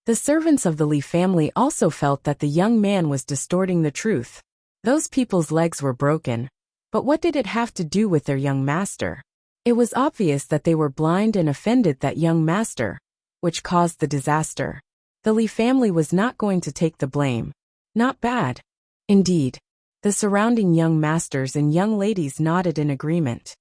The servants of the Li family also felt that the young man was distorting the truth. Those people's legs were broken, but what did it have to do with their young master? It was obvious that they were blind and offended that young master, which caused the disaster. The Li family was not going to take the blame. Not bad. Indeed. The surrounding young masters and young ladies nodded in agreement.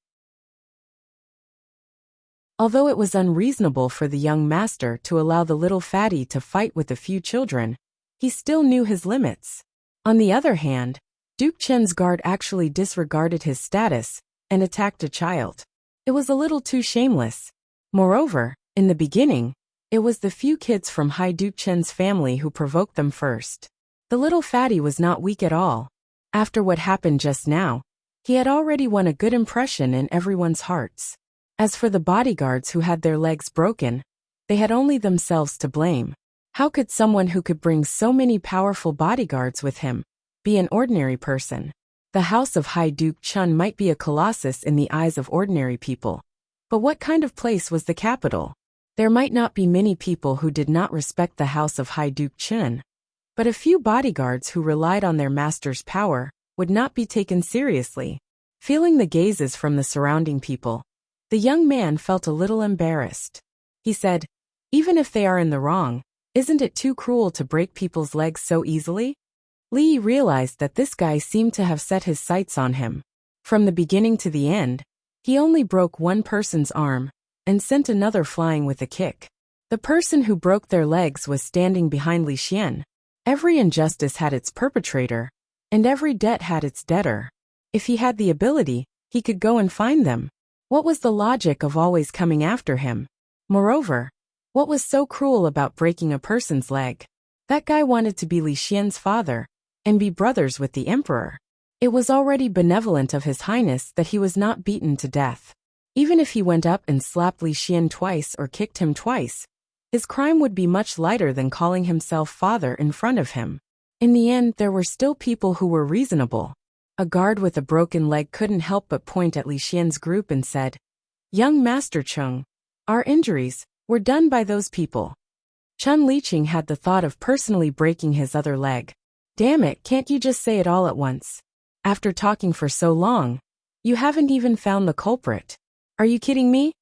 Although it was unreasonable for the young master to allow the little fatty to fight with a few children, he still knew his limits. On the other hand, Duke Chen's guard actually disregarded his status and attacked a child. It was a little too shameless. Moreover, in the beginning, it was the few kids from High Duke Chen's family who provoked them first. The little fatty was not weak at all. After what happened just now, he had already won a good impression in everyone's hearts. As for the bodyguards who had their legs broken, they had only themselves to blame. How could someone who could bring so many powerful bodyguards with him be an ordinary person? The house of High Duke Chun might be a colossus in the eyes of ordinary people. But what kind of place was the capital? There might not be many people who did not respect the house of High Duke Chun, but a few bodyguards who relied on their master's power would not be taken seriously. Feeling the gazes from the surrounding people, the young man felt a little embarrassed. He said, "Even if they are in the wrong, isn't it too cruel to break people's legs so easily?" Li realized that this guy seemed to have set his sights on him. From the beginning to the end, he only broke one person's arm and sent another flying with a kick. The person who broke their legs was standing behind Li Xian. Every injustice had its perpetrator, and every debt had its debtor. If he had the ability, he could go and find them. What was the logic of always coming after him? Moreover, what was so cruel about breaking a person's leg? That guy wanted to be Li Xian's father and be brothers with the emperor. It was already benevolent of His Highness that he was not beaten to death. Even if he went up and slapped Li Xian twice or kicked him twice, his crime would be much lighter than calling himself father in front of him. In the end, there were still people who were reasonable. A guard with a broken leg couldn't help but point at Li Xian's group and said, "Young Master Chung, our injuries were done by those people." Chun Liqing had the thought of personally breaking his other leg. "Damn it, can't you just say it all at once? After talking for so long, you haven't even found the culprit. Are you kidding me?"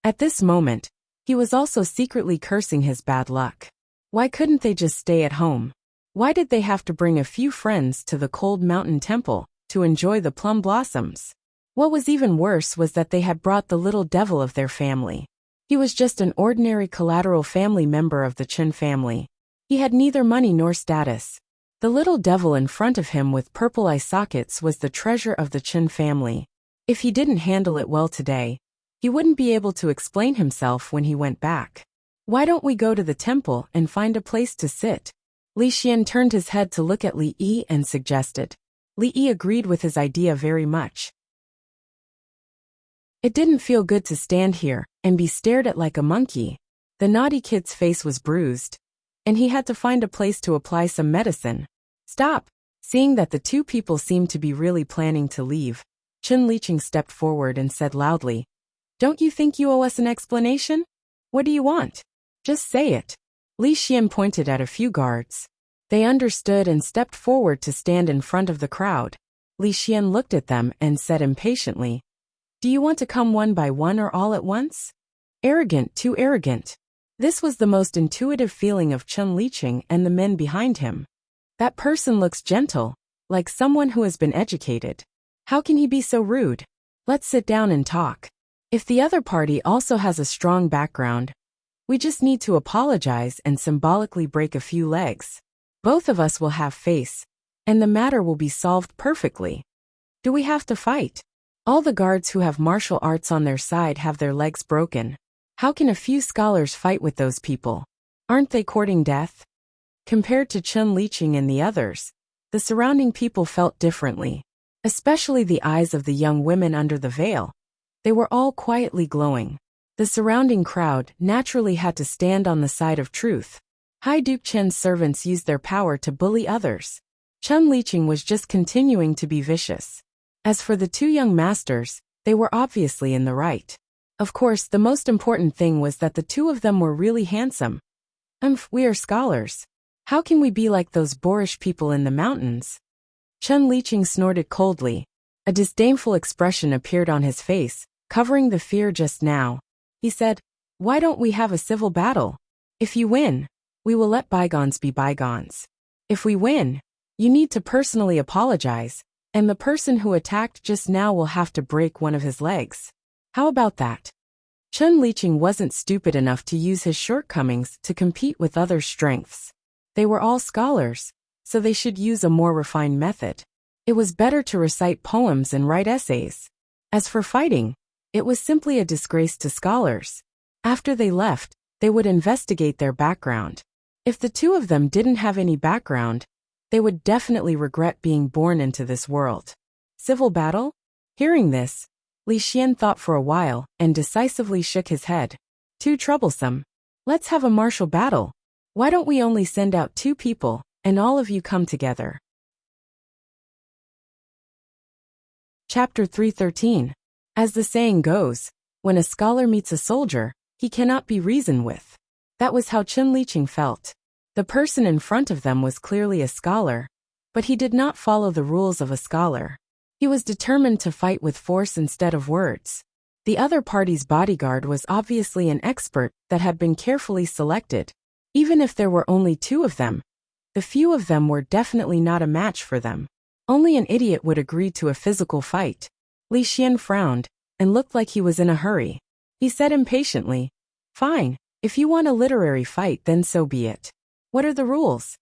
At this moment, he was also secretly cursing his bad luck. Why couldn't they just stay at home? Why did they have to bring a few friends to the cold mountain temple to enjoy the plum blossoms? What was even worse was that they had brought the little devil of their family. He was just an ordinary collateral family member of the Chen family. He had neither money nor status. The little devil in front of him with purple eye sockets was the treasure of the Chen family. If he didn't handle it well today, he wouldn't be able to explain himself when he went back. "Why don't we go to the temple and find a place to sit?" Li Xian turned his head to look at Li Yi and suggested. Li Yi agreed with his idea very much. It didn't feel good to stand here and be stared at like a monkey. The naughty kid's face was bruised, and he had to find a place to apply some medicine. "Stop!" Seeing that the two people seemed to be really planning to leave, Chun Liqing stepped forward and said loudly, "Don't you think you owe us an explanation? What do you want? Just say it." Li Xian pointed at a few guards. They understood and stepped forward to stand in front of the crowd. Li Xian looked at them and said impatiently, "Do you want to come one by one or all at once?" Arrogant, too arrogant. This was the most intuitive feeling of Chun Liqing and the men behind him. That person looks gentle, like someone who has been educated. How can he be so rude? Let's sit down and talk. If the other party also has a strong background, we just need to apologize and symbolically break a few legs. Both of us will have face, and the matter will be solved perfectly. Do we have to fight? All the guards who have martial arts on their side have their legs broken. How can a few scholars fight with those people? Aren't they courting death? Compared to Chun Liqing and the others, the surrounding people felt differently, especially the eyes of the young women under the veil. They were all quietly glowing. The surrounding crowd naturally had to stand on the side of truth. High Duke Chen's servants used their power to bully others. Chun Liqing was just continuing to be vicious. As for the two young masters, they were obviously in the right. Of course, the most important thing was that the two of them were really handsome. We are scholars. How can we be like those boorish people in the mountains? Chun Liqing snorted coldly. A disdainful expression appeared on his face, covering the fear just now. He said, "Why don't we have a civil battle? If you win, we will let bygones be bygones. If we win, you need to personally apologize, and the person who attacked just now will have to break one of his legs. How about that?" Chun Liqing wasn't stupid enough to use his shortcomings to compete with others' strengths. They were all scholars, so they should use a more refined method. It was better to recite poems and write essays. As for fighting, it was simply a disgrace to scholars. After they left, they would investigate their background. If the two of them didn't have any background, they would definitely regret being born into this world. Civil battle? Hearing this, Li Xian thought for a while and decisively shook his head. Too troublesome. Let's have a martial battle. Why don't we only send out 2 people, and all of you come together? Chapter 313. As the saying goes, when a scholar meets a soldier, he cannot be reasoned with. That was how Chun Liqing felt. The person in front of them was clearly a scholar, but he did not follow the rules of a scholar. He was determined to fight with force instead of words. The other party's bodyguard was obviously an expert that had been carefully selected. Even if there were only 2 of them, the few of them were definitely not a match for them. Only an idiot would agree to a physical fight. Li Xian frowned and looked like he was in a hurry. He said impatiently, "Fine, if you want a literary fight, then so be it. What are the rules?"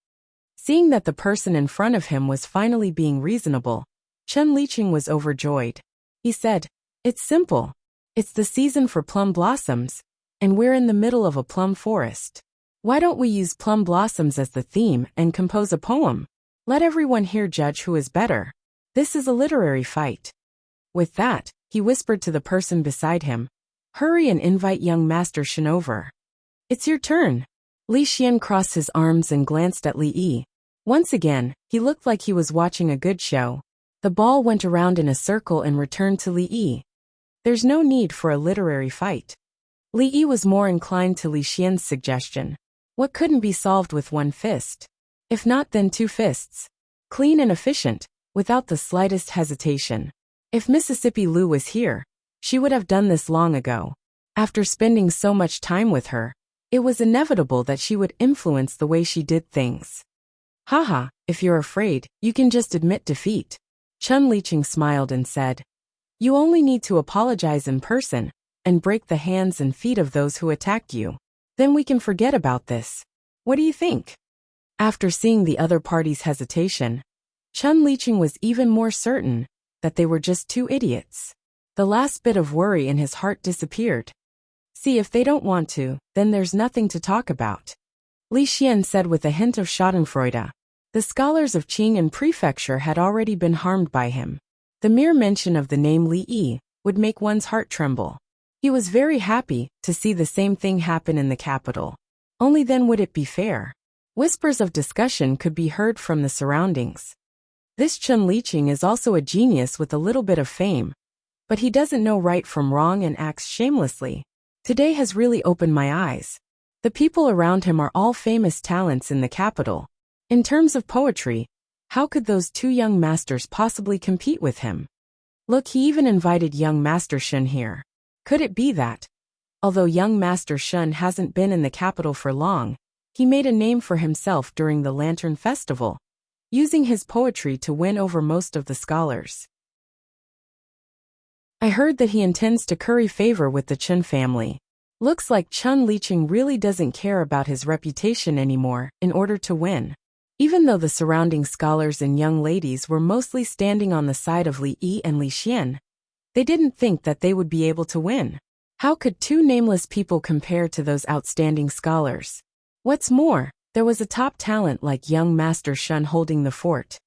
Seeing that the person in front of him was finally being reasonable, Chun Liqing was overjoyed. He said, "It's simple. It's the season for plum blossoms, and we're in the middle of a plum forest. Why don't we use plum blossoms as the theme and compose a poem? Let everyone here judge who is better. This is a literary fight." With that, he whispered to the person beside him, "Hurry and invite young Master Shen over. It's your turn." Li Xian crossed his arms and glanced at Li Yi. Once again, he looked like he was watching a good show. The ball went around in a circle and returned to Li Yi. There's no need for a literary fight. Li Yi was more inclined to Li Xian's suggestion. What couldn't be solved with 1 fist? If not, then 2 fists. Clean and efficient, without the slightest hesitation. If Mississippi Lu was here, she would have done this long ago. After spending so much time with her, it was inevitable that she would influence the way she did things. Haha, if you're afraid, you can just admit defeat. Chun Liqing smiled and said, "You only need to apologize in person and break the hands and feet of those who attacked you. Then we can forget about this. What do you think?" After seeing the other party's hesitation, Chun Liqing was even more certain that they were just 2 idiots. The last bit of worry in his heart disappeared. See, if they don't want to, then there's nothing to talk about. Li Xian said with a hint of schadenfreude. The scholars of Qing'an Prefecture had already been harmed by him. The mere mention of the name Li Yi would make one's heart tremble. He was very happy to see the same thing happen in the capital. Only then would it be fair. Whispers of discussion could be heard from the surroundings. This Chun Liqing is also a genius with a little bit of fame, but he doesn't know right from wrong and acts shamelessly. Today has really opened my eyes. The people around him are all famous talents in the capital. In terms of poetry, how could those 2 young masters possibly compete with him? Look, he even invited young Master Shen here. Could it be that, although young Master Shen hasn't been in the capital for long, he made a name for himself during the Lantern Festival, using his poetry to win over most of the scholars? I heard that he intends to curry favor with the Chen family. Looks like Chun Liqing really doesn't care about his reputation anymore in order to win. Even though the surrounding scholars and young ladies were mostly standing on the side of Li Yi and Li Xian, they didn't think that they would be able to win. How could 2 nameless people compare to those outstanding scholars? What's more, there was a top talent like young Master Shen holding the fort.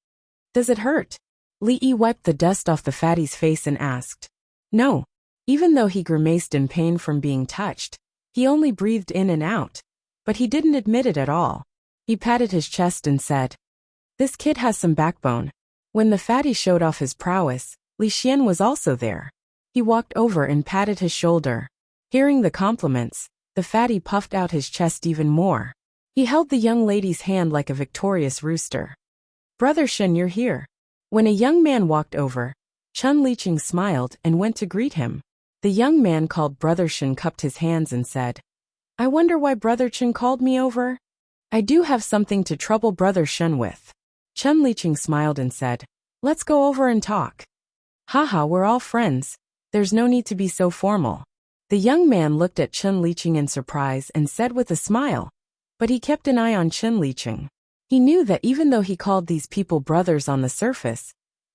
Does it hurt? Li Yi wiped the dust off the fatty's face and asked. No. Even though he grimaced in pain from being touched, he only breathed in and out. But he didn't admit it at all. He patted his chest and said, "This kid has some backbone." When the fatty showed off his prowess, Li Xian was also there. He walked over and patted his shoulder. Hearing the compliments, the fatty puffed out his chest even more. He held the young lady's hand like a victorious rooster. "Brother Shen, you're here." When a young man walked over, Chun Liqing smiled and went to greet him. The young man called Brother Shen cupped his hands and said, "I wonder why Brother Chen called me over? I do have something to trouble Brother Shen with." Chun Liqing smiled and said, "Let's go over and talk." Haha, we're all friends. There's no need to be so formal. The young man looked at Chen Liqing in surprise and said with a smile, but he kept an eye on Chen Liqing. He knew that even though he called these people brothers on the surface,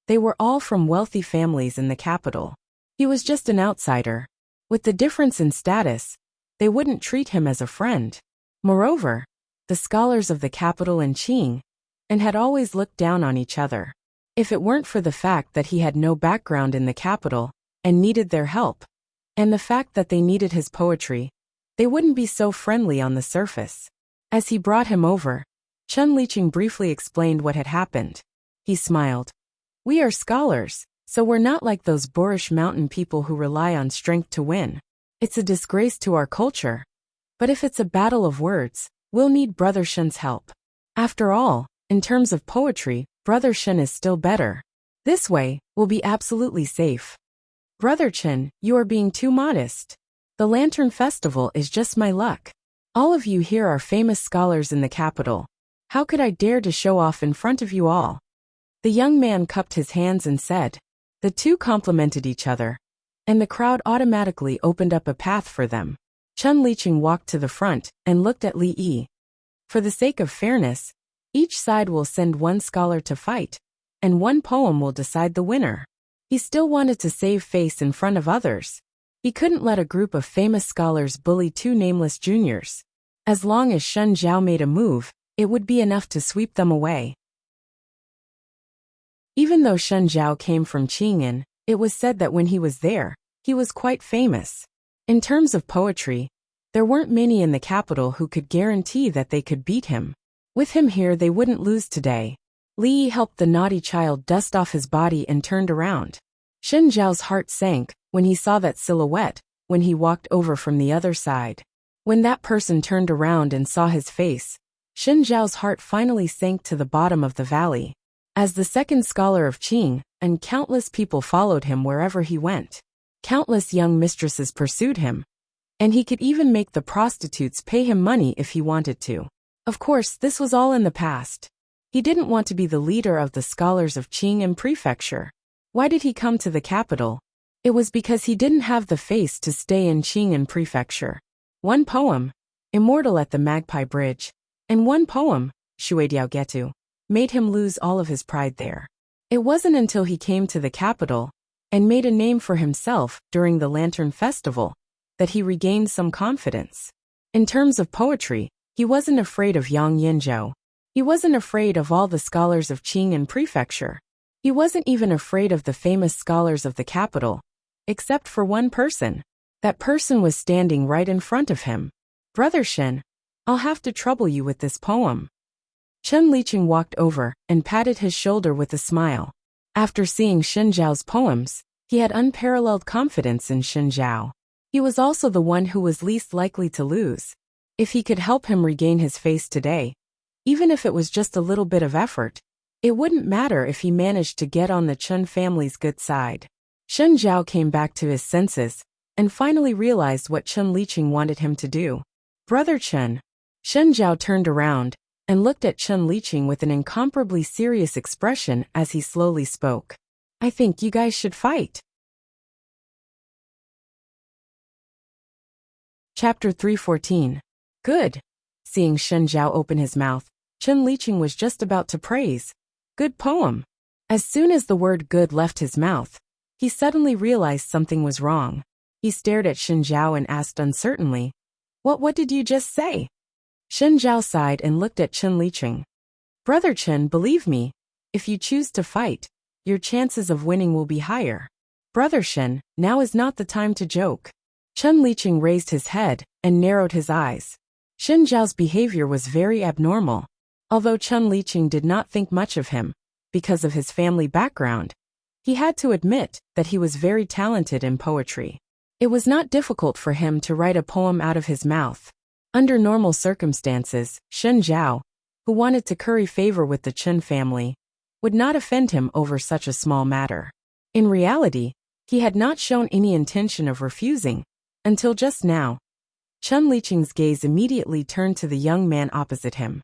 they were all from wealthy families in the capital. He was just an outsider. With the difference in status, they wouldn't treat him as a friend. Moreover, the scholars of the capital and Qing and had always looked down on each other. If it weren't for the fact that he had no background in the capital and needed their help, and the fact that they needed his poetry, they wouldn't be so friendly on the surface. As he brought him over, Chen Liqing briefly explained what had happened. He smiled. We are scholars, so we're not like those boorish mountain people who rely on strength to win. It's a disgrace to our culture. But if it's a battle of words, we'll need Brother Shen's help. After all, in terms of poetry, Brother Shen is still better. This way, we'll be absolutely safe. Brother Chen, you are being too modest. The Lantern Festival is just my luck. All of you here are famous scholars in the capital. How could I dare to show off in front of you all? The young man cupped his hands and said. The two complimented each other, and the crowd automatically opened up a path for them. Chen Liqing walked to the front and looked at Li Yi. For the sake of fairness, each side will send one scholar to fight, and one poem will decide the winner. He still wanted to save face in front of others. He couldn't let a group of famous scholars bully two nameless juniors. As long as Shen Zhao made a move, it would be enough to sweep them away. Even though Shen Zhao came from Qing'an, it was said that when he was there, he was quite famous. In terms of poetry, there weren't many in the capital who could guarantee that they could beat him. With him here they wouldn't lose today. Li Yi helped the naughty child dust off his body and turned around. Shen Zhao's heart sank when he saw that silhouette when he walked over from the other side. When that person turned around and saw his face, Shen Zhao's heart finally sank to the bottom of the valley. As the second scholar of Qing, and countless people followed him wherever he went. Countless young mistresses pursued him, and he could even make the prostitutes pay him money if he wanted to. Of course, this was all in the past. He didn't want to be the leader of the scholars of Qing'an Prefecture. Why did he come to the capital? It was because he didn't have the face to stay in Qing'an Prefecture. One poem, Immortal at the Magpie Bridge, and one poem, Shuidiao Getu, made him lose all of his pride there. It wasn't until he came to the capital and made a name for himself during the Lantern Festival that he regained some confidence. In terms of poetry, he wasn't afraid of Yang Yinzhou. He wasn't afraid of all the scholars of Qing'an Prefecture. He wasn't even afraid of the famous scholars of the capital, except for one person. That person was standing right in front of him. Brother Shen, I'll have to trouble you with this poem. Chen Liqing walked over and patted his shoulder with a smile. After seeing Shen Zhao's poems, he had unparalleled confidence in Shen Zhao. He was also the one who was least likely to lose. If he could help him regain his face today, even if it was just a little bit of effort, it wouldn't matter if he managed to get on the Chen family's good side. Shen Zhao came back to his senses and finally realized what Chen Liqing wanted him to do. Brother Chen. Shen Zhao turned around and looked at Chen Liqing with an incomparably serious expression as he slowly spoke. I think you guys should fight. Chapter 314. Good. Seeing Shen Zhao open his mouth, Chen Liqing was just about to praise. Good poem. As soon as the word good left his mouth, he suddenly realized something was wrong. He stared at Shen Zhao and asked uncertainly, What did you just say? Shen Zhao sighed and looked at Chen Liqing. Brother Chen, believe me, if you choose to fight, your chances of winning will be higher. Brother Shen, now is not the time to joke. Chen Liqing raised his head and narrowed his eyes. Shen Zhao's behavior was very abnormal. Although Chen Liqing did not think much of him, because of his family background, he had to admit that he was very talented in poetry. It was not difficult for him to write a poem out of his mouth. Under normal circumstances, Shen Zhao, who wanted to curry favor with the Chen family, would not offend him over such a small matter. In reality, he had not shown any intention of refusing, until just now. Chen Liqing's gaze immediately turned to the young man opposite him.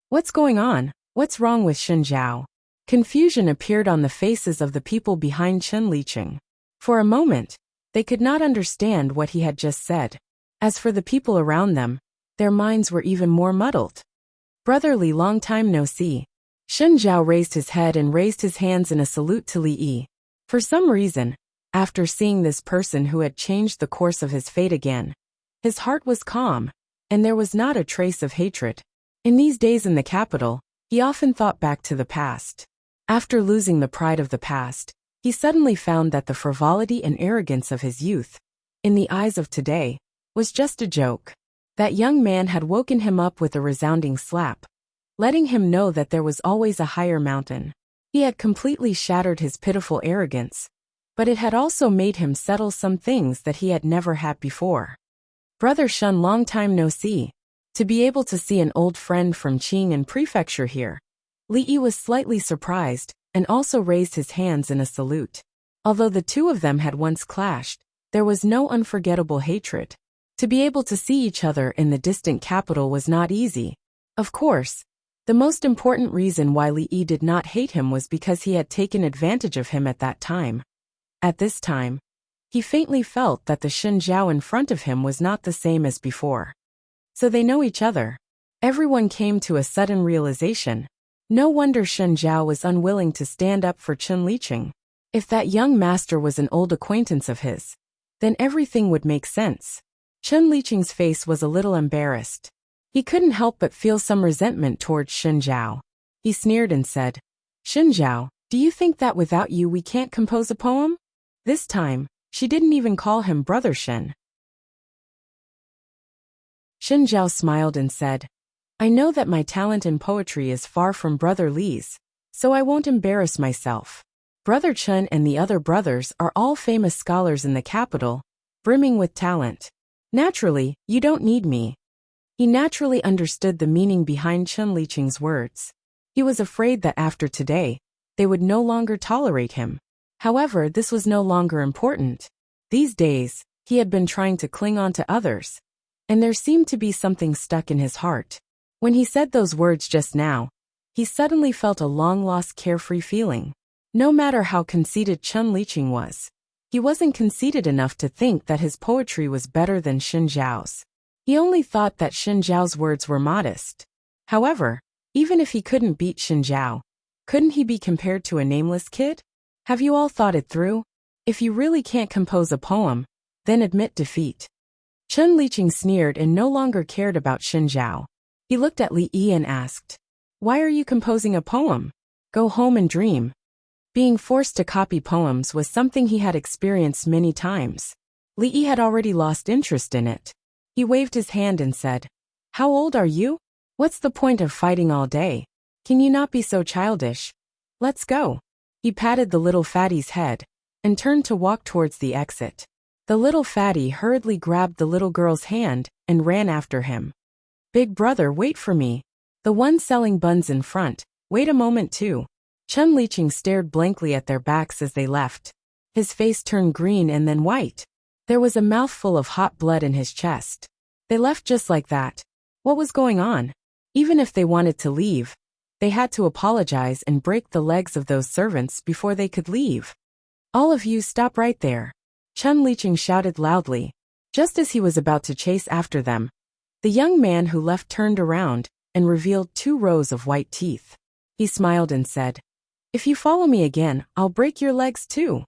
What's going on? What's wrong with Shen Zhao? Confusion appeared on the faces of the people behind Chen Liqing. For a moment, They could not understand what he had just said. As for the people around them, their minds were even more muddled. Brotherly, long time no see. Shen Zhao raised his head and raised his hands in a salute to Li Yi. For some reason, after seeing this person who had changed the course of his fate again, his heart was calm, and there was not a trace of hatred. In these days in the capital, he often thought back to the past. After losing the pride of the past, he suddenly found that the frivolity and arrogance of his youth, in the eyes of today, was just a joke. That young man had woken him up with a resounding slap, letting him know that there was always a higher mountain. He had completely shattered his pitiful arrogance, but it had also made him settle some things that he had never had before. Brother Shun, long time no see. To be able to see an old friend from Qing and Prefecture here. Li Yi was slightly surprised, and also raised his hands in a salute. Although the two of them had once clashed, there was no unforgettable hatred. To be able to see each other in the distant capital was not easy. Of course, the most important reason why Li Yi did not hate him was because he had taken advantage of him at that time. At this time, he faintly felt that the Shen Zhao in front of him was not the same as before. So they know each other. Everyone came to a sudden realization. No wonder Shen Zhao was unwilling to stand up for Chen Liqing. If that young master was an old acquaintance of his, then everything would make sense. Chen Liqing's face was a little embarrassed. He couldn't help but feel some resentment towards Shen Zhao. He sneered and said, "Shen Zhao, do you think that without you we can't compose a poem?" This time, she didn't even call him Brother Shen. Shen Zhao smiled and said, "I know that my talent in poetry is far from Brother Li's, so I won't embarrass myself. Brother Chen and the other brothers are all famous scholars in the capital, brimming with talent. Naturally, you don't need me." He naturally understood the meaning behind Chen Liqing's words. He was afraid that after today, they would no longer tolerate him. However, this was no longer important. These days, he had been trying to cling on to others, and there seemed to be something stuck in his heart. When he said those words just now, he suddenly felt a long-lost carefree feeling. No matter how conceited Chen Liqing was, he wasn't conceited enough to think that his poetry was better than Shen Zhao's. He only thought that Shen Zhao's words were modest. However, even if he couldn't beat Shen Zhao, couldn't he be compared to a nameless kid? Have you all thought it through? If you really can't compose a poem, then admit defeat. Chen Liqing sneered and no longer cared about Shen Zhao. He looked at Li Yi and asked, "Why are you composing a poem? Go home and dream." Being forced to copy poems was something he had experienced many times. Li Yi had already lost interest in it. He waved his hand and said, "How old are you? What's the point of fighting all day? Can you not be so childish? Let's go." He patted the little fatty's head and turned to walk towards the exit. The little fatty hurriedly grabbed the little girl's hand and ran after him. "Big brother, wait for me. The one selling buns in front, wait a moment too." Chen Liqing stared blankly at their backs as they left. His face turned green and then white. There was a mouthful of hot blood in his chest. They left just like that. What was going on? Even if they wanted to leave, they had to apologize and break the legs of those servants before they could leave. "All of you stop right there," Chen Liqing shouted loudly. Just as he was about to chase after them, the young man who left turned around and revealed 2 rows of white teeth. He smiled and said, "If you follow me again, I'll break your legs too."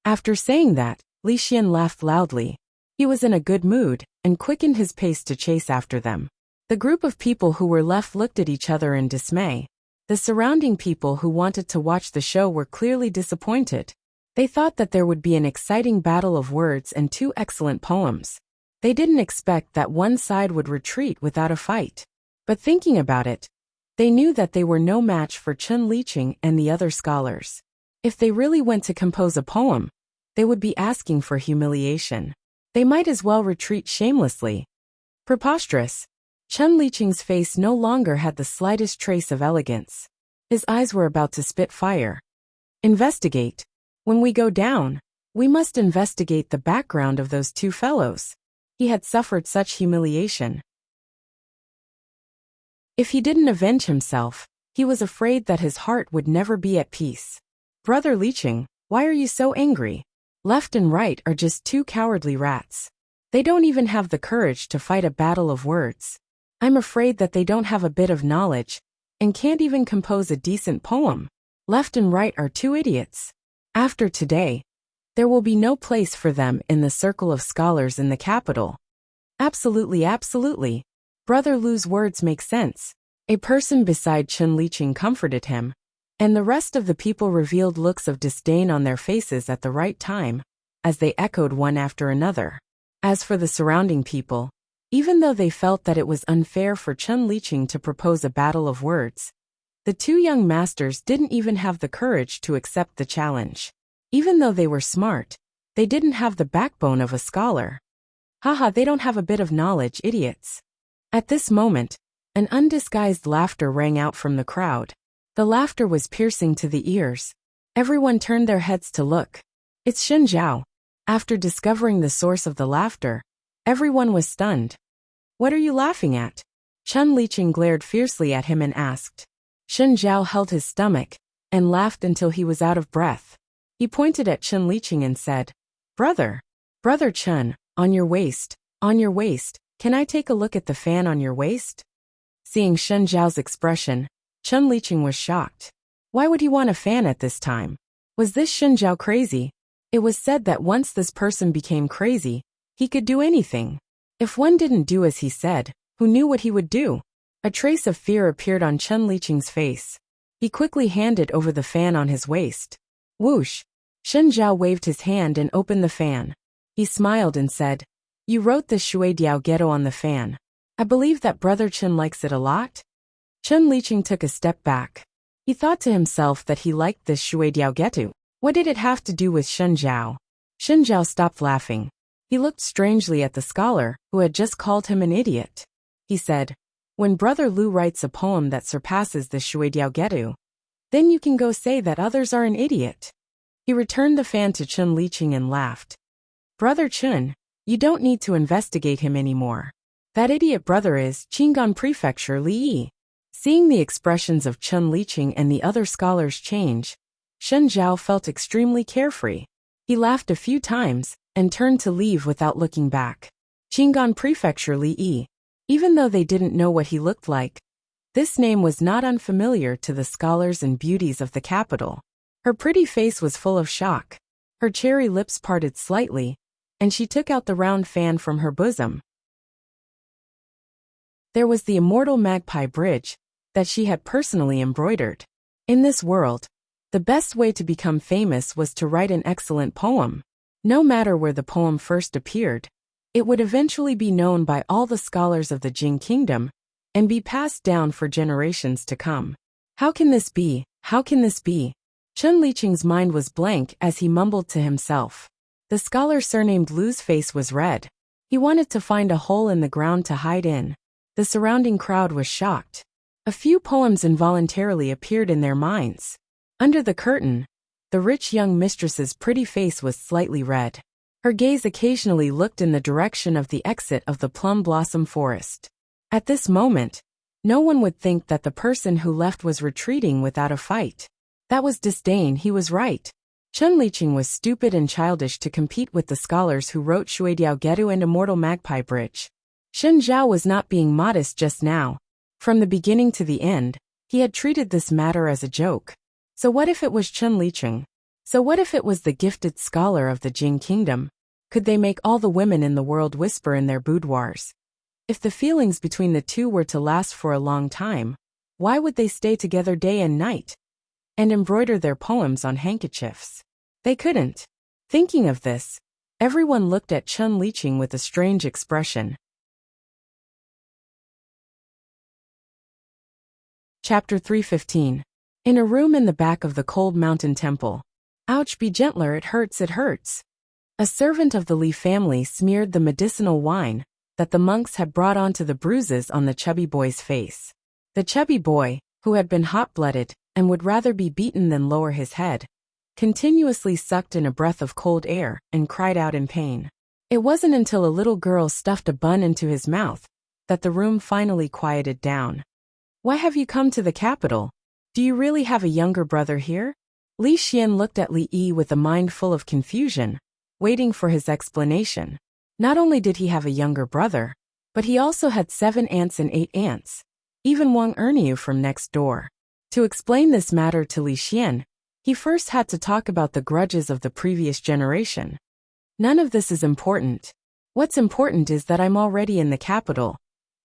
After saying that, Li Xian laughed loudly. He was in a good mood and quickened his pace to chase after them. The group of people who were left looked at each other in dismay. The surrounding people who wanted to watch the show were clearly disappointed. They thought that there would be an exciting battle of words and 2 excellent poems. They didn't expect that one side would retreat without a fight. But thinking about it, they knew that they were no match for Chen Liqing and the other scholars. If they really went to compose a poem, they would be asking for humiliation. They might as well retreat shamelessly. Preposterous. Chen Liqing's face no longer had the slightest trace of elegance. His eyes were about to spit fire. "Investigate. When we go down, we must investigate the background of those 2 fellows." He had suffered such humiliation. If he didn't avenge himself, he was afraid that his heart would never be at peace. "Brother Liqing, why are you so angry?" Left and right are just two cowardly rats. They don't even have the courage to fight a battle of words. I'm afraid that they don't have a bit of knowledge, and can't even compose a decent poem. Left and right are two idiots. After today, there will be no place for them in the circle of scholars in the capital. Absolutely, absolutely. Brother Lu's words make sense. A person beside Chen Liqing comforted him, and the rest of the people revealed looks of disdain on their faces at the right time, as they echoed one after another. As for the surrounding people, even though they felt that it was unfair for Chen Liqing to propose a battle of words, the two young masters didn't even have the courage to accept the challenge. Even though they were smart, they didn't have the backbone of a scholar. Haha, they don't have a bit of knowledge, idiots. At this moment, an undisguised laughter rang out from the crowd. The laughter was piercing to the ears. Everyone turned their heads to look. It's Shen Zhao. After discovering the source of the laughter, everyone was stunned. What are you laughing at? Chen Liqing glared fiercely at him and asked. Shen Zhao held his stomach and laughed until he was out of breath. He pointed at Chen Liqing and said, Brother Chen, on your waist, can I take a look at the fan on your waist? Seeing Shen Zhao's expression, Chen Liqing was shocked. Why would he want a fan at this time? Was this Shen Zhao crazy? It was said that once this person became crazy, he could do anything. If one didn't do as he said, who knew what he would do? A trace of fear appeared on Chen Liqing's face. He quickly handed over the fan on his waist. Whoosh! Shen Zhao waved his hand and opened the fan. He smiled and said, You wrote this Shui Diao Ghetto on the fan. I believe that Brother Chen likes it a lot? Chen Liqing took a step back. He thought to himself that he liked this Shui Diao Ghetto. What did it have to do with Shen Zhao? Shen Zhao stopped laughing. He looked strangely at the scholar, who had just called him an idiot. He said, When Brother Lu writes a poem that surpasses the Shui Diao Ghetto, then you can go say that others are an idiot. He returned the fan to Chen Liqing and laughed. Brother Chen, you don't need to investigate him anymore. That idiot brother is Qingan Prefecture Li Yi. Seeing the expressions of Chen Liqing and the other scholars change, Shen Zhao felt extremely carefree. He laughed a few times and turned to leave without looking back. Qingan Prefecture Li Yi. Even though they didn't know what he looked like, this name was not unfamiliar to the scholars and beauties of the capital. Her pretty face was full of shock. Her cherry lips parted slightly, and she took out the round fan from her bosom. There was the immortal magpie bridge that she had personally embroidered. In this world, the best way to become famous was to write an excellent poem. No matter where the poem first appeared, it would eventually be known by all the scholars of the Jing Kingdom and be passed down for generations to come. How can this be? How can this be? Chen Liqing's mind was blank as he mumbled to himself. The scholar surnamed Lu's face was red. He wanted to find a hole in the ground to hide in. The surrounding crowd was shocked. A few poems involuntarily appeared in their minds. Under the curtain, the rich young mistress's pretty face was slightly red. Her gaze occasionally looked in the direction of the exit of the plum blossom forest. At this moment, no one would think that the person who left was retreating without a fight. That was disdain, he was right. Chen Liqing was stupid and childish to compete with the scholars who wrote Shui Diao Ghetto and Immortal Magpie Bridge. Shen Zhao was not being modest just now. From the beginning to the end, he had treated this matter as a joke. So what if it was Chen Liqing? So what if it was the gifted scholar of the Jing Kingdom? Could they make all the women in the world whisper in their boudoirs? If the feelings between the two were to last for a long time, why would they stay together day and night and embroider their poems on handkerchiefs? They couldn't. Thinking of this, everyone looked at Chen Liqing with a strange expression. Chapter 315. In a room in the back of the cold mountain temple. Ouch, be gentler, it hurts, it hurts. A servant of the Li family smeared the medicinal wine that the monks had brought onto the bruises on the chubby boy's face. The chubby boy, who had been hot-blooded and would rather be beaten than lower his head, continuously sucked in a breath of cold air and cried out in pain. It wasn't until a little girl stuffed a bun into his mouth that the room finally quieted down. Why have you come to the capital? Do you really have a younger brother here? Li Xian looked at Li Yi with a mind full of confusion. waiting for his explanation. Not only did he have a younger brother, but he also had 7 aunts and 8 aunts, even Wang Erniu from next door. To explain this matter to Li Xian, he first had to talk about the grudges of the previous generation. None of this is important. What's important is that I'm already in the capital,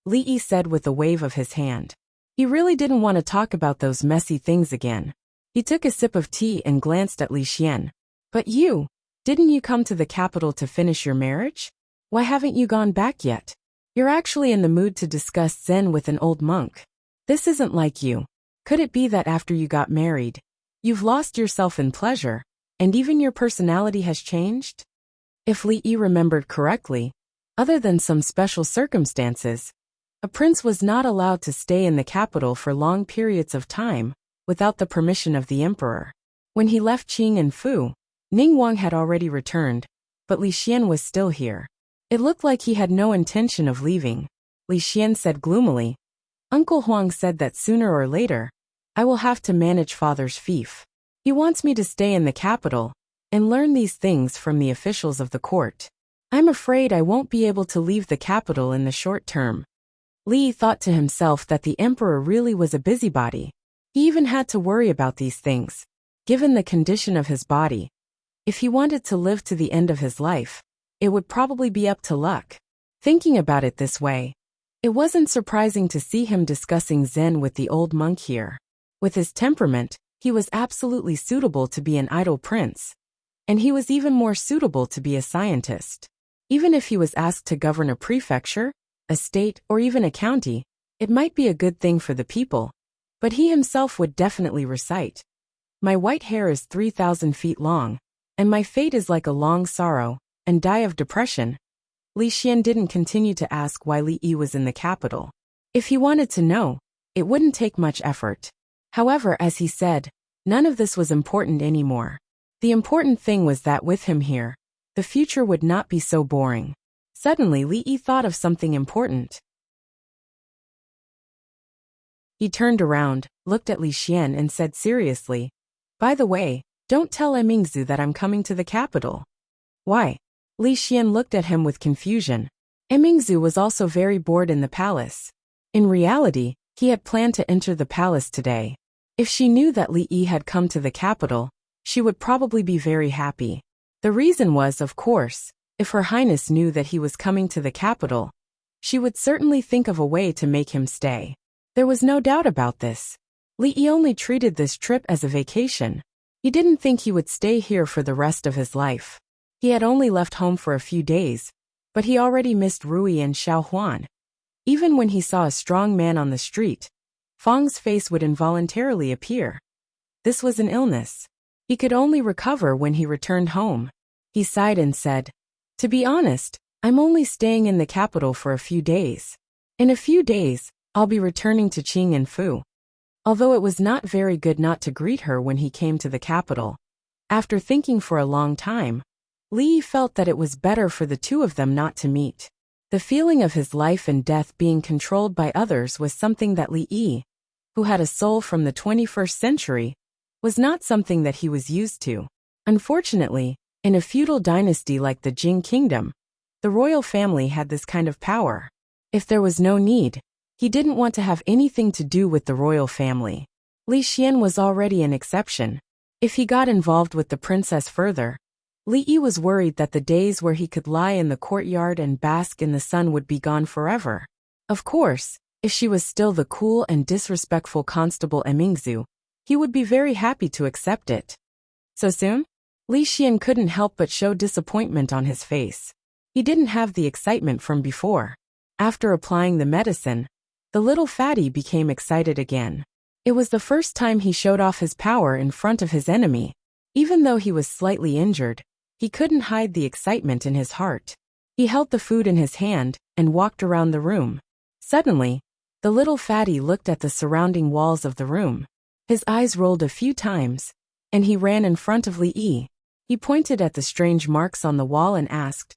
Li Yi said with a wave of his hand. He really didn't want to talk about those messy things again. He took a sip of tea and glanced at Li Xian. But you, didn't you come to the capital to finish your marriage? Why haven't you gone back yet? You're actually in the mood to discuss Zen with an old monk. This isn't like you. Could it be that after you got married, you've lost yourself in pleasure, and even your personality has changed? If Li Yi remembered correctly, other than some special circumstances, a prince was not allowed to stay in the capital for long periods of time without the permission of the emperor. When he left Qing and Fu, Ning Wang had already returned, but Li Xian was still here. It looked like he had no intention of leaving. Li Xian said gloomily, Uncle Huang said that sooner or later, I will have to manage father's fief. He wants me to stay in the capital and learn these things from the officials of the court. I'm afraid I won't be able to leave the capital in the short term. Li thought to himself that the emperor really was a busybody. He even had to worry about these things. Given the condition of his body, if he wanted to live to the end of his life, it would probably be up to luck. Thinking about it this way, it wasn't surprising to see him discussing Zen with the old monk here. With his temperament, he was absolutely suitable to be an idle prince. And he was even more suitable to be a scientist. Even if he was asked to govern a prefecture, a state, or even a county, it might be a good thing for the people. But he himself would definitely recite, My white hair is 3,000 feet long, and my fate is like a long sorrow, and die of depression. Li Xian didn't continue to ask why Li Yi was in the capital. If he wanted to know, it wouldn't take much effort. However, as he said, none of this was important anymore. The important thing was that with him here, the future would not be so boring. Suddenly Li Yi thought of something important. He turned around, looked at Li Xian and said seriously, By the way, don't tell Emingzu that I'm coming to the capital. Why? Li Xian looked at him with confusion. Emingzu was also very bored in the palace. In reality, he had planned to enter the palace today. If she knew that Li Yi had come to the capital, she would probably be very happy. The reason was, of course, if Her Highness knew that he was coming to the capital, she would certainly think of a way to make him stay. There was no doubt about this. Li Yi only treated this trip as a vacation. He didn't think he would stay here for the rest of his life. He had only left home for a few days, but he already missed Rui and Xiao Huan. Even when he saw a strong man on the street, Fang's face would involuntarily appear. This was an illness. He could only recover when he returned home. He sighed and said, To be honest, I'm only staying in the capital for a few days. In a few days, I'll be returning to Qing and Fu. Although it was not very good not to greet her when he came to the capital, after thinking for a long time, Li Yi felt that it was better for the two of them not to meet. The feeling of his life and death being controlled by others was something that Li Yi, who had a soul from the 21st century, was not something that he was used to. Unfortunately, in a feudal dynasty like the Jing kingdom, the royal family had this kind of power. If there was no need, he didn't want to have anything to do with the royal family. Li Xian was already an exception. If he got involved with the princess further, Li Yi was worried that the days where he could lie in the courtyard and bask in the sun would be gone forever. Of course, if she was still the cool and disrespectful Constable Emingzu, he would be very happy to accept it. So soon? Li Xian couldn't help but show disappointment on his face. He didn't have the excitement from before. After applying the medicine, the little fatty became excited again. It was the first time he showed off his power in front of his enemy. Even though he was slightly injured, he couldn't hide the excitement in his heart. He held the food in his hand and walked around the room. Suddenly, the little fatty looked at the surrounding walls of the room. His eyes rolled a few times, and he ran in front of Li Yi. He pointed at the strange marks on the wall and asked,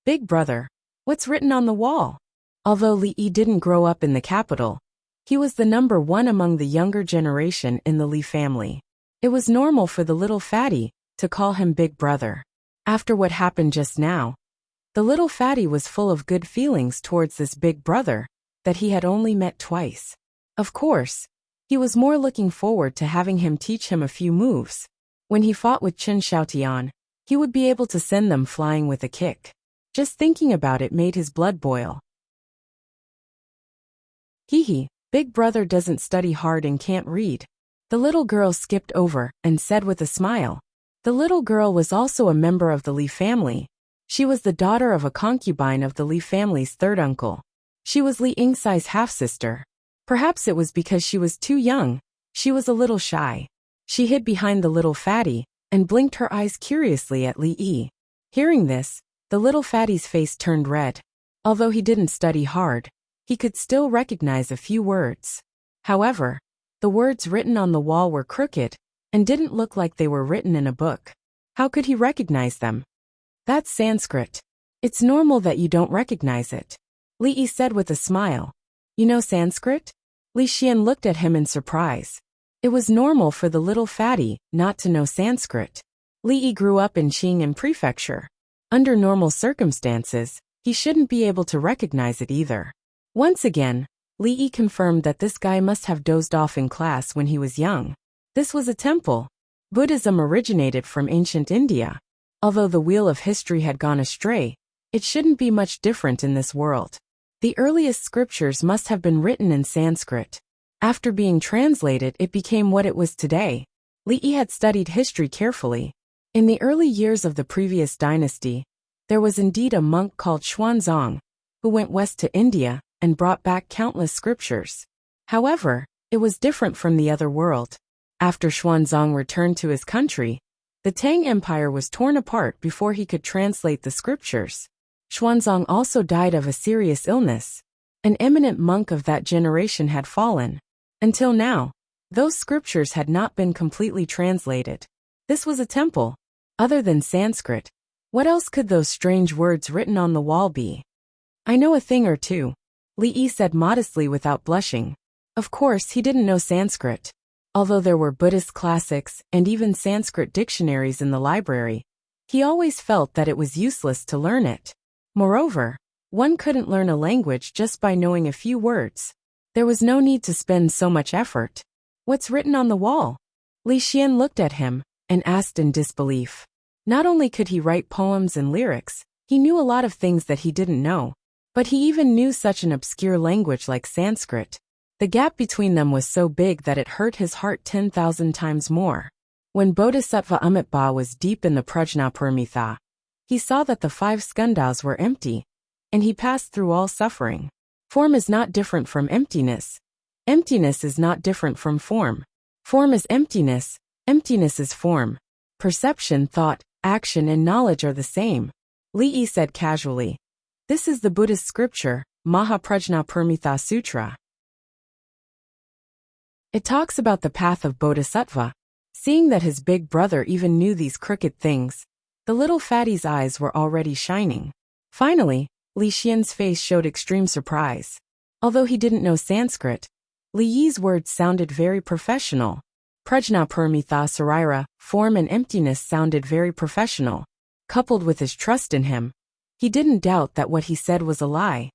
Big brother, what's written on the wall? Although Li Yi didn't grow up in the capital, he was the number one among the younger generation in the Li family. It was normal for the little fatty to call him Big Brother. After what happened just now, the little fatty was full of good feelings towards this big brother that he had only met twice. Of course, he was more looking forward to having him teach him a few moves. When he fought with Chen Xiaotian, he would be able to send them flying with a kick. Just thinking about it made his blood boil. Hee, big brother doesn't study hard and can't read. The little girl skipped over and said with a smile. The little girl was also a member of the Li family. She was the daughter of a concubine of the Li family's third uncle. She was Li Yingsai's half-sister. Perhaps it was because she was too young. She was a little shy. She hid behind the little fatty and blinked her eyes curiously at Li Yi. Hearing this, the little fatty's face turned red. Although he didn't study hard, he could still recognize a few words. However, the words written on the wall were crooked and didn't look like they were written in a book. How could he recognize them? That's Sanskrit. It's normal that you don't recognize it, Li Yi said with a smile. You know Sanskrit? Li Xian looked at him in surprise. It was normal for the little fatty not to know Sanskrit. Li Yi grew up in Qing'an Prefecture. Under normal circumstances, he shouldn't be able to recognize it either. Once again, Li Yi confirmed that this guy must have dozed off in class when he was young. This was a temple. Buddhism originated from ancient India. Although the wheel of history had gone astray, it shouldn't be much different in this world. The earliest scriptures must have been written in Sanskrit. After being translated, it became what it was today. Li Yi had studied history carefully. In the early years of the previous dynasty, there was indeed a monk called Xuanzang, who went west to India and brought back countless scriptures. However, it was different from the other world. After Xuanzang returned to his country, the Tang Empire was torn apart before he could translate the scriptures. Xuanzang also died of a serious illness. An eminent monk of that generation had fallen. Until now, those scriptures had not been completely translated. This was a temple. Other than Sanskrit, what else could those strange words written on the wall be? I know a thing or two, Li Yi said modestly without blushing. Of course, he didn't know Sanskrit. Although there were Buddhist classics and even Sanskrit dictionaries in the library, he always felt that it was useless to learn it. Moreover, one couldn't learn a language just by knowing a few words. There was no need to spend so much effort. What's written on the wall? Li Xian looked at him and asked in disbelief. Not only could he write poems and lyrics, he knew a lot of things that he didn't know. But he even knew such an obscure language like Sanskrit. The gap between them was so big that it hurt his heart 10,000 times more. When Bodhisattva Amitabha was deep in the Prajnaparamita, he saw that the 5 skandhas were empty, and he passed through all suffering. Form is not different from emptiness. Emptiness is not different from form. Form is emptiness, emptiness is form. Perception, thought, action and knowledge are the same, Li Yi said casually. This is the Buddhist scripture, Mahaprajnaparamita Sutra. It talks about the path of Bodhisattva. Seeing that his big brother even knew these crooked things, the little fatty's eyes were already shining. Finally, Li Xian's face showed extreme surprise. Although he didn't know Sanskrit, Li Yi's words sounded very professional. Prajnaparamita Sarira, form and emptiness sounded very professional. Coupled with his trust in him, he didn't doubt that what he said was a lie.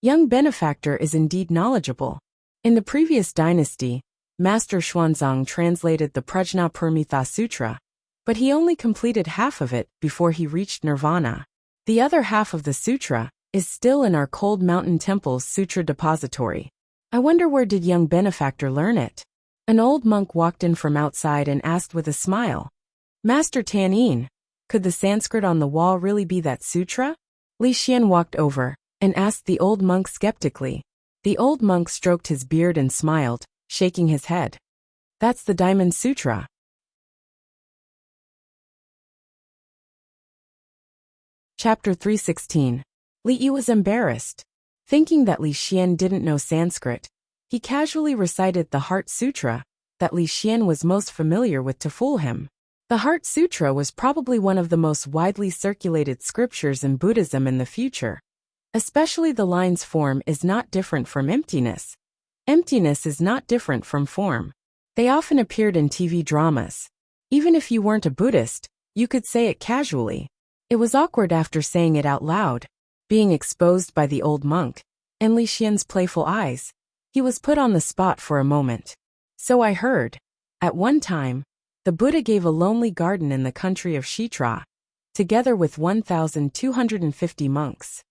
Young benefactor is indeed knowledgeable. In the previous dynasty, Master Xuanzang translated the Prajnaparamita Sutra, but he only completed half of it before he reached nirvana. The other half of the sutra is still in our Cold Mountain Temple's sutra depository. I wonder where did young benefactor learn it? An old monk walked in from outside and asked with a smile. Master Tanin, could the Sanskrit on the wall really be that sutra? Li Xian walked over and asked the old monk skeptically. The old monk stroked his beard and smiled, shaking his head. That's the Diamond Sutra. Chapter 316. Li Yi was embarrassed. Thinking that Li Xian didn't know Sanskrit, he casually recited the Heart Sutra that Li Xian was most familiar with to fool him. The Heart Sutra was probably one of the most widely circulated scriptures in Buddhism in the future. Especially the lines form is not different from emptiness. Emptiness is not different from form. They often appeared in TV dramas. Even if you weren't a Buddhist, you could say it casually. It was awkward after saying it out loud, being exposed by the old monk, and Li Xian's playful eyes. He was put on the spot for a moment. So I heard. At one time, the Buddha gave a lonely garden in the country of Shitra, together with 1,250 monks.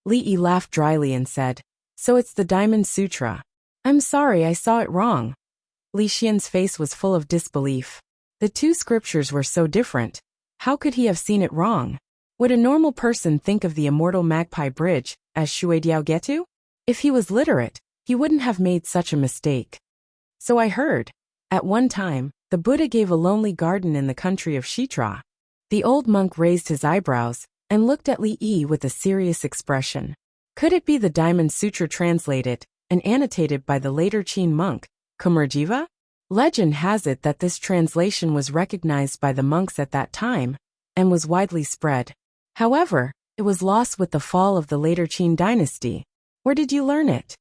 Li Yi laughed dryly and said, "So it's the Diamond Sutra. I'm sorry I saw it wrong." Li Xian's face was full of disbelief. The two scriptures were so different. How could he have seen it wrong? Would a normal person think of the immortal Magpie Bridge as Shuidiao Getu? If he was literate, he wouldn't have made such a mistake. So I heard. At one time, the Buddha gave a lonely garden in the country of Shitra. The old monk raised his eyebrows and looked at Li Yi with a serious expression. Could it be the Diamond Sutra translated and annotated by the later Qin monk, Kumarjiva? Legend has it that this translation was recognized by the monks at that time and was widely spread. However, it was lost with the fall of the later Qin dynasty. Where did you learn it?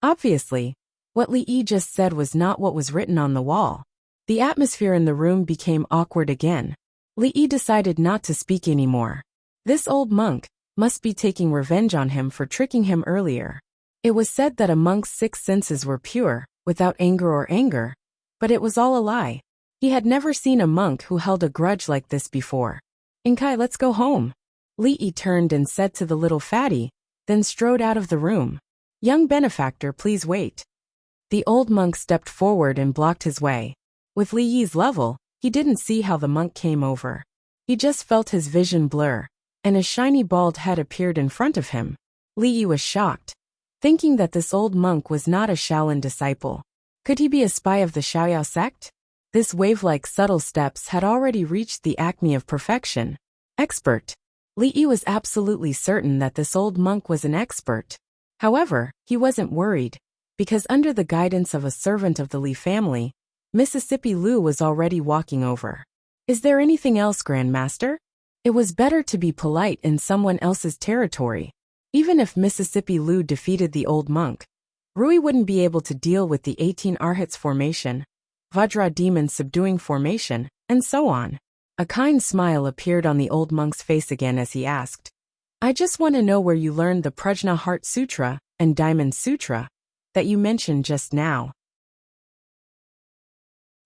Obviously, what Li Yi just said was not what was written on the wall. The atmosphere in the room became awkward again. Li Yi decided not to speak anymore. This old monk must be taking revenge on him for tricking him earlier. It was said that a monk's 6 senses were pure, without anger, but it was all a lie. He had never seen a monk who held a grudge like this before. "Inkai, let's go home." Li Yi turned and said to the little fatty, then strode out of the room. "Young benefactor, please wait." The old monk stepped forward and blocked his way. With Li Yi's level, he didn't see how the monk came over. He just felt his vision blur, and a shiny bald head appeared in front of him. Li Yi was shocked, thinking that this old monk was not a Shaolin disciple. Could he be a spy of the Xiaoyao sect? This wave-like subtle steps had already reached the acme of perfection. Expert. Li Yi was absolutely certain that this old monk was an expert. However, he wasn't worried, because under the guidance of a servant of the Li family, Mississippi Lu was already walking over. "Is there anything else, Grandmaster?" It was better to be polite in someone else's territory. Even if Mississippi Lu defeated the old monk, Rui wouldn't be able to deal with the 18 Arhats formation, Vajra demon subduing formation, and so on. A kind smile appeared on the old monk's face again as he asked, "I just want to know where you learned the Prajna Heart Sutra and Diamond Sutra that you mentioned just now."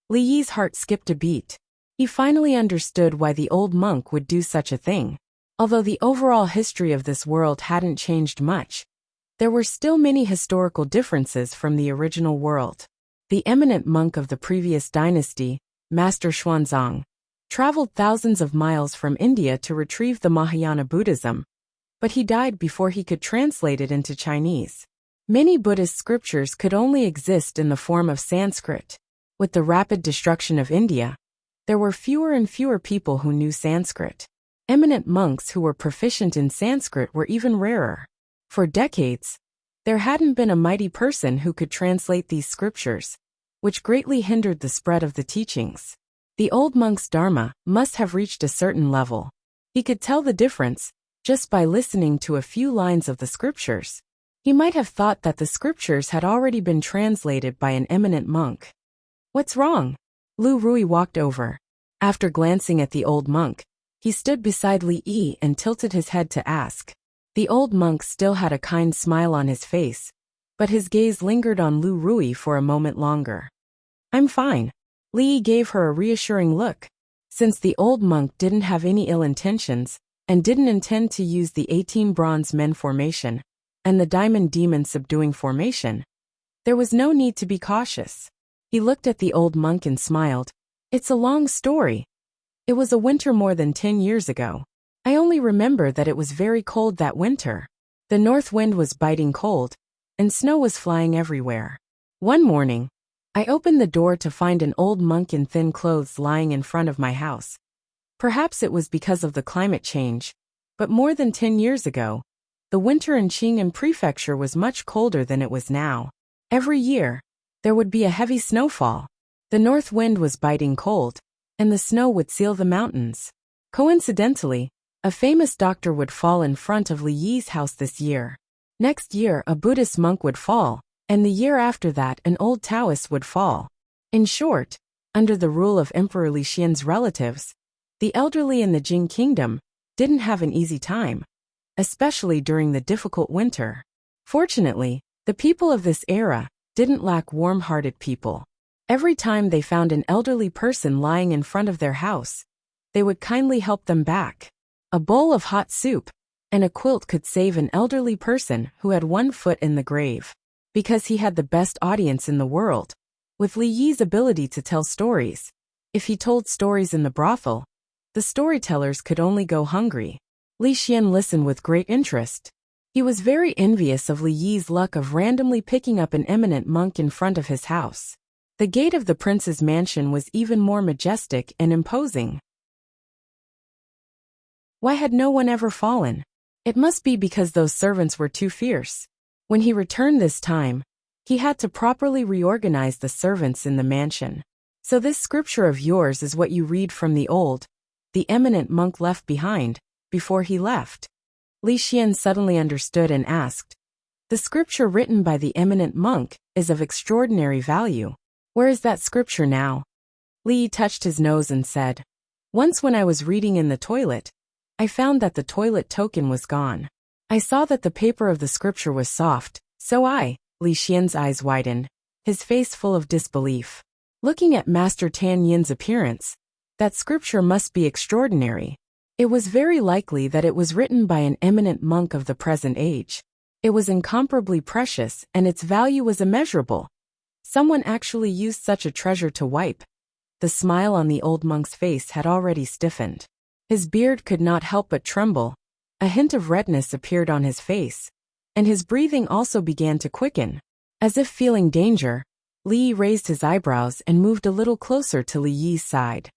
Li Yi's heart skipped a beat. He finally understood why the old monk would do such a thing. Although the overall history of this world hadn't changed much, there were still many historical differences from the original world. The eminent monk of the previous dynasty, Master Xuanzang, traveled thousands of miles from India to retrieve the Mahayana Buddhism, but he died before he could translate it into Chinese. Many Buddhist scriptures could only exist in the form of Sanskrit. With the rapid destruction of India, there were fewer and fewer people who knew Sanskrit. Eminent monks who were proficient in Sanskrit were even rarer. For decades, there hadn't been a mighty person who could translate these scriptures, which greatly hindered the spread of the teachings. The old monk's dharma must have reached a certain level. He could tell the difference just by listening to a few lines of the scriptures. He might have thought that the scriptures had already been translated by an eminent monk. "What's wrong?" Lu Rui walked over. After glancing at the old monk, he stood beside Li Yi and tilted his head to ask. The old monk still had a kind smile on his face, but his gaze lingered on Lu Rui for a moment longer. "I'm fine." Li Yi gave her a reassuring look. Since the old monk didn't have any ill intentions and didn't intend to use the 18 bronze men formation and the diamond demon subduing formation, there was no need to be cautious. He looked at the old monk and smiled. "It's a long story. It was a winter more than 10 years ago. I only remember that it was very cold that winter. The north wind was biting cold, and snow was flying everywhere. One morning, I opened the door to find an old monk in thin clothes lying in front of my house. Perhaps it was because of the climate change, but more than 10 years ago, the winter in Qing'an Prefecture was much colder than it was now. Every year, there would be a heavy snowfall. The north wind was biting cold, and the snow would seal the mountains. Coincidentally, a famous doctor would fall in front of Li Yi's house this year. Next year, a Buddhist monk would fall, and the year after that an old Taoist would fall. In short, under the rule of Emperor Li Xian's relatives, the elderly in the Jing kingdom didn't have an easy time, especially during the difficult winter. Fortunately, the people of this era didn't lack warm-hearted people. Every time they found an elderly person lying in front of their house, they would kindly help them back. A bowl of hot soup and a quilt could save an elderly person who had one foot in the grave. Because he had the best audience in the world, with Li Yi's ability to tell stories. If he told stories in the brothel, the storytellers could only go hungry. Li Xian listened with great interest. He was very envious of Li Yi's luck of randomly picking up an eminent monk in front of his house. The gate of the prince's mansion was even more majestic and imposing. Why had no one ever fallen? It must be because those servants were too fierce. When he returned this time, he had to properly reorganize the servants in the mansion. So this scripture of yours is what you read from the eminent monk left behind, before he left. Li Xian suddenly understood and asked, the scripture written by the eminent monk is of extraordinary value. Where is that scripture now? Li Yi touched his nose and said, once when I was reading in the toilet, I found that the toilet token was gone. I saw that the paper of the scripture was soft, so Li Xian's eyes widened, his face full of disbelief. Looking at Master Tan Yin's appearance, that scripture must be extraordinary. It was very likely that it was written by an eminent monk of the present age. It was incomparably precious and its value was immeasurable. Someone actually used such a treasure to wipe. The smile on the old monk's face had already stiffened. His beard could not help but tremble. A hint of redness appeared on his face, and his breathing also began to quicken. As if feeling danger, Li Yi raised his eyebrows and moved a little closer to Li Yi's side.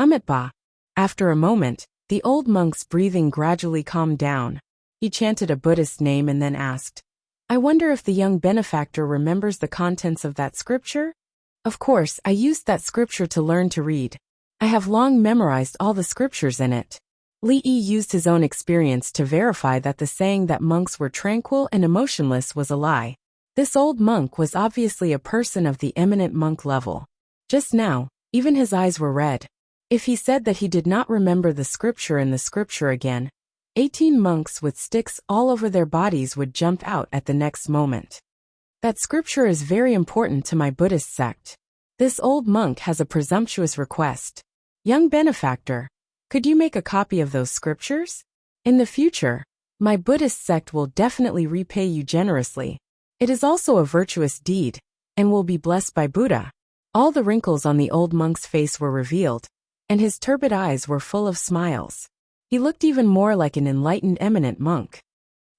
Amitba. After a moment, the old monk's breathing gradually calmed down. He chanted a Buddhist name and then asked, I wonder if the young benefactor remembers the contents of that scripture? Of course, I used that scripture to learn to read. I have long memorized all the scriptures in it. Li Yi used his own experience to verify that the saying that monks were tranquil and emotionless was a lie. This old monk was obviously a person of the eminent monk level. Just now, even his eyes were red. If he said that he did not remember the scripture in the scripture again, 18 monks with sticks all over their bodies would jump out at the next moment. That scripture is very important to my Buddhist sect. This old monk has a presumptuous request. Young benefactor, could you make a copy of those scriptures? In the future, my Buddhist sect will definitely repay you generously. It is also a virtuous deed, and will be blessed by Buddha. All the wrinkles on the old monk's face were revealed, and his turbid eyes were full of smiles. He looked even more like an enlightened eminent monk.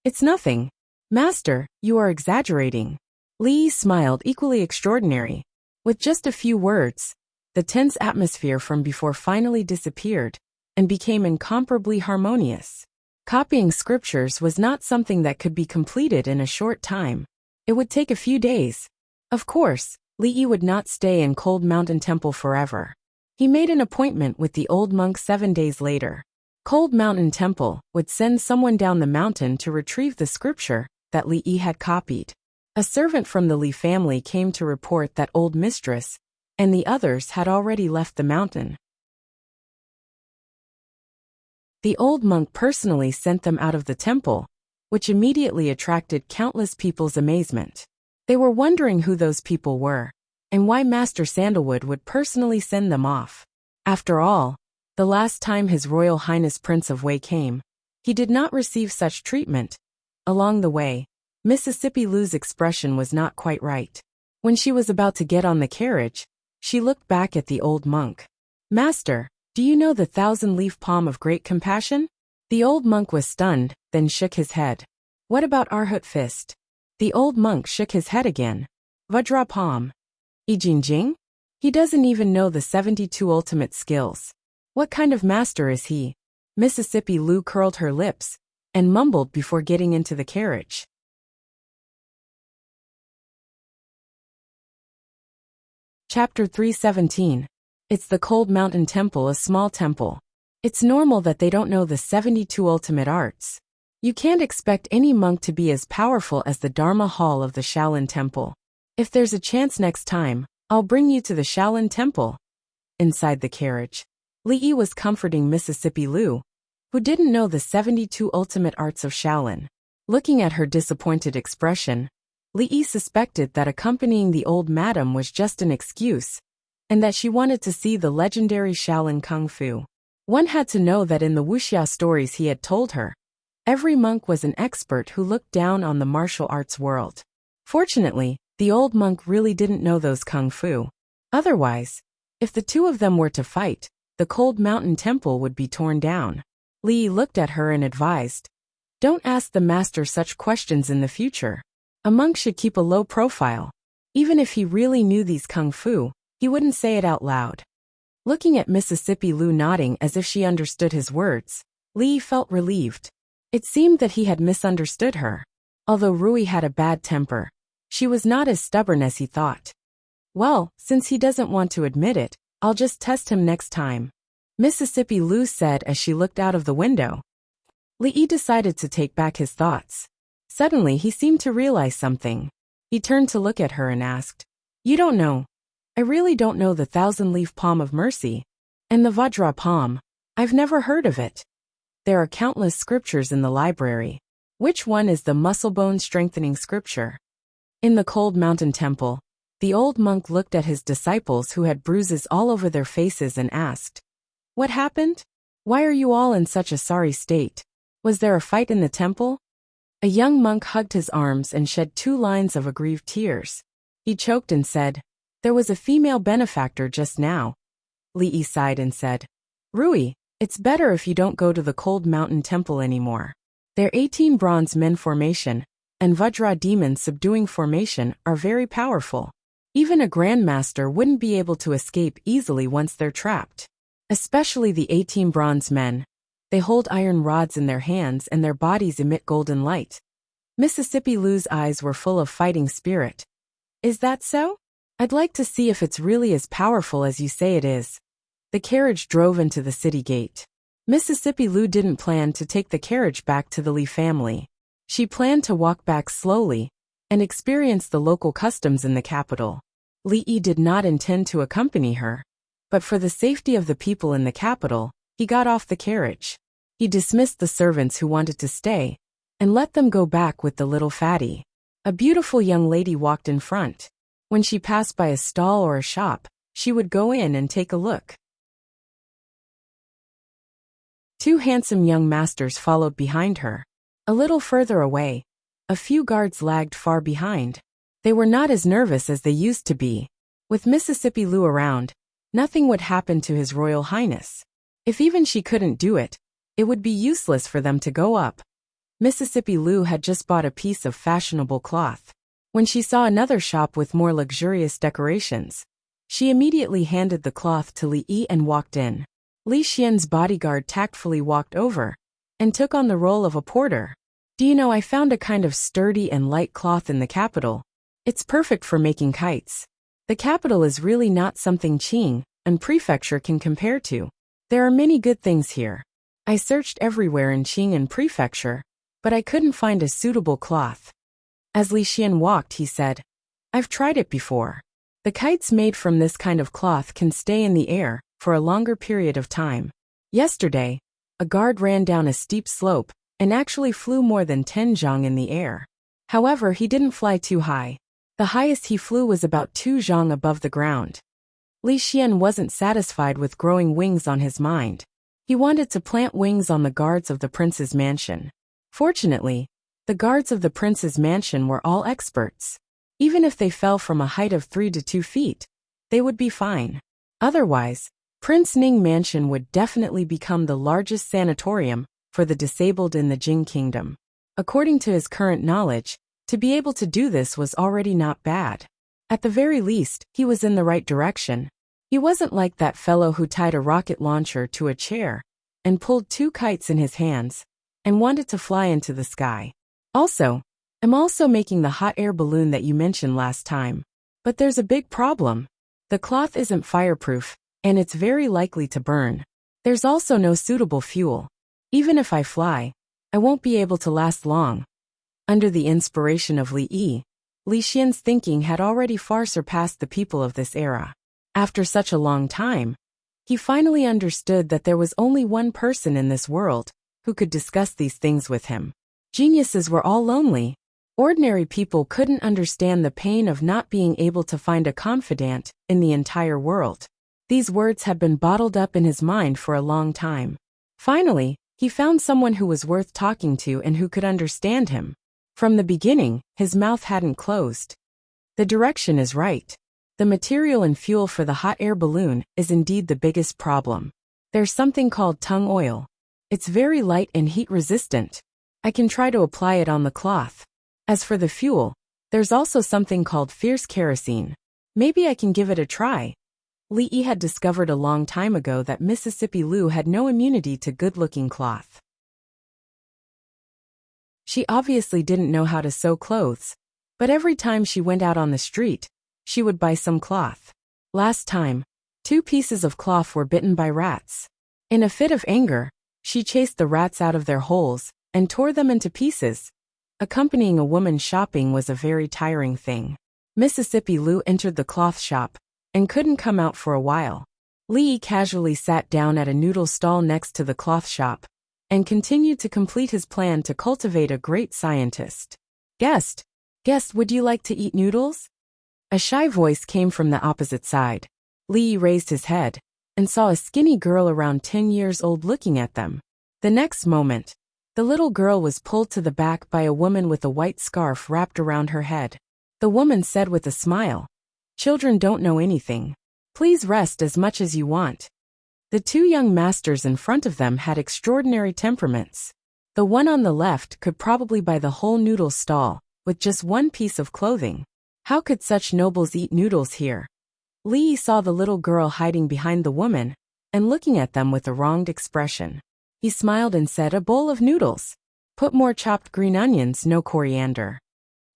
It's nothing. Master, you are exaggerating. Li Yi smiled equally extraordinary. With just a few words, the tense atmosphere from before finally disappeared, and became incomparably harmonious. Copying scriptures was not something that could be completed in a short time. It would take a few days. Of course, Li Yi would not stay in Cold Mountain Temple forever. He made an appointment with the old monk 7 days later. Cold Mountain Temple would send someone down the mountain to retrieve the scripture that Li Yi had copied. A servant from the Li family came to report that old mistress and the others had already left the mountain. The old monk personally sent them out of the temple, which immediately attracted countless people's amazement. They were wondering who those people were, and why Master Sandalwood would personally send them off. After all, the last time His Royal Highness Prince of Wei came, he did not receive such treatment. Along the way, Mississippi Lou's expression was not quite right. When she was about to get on the carriage, she looked back at the old monk. Master, do you know the 1,000-leaf palm of great compassion? The old monk was stunned, then shook his head. What about Arhut fist? The old monk shook his head again. Vajra palm. Ijingjing? He doesn't even know the 72 ultimate skills. What kind of master is he? Mississippi Lou curled her lips and mumbled before getting into the carriage. Chapter 317. It's the Cold Mountain Temple, a small temple. It's normal that they don't know the 72 ultimate arts. You can't expect any monk to be as powerful as the Dharma Hall of the Shaolin Temple. If there's a chance next time, I'll bring you to the Shaolin Temple. Inside the carriage, Li Yi was comforting Mississippi Lou, who didn't know the 72 ultimate arts of Shaolin. Looking at her disappointed expression, Li Yi suspected that accompanying the old madam was just an excuse, and that she wanted to see the legendary Shaolin Kung Fu. One had to know that in the wuxia stories he had told her, every monk was an expert who looked down on the martial arts world. Fortunately, the old monk really didn't know those Kung Fu. Otherwise, if the two of them were to fight, the cold mountain temple would be torn down. Li Yi looked at her and advised, "Don't ask the master such questions in the future. A monk should keep a low profile. Even if he really knew these Kung Fu, he wouldn't say it out loud." Looking at Mississippi Lu nodding as if she understood his words, Li Yi felt relieved. It seemed that he had misunderstood her. Although Rui had a bad temper, she was not as stubborn as he thought. "Well, since he doesn't want to admit it, I'll just test him next time," Mississippi Lu said as she looked out of the window. Li Yi decided to take back his thoughts. Suddenly he seemed to realize something. He turned to look at her and asked, "You don't know? I really don't know the thousand-leaf palm of mercy. And the Vajra palm, I've never heard of it. There are countless scriptures in the library. Which one is the muscle-bone strengthening scripture?" In the cold mountain temple, the old monk looked at his disciples who had bruises all over their faces and asked, "What happened? Why are you all in such a sorry state? Was there a fight in the temple?" A young monk hugged his arms and shed 2 lines of aggrieved tears. He choked and said, "There was a female benefactor just now." Li Yi sighed and said, "Rui, it's better if you don't go to the cold mountain temple anymore. Their 18 bronze men formation and Vajra demon subduing formation are very powerful. Even a grandmaster wouldn't be able to escape easily once they're trapped. Especially the 18 bronze men. They hold iron rods in their hands and their bodies emit golden light." Mississippi Lu's eyes were full of fighting spirit. "Is that so? I'd like to see if it's really as powerful as you say it is." The carriage drove into the city gate. Mississippi Lu didn't plan to take the carriage back to the Li family. She planned to walk back slowly and experience the local customs in the capital. Li Yi did not intend to accompany her, but for the safety of the people in the capital, he got off the carriage. He dismissed the servants who wanted to stay and let them go back with the little fatty. A beautiful young lady walked in front. When she passed by a stall or a shop, she would go in and take a look. 2 handsome young masters followed behind her. A little further away, a few guards lagged far behind. They were not as nervous as they used to be. With Mississippi Lu around, nothing would happen to His Royal Highness. If even she couldn't do it, it would be useless for them to go up. Mississippi Lu had just bought a piece of fashionable cloth. When she saw another shop with more luxurious decorations, she immediately handed the cloth to Li Yi and walked in. Li Xian's bodyguard tactfully walked over and took on the role of a porter. "Do you know, I found a kind of sturdy and light cloth in the capital. It's perfect for making kites. The capital is really not something Qing and prefecture can compare to. There are many good things here. I searched everywhere in Qing and prefecture, but I couldn't find a suitable cloth." As Li Xian walked, he said, "I've tried it before. The kites made from this kind of cloth can stay in the air for a longer period of time. Yesterday, a guard ran down a steep slope and actually flew more than 10 zhang in the air. However, he didn't fly too high. The highest he flew was about 2 zhang above the ground." Li Xian wasn't satisfied with growing wings on his mind. He wanted to plant wings on the guards of the prince's mansion. Fortunately, the guards of the prince's mansion were all experts. Even if they fell from a height of 3 to 2 feet, they would be fine. Otherwise, Prince Ning Mansion would definitely become the largest sanatorium for the disabled in the Jing Kingdom. According to his current knowledge, to be able to do this was already not bad. At the very least, he was in the right direction. He wasn't like that fellow who tied a rocket launcher to a chair and pulled 2 kites in his hands and wanted to fly into the sky. I'm also making the hot air balloon that you mentioned last time. But there's a big problem. The cloth isn't fireproof, and it's very likely to burn. There's also no suitable fuel. Even if I fly, I won't be able to last long." Under the inspiration of Li Yi, Li Xian's thinking had already far surpassed the people of this era. After such a long time, he finally understood that there was only one person in this world who could discuss these things with him. Geniuses were all lonely. Ordinary people couldn't understand the pain of not being able to find a confidant in the entire world. These words had been bottled up in his mind for a long time. Finally, he found someone who was worth talking to and who could understand him. From the beginning, his mouth hadn't closed. The direction is right. The material and fuel for the hot air balloon is indeed the biggest problem. There's something called tung oil. It's very light and heat resistant. I can try to apply it on the cloth. As for the fuel, there's also something called fierce kerosene. Maybe I can give it a try. Lee had discovered a long time ago that Mississippi Lou had no immunity to good-looking cloth. She obviously didn't know how to sew clothes, but every time she went out on the street, she would buy some cloth. Last time, 2 pieces of cloth were bitten by rats. In a fit of anger, she chased the rats out of their holes and tore them into pieces. Accompanying a woman shopping was a very tiring thing. Mississippi Lou entered the cloth shop and couldn't come out for a while. Lee casually sat down at a noodle stall next to the cloth shop and continued to complete his plan to cultivate a great scientist. Guest, would you like to eat noodles? A shy voice came from the opposite side. Lee raised his head and saw a skinny girl around 10 years old looking at them. The next moment, the little girl was pulled to the back by a woman with a white scarf wrapped around her head. The woman said with a smile, "Children don't know anything. Please rest as much as you want." The 2 young masters in front of them had extraordinary temperaments. The one on the left could probably buy the whole noodle stall with just 1 piece of clothing. How could such nobles eat noodles here? Lee saw the little girl hiding behind the woman and looking at them with a wronged expression. He smiled and said, "A bowl of noodles. Put more chopped green onions, no coriander."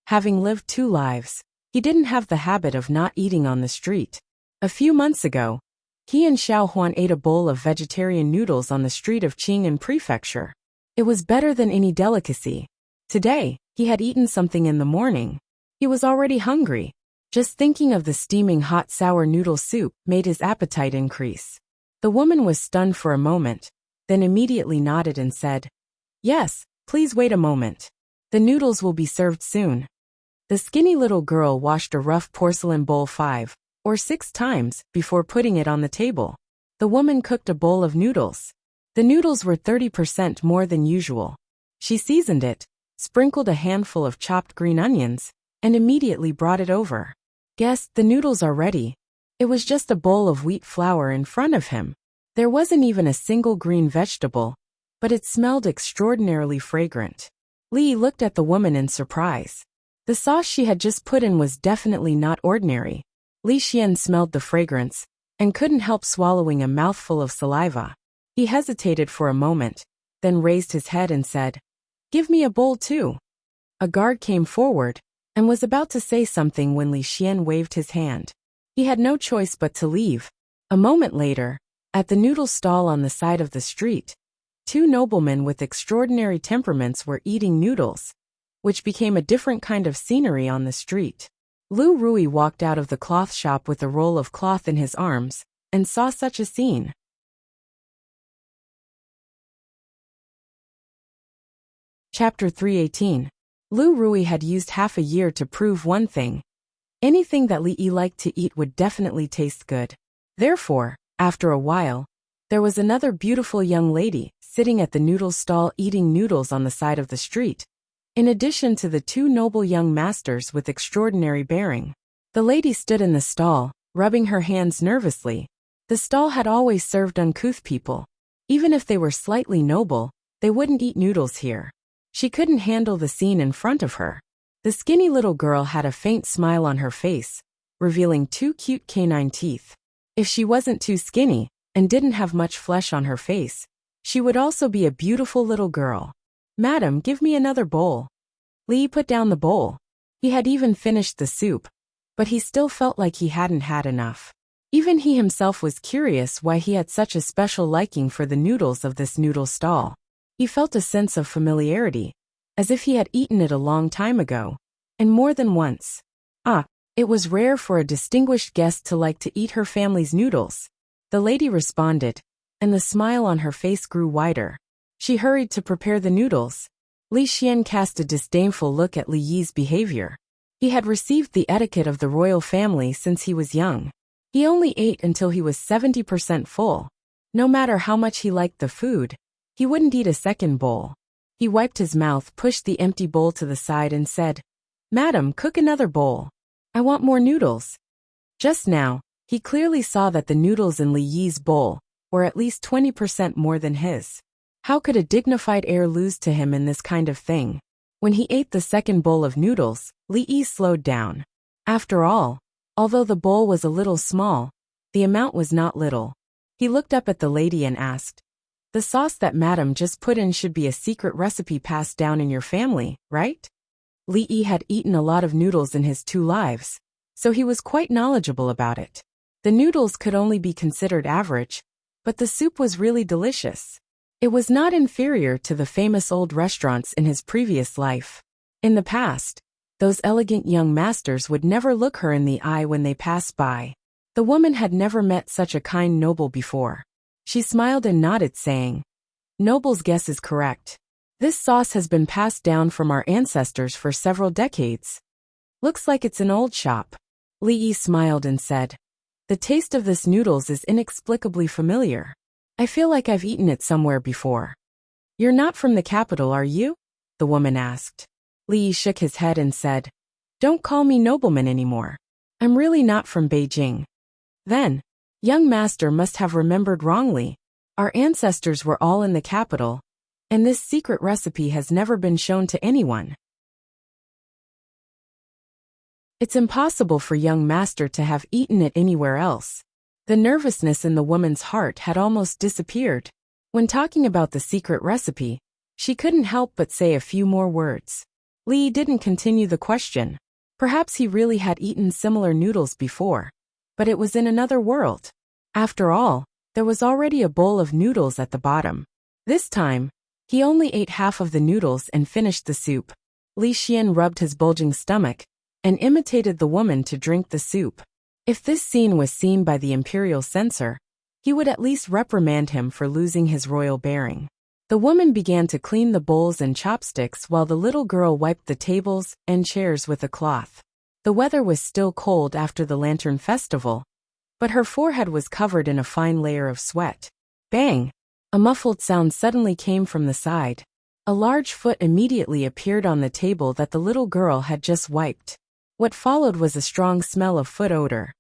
Having lived 2 lives, he didn't have the habit of not eating on the street. A few months ago, he and Xiao Huan ate a bowl of vegetarian noodles on the street of Qing'an Prefecture. It was better than any delicacy. Today, he had eaten something in the morning. He was already hungry. Just thinking of the steaming hot sour noodle soup made his appetite increase. The woman was stunned for a moment, then immediately nodded and said, "Yes, please wait a moment. The noodles will be served soon." The skinny little girl washed a rough porcelain bowl 5 or 6 times before putting it on the table. The woman cooked a bowl of noodles. The noodles were 30% more than usual. She seasoned it, sprinkled a handful of chopped green onions, and immediately brought it over. "Guest, the noodles are ready." It was just a bowl of wheat flour in front of him. There wasn't even a single green vegetable, but it smelled extraordinarily fragrant. Lee looked at the woman in surprise. The sauce she had just put in was definitely not ordinary. Li Xian smelled the fragrance and couldn't help swallowing a mouthful of saliva. He hesitated for a moment, then raised his head and said, "Give me a bowl too." A guard came forward and was about to say something when Li Xian waved his hand. He had no choice but to leave. A moment later, at the noodle stall on the side of the street, 2 noblemen with extraordinary temperaments were eating noodles, which became a different kind of scenery on the street. Lu Rui walked out of the cloth shop with a roll of cloth in his arms and saw such a scene. Chapter 318. Lu Rui had used half a year to prove one thing. Anything that Li Yi liked to eat would definitely taste good. Therefore, after a while, there was another beautiful young lady sitting at the noodle stall eating noodles on the side of the street, in addition to the 2 noble young masters with extraordinary bearing. The lady stood in the stall, rubbing her hands nervously. The stall had always served uncouth people. Even if they were slightly noble, they wouldn't eat noodles here. She couldn't handle the scene in front of her. The skinny little girl had a faint smile on her face, revealing 2 cute canine teeth. If she wasn't too skinny and didn't have much flesh on her face, she would also be a beautiful little girl. "Madam, give me another bowl." Li put down the bowl. He had even finished the soup, but he still felt like he hadn't had enough. Even he himself was curious why he had such a special liking for the noodles of this noodle stall. He felt a sense of familiarity, as if he had eaten it a long time ago, and more than once. It was rare for a distinguished guest to like to eat her family's noodles. The lady responded, and the smile on her face grew wider. She hurried to prepare the noodles. Li Xian cast a disdainful look at Li Yi's behavior. He had received the etiquette of the royal family since he was young. He only ate until he was 70% full. No matter how much he liked the food, he wouldn't eat a second bowl. He wiped his mouth, pushed the empty bowl to the side and said, "Madam, cook another bowl. I want more noodles." Just now, he clearly saw that the noodles in Li Yi's bowl were at least 20% more than his. How could a dignified heir lose to him in this kind of thing? When he ate the second bowl of noodles, Li Yi slowed down. After all, although the bowl was a little small, the amount was not little. He looked up at the lady and asked, "The sauce that madam just put in should be a secret recipe passed down in your family, right?" Li Yi had eaten a lot of noodles in his 2 lives, so he was quite knowledgeable about it. The noodles could only be considered average, but the soup was really delicious. It was not inferior to the famous old restaurants in his previous life. In the past, those elegant young masters would never look her in the eye when they passed by. The woman had never met such a kind noble before. She smiled and nodded, saying, "Noble's guess is correct. This sauce has been passed down from our ancestors for several decades. Looks like it's an old shop." Li Yi smiled and said, "The taste of this noodles is inexplicably familiar. I feel like I've eaten it somewhere before." "You're not from the capital, are you?" the woman asked. Li Yi shook his head and said, "Don't call me nobleman anymore. I'm really not from Beijing." Then, young master must have remembered wrongly. Our ancestors were all in the capital, and this secret recipe has never been shown to anyone. It's impossible for young master to have eaten it anywhere else. The nervousness in the woman's heart had almost disappeared. When talking about the secret recipe, she couldn't help but say a few more words. Li didn't continue the question. Perhaps he really had eaten similar noodles before, but it was in another world. After all, there was already a bowl of noodles at the bottom. This time, he only ate half of the noodles and finished the soup. Li Xian rubbed his bulging stomach and imitated the woman to drink the soup. If this scene was seen by the imperial censor, he would at least reprimand him for losing his royal bearing. The woman began to clean the bowls and chopsticks while the little girl wiped the tables and chairs with a cloth. The weather was still cold after the lantern festival, but her forehead was covered in a fine layer of sweat. Bang! A muffled sound suddenly came from the side. A large foot immediately appeared on the table that the little girl had just wiped. What followed was a strong smell of foot odor.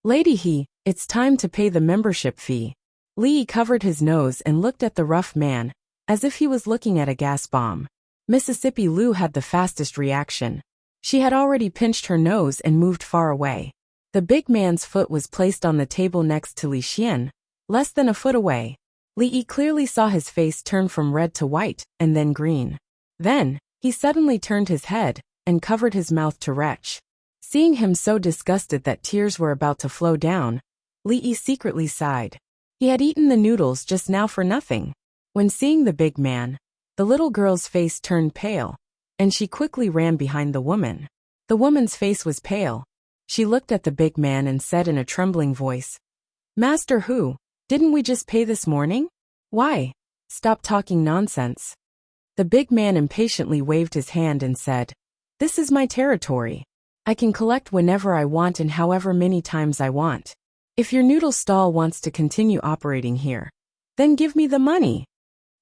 "Lady, it's time to pay the membership fee." Li covered his nose and looked at the rough man, as if he was looking at a gas bomb. Mississippi Lu had the fastest reaction. She had already pinched her nose and moved far away. The big man's foot was placed on the table next to Li Xian, less than a foot away. Li clearly saw his face turn from red to white, and then green. Then, he suddenly turned his head and covered his mouth to retch. Seeing him so disgusted that tears were about to flow down, Li secretly sighed. He had eaten the noodles just now for nothing. When seeing the big man, the little girl's face turned pale, and she quickly ran behind the woman. The woman's face was pale. She looked at the big man and said in a trembling voice, "Master Hu, didn't we just pay this morning? Why? Stop talking nonsense." The big man impatiently waved his hand and said, "This is my territory. I can collect whenever I want and however many times I want. If your noodle stall wants to continue operating here, then give me the money."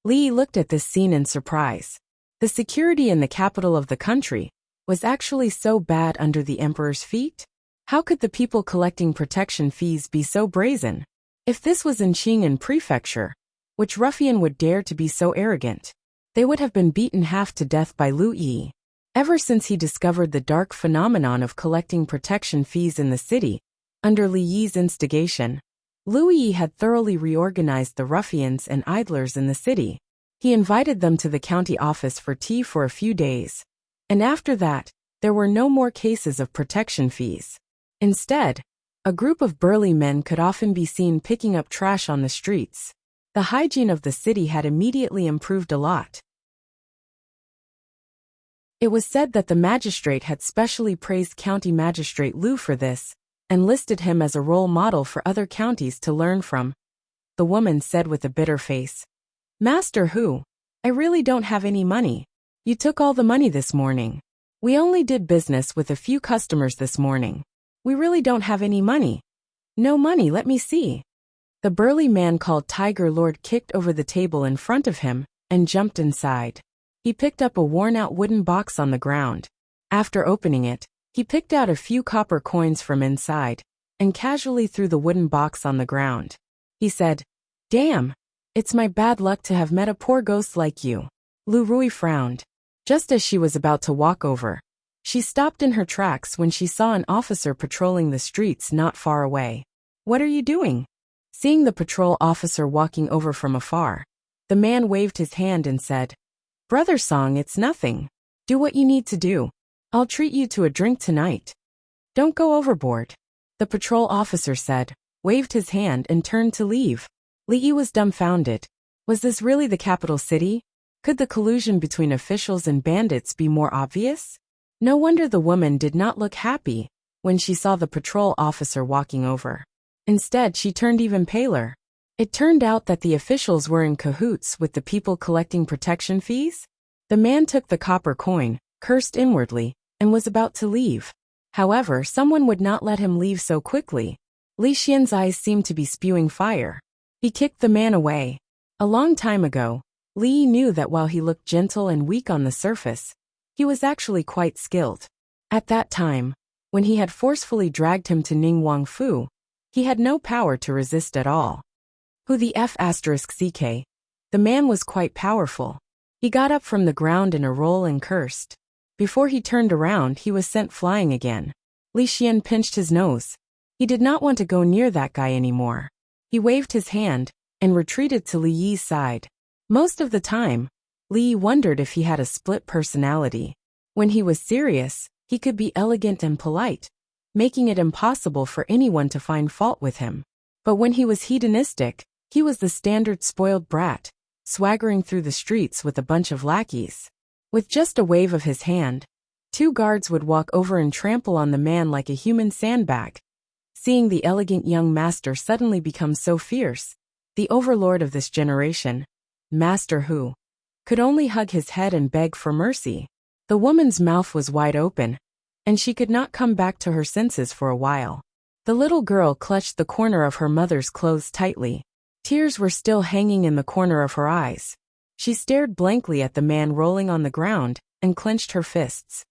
Li looked at this scene in surprise. The security in the capital of the country was actually so bad under the emperor's feet? How could the people collecting protection fees be so brazen? If this was in Qing'an Prefecture, which ruffian would dare to be so arrogant? They would have been beaten half to death by Lu Yi. Ever since he discovered the dark phenomenon of collecting protection fees in the city, under Li Yi's instigation, Lu Yi had thoroughly reorganized the ruffians and idlers in the city. He invited them to the county office for tea for a few days, and after that, there were no more cases of protection fees. Instead, a group of burly men could often be seen picking up trash on the streets. The hygiene of the city had immediately improved a lot. It was said that the magistrate had specially praised County Magistrate Lu for this, and listed him as a role model for other counties to learn from. The woman said with a bitter face, "Master Hu, I really don't have any money. You took all the money this morning. We only did business with a few customers this morning. We really don't have any money. No money, let me see. The burly man called Tiger Lord kicked over the table in front of him and jumped inside. He picked up a worn-out wooden box on the ground. After opening it, he picked out a few copper coins from inside and casually threw the wooden box on the ground. He said, "Damn, it's my bad luck to have met a poor ghost like you." Lu Rui frowned. Just as she was about to walk over, she stopped in her tracks when she saw an officer patrolling the streets not far away. "What are you doing?" Seeing the patrol officer walking over from afar, the man waved his hand and said, "Brother Song, it's nothing. Do what you need to do. I'll treat you to a drink tonight. Don't go overboard." The patrol officer said, waved his hand and turned to leave. Li was dumbfounded. Was this really the capital city? Could the collusion between officials and bandits be more obvious? No wonder the woman did not look happy when she saw the patrol officer walking over. Instead, she turned even paler. It turned out that the officials were in cahoots with the people collecting protection fees. The man took the copper coin, cursed inwardly, and was about to leave. However, someone would not let him leave so quickly. Li Xian's eyes seemed to be spewing fire. He kicked the man away. A long time ago, Li knew that while he looked gentle and weak on the surface, he was actually quite skilled. At that time, when he had forcefully dragged him to Ning Wang Fu, he had no power to resist at all. Who the F***ck? The man was quite powerful. He got up from the ground in a roll and cursed. Before he turned around, he was sent flying again. Li Xian pinched his nose. He did not want to go near that guy anymore. He waved his hand and retreated to Li Yi's side. Most of the time, Li Yi wondered if he had a split personality. When he was serious, he could be elegant and polite, making it impossible for anyone to find fault with him. But when he was hedonistic, he was the standard spoiled brat, swaggering through the streets with a bunch of lackeys. With just a wave of his hand, 2 guards would walk over and trample on the man like a human sandbag. Seeing the elegant young master suddenly become so fierce, the overlord of this generation, Master Hu, could only hug his head and beg for mercy. The woman's mouth was wide open, and she could not come back to her senses for a while. The little girl clutched the corner of her mother's clothes tightly. Tears were still hanging in the corner of her eyes. She stared blankly at the man rolling on the ground and clenched her fists.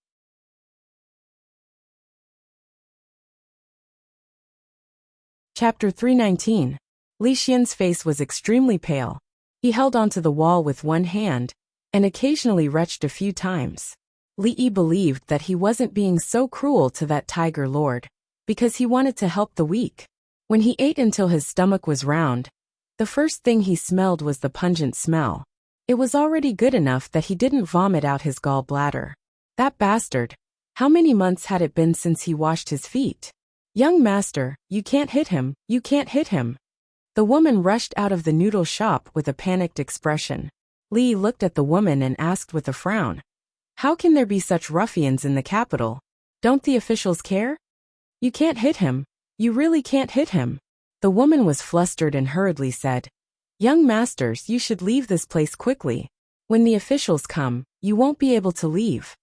Chapter 319. Li Xian's face was extremely pale. He held onto the wall with one hand and occasionally retched a few times. Li Yi believed that he wasn't being so cruel to that Tiger Lord because he wanted to help the weak. When he ate until his stomach was round, the first thing he smelled was the pungent smell. It was already good enough that he didn't vomit out his gallbladder. That bastard. How many months had it been since he washed his feet? "Young master, you can't hit him, you can't hit him." The woman rushed out of the noodle shop with a panicked expression. Li looked at the woman and asked with a frown, "How can there be such ruffians in the capital? Don't the officials care?" "You can't hit him. You really can't hit him." The woman was flustered and hurriedly said, "Young masters, you should leave this place quickly. When the officials come, you won't be able to leave.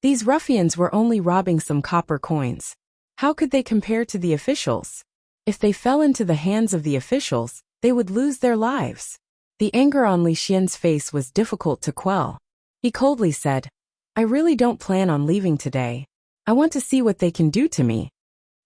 These ruffians were only robbing some copper coins. How could they compare to the officials? If they fell into the hands of the officials, they would lose their lives." The anger on Li Xian's face was difficult to quell. He coldly said, "I really don't plan on leaving today. I want to see what they can do to me."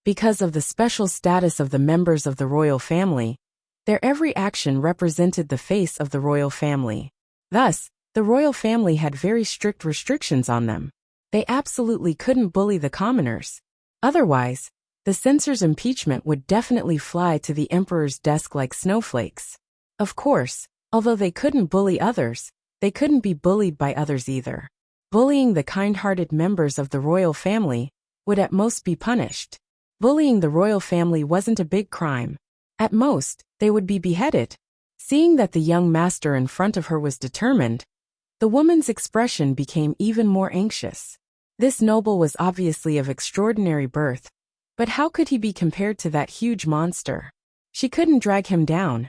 Because of the special status of the members of the royal family, their every action represented the face of the royal family. Thus, the royal family had very strict restrictions on them. They absolutely couldn't bully the commoners. Otherwise, the censor's impeachment would definitely fly to the emperor's desk like snowflakes. Of course, although they couldn't bully others, they couldn't be bullied by others either. Bullying the kind-hearted members of the royal family would at most be punished. Bullying the royal family wasn't a big crime. At most, they would be beheaded. Seeing that the young master in front of her was determined, the woman's expression became even more anxious. This noble was obviously of extraordinary birth, but how could he be compared to that huge monster? She couldn't drag him down.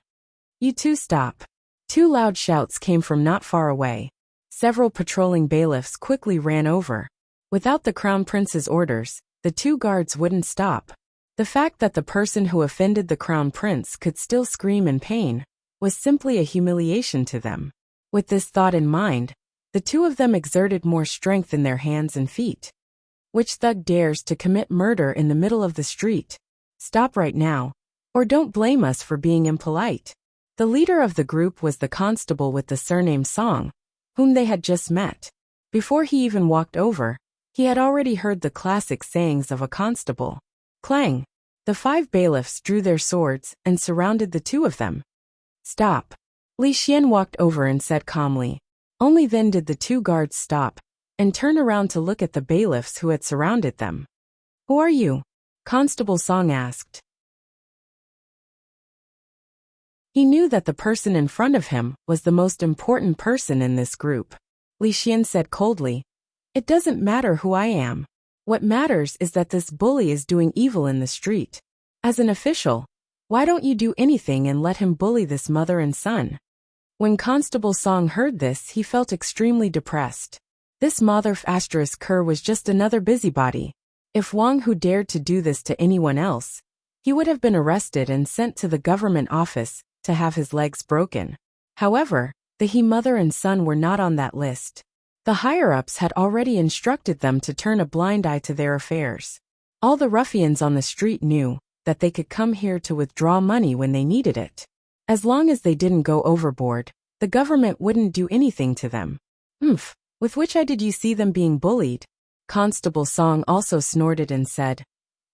"You two stop. Two loud shouts came from not far away. Several patrolling bailiffs quickly ran over. Without the crown prince's orders, the two guards wouldn't stop. The fact that the person who offended the crown prince could still scream in pain was simply a humiliation to them. With this thought in mind, the two of them exerted more strength in their hands and feet. Which thug dares to commit murder in the middle of the street? Stop right now, or don't blame us for being impolite. The leader of the group was the constable with the surname Song, whom they had just met. Before he even walked over, he had already heard the classic sayings of a constable. Clang! The 5 bailiffs drew their swords and surrounded the two of them. Stop! Li Xian walked over and said calmly. Only then did the 2 guards stop and turn around to look at the bailiffs who had surrounded them. Who are you? Constable Song asked. He knew that the person in front of him was the most important person in this group. Li Xian said coldly, It doesn't matter who I am. What matters is that this bully is doing evil in the street. As an official, why don't you do anything and let him bully this mother and son? When Constable Song heard this, he felt extremely depressed. This mother Kerr was just another busybody. If Wang Hu dared to do this to anyone else, he would have been arrested and sent to the government office to have his legs broken. However, the He mother and son were not on that list. The higher-ups had already instructed them to turn a blind eye to their affairs. All the ruffians on the street knew that they could come here to withdraw money when they needed it. As long as they didn't go overboard, the government wouldn't do anything to them. With which eye did you see them being bullied? Constable Song also snorted and said,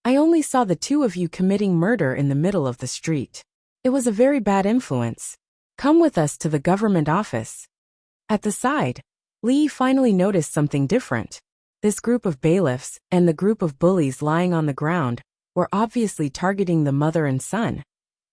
I only saw the two of you committing murder in the middle of the street. It was a very bad influence. Come with us to the government office. At the side, Li finally noticed something different. This group of bailiffs and the group of bullies lying on the ground were obviously targeting the mother and son.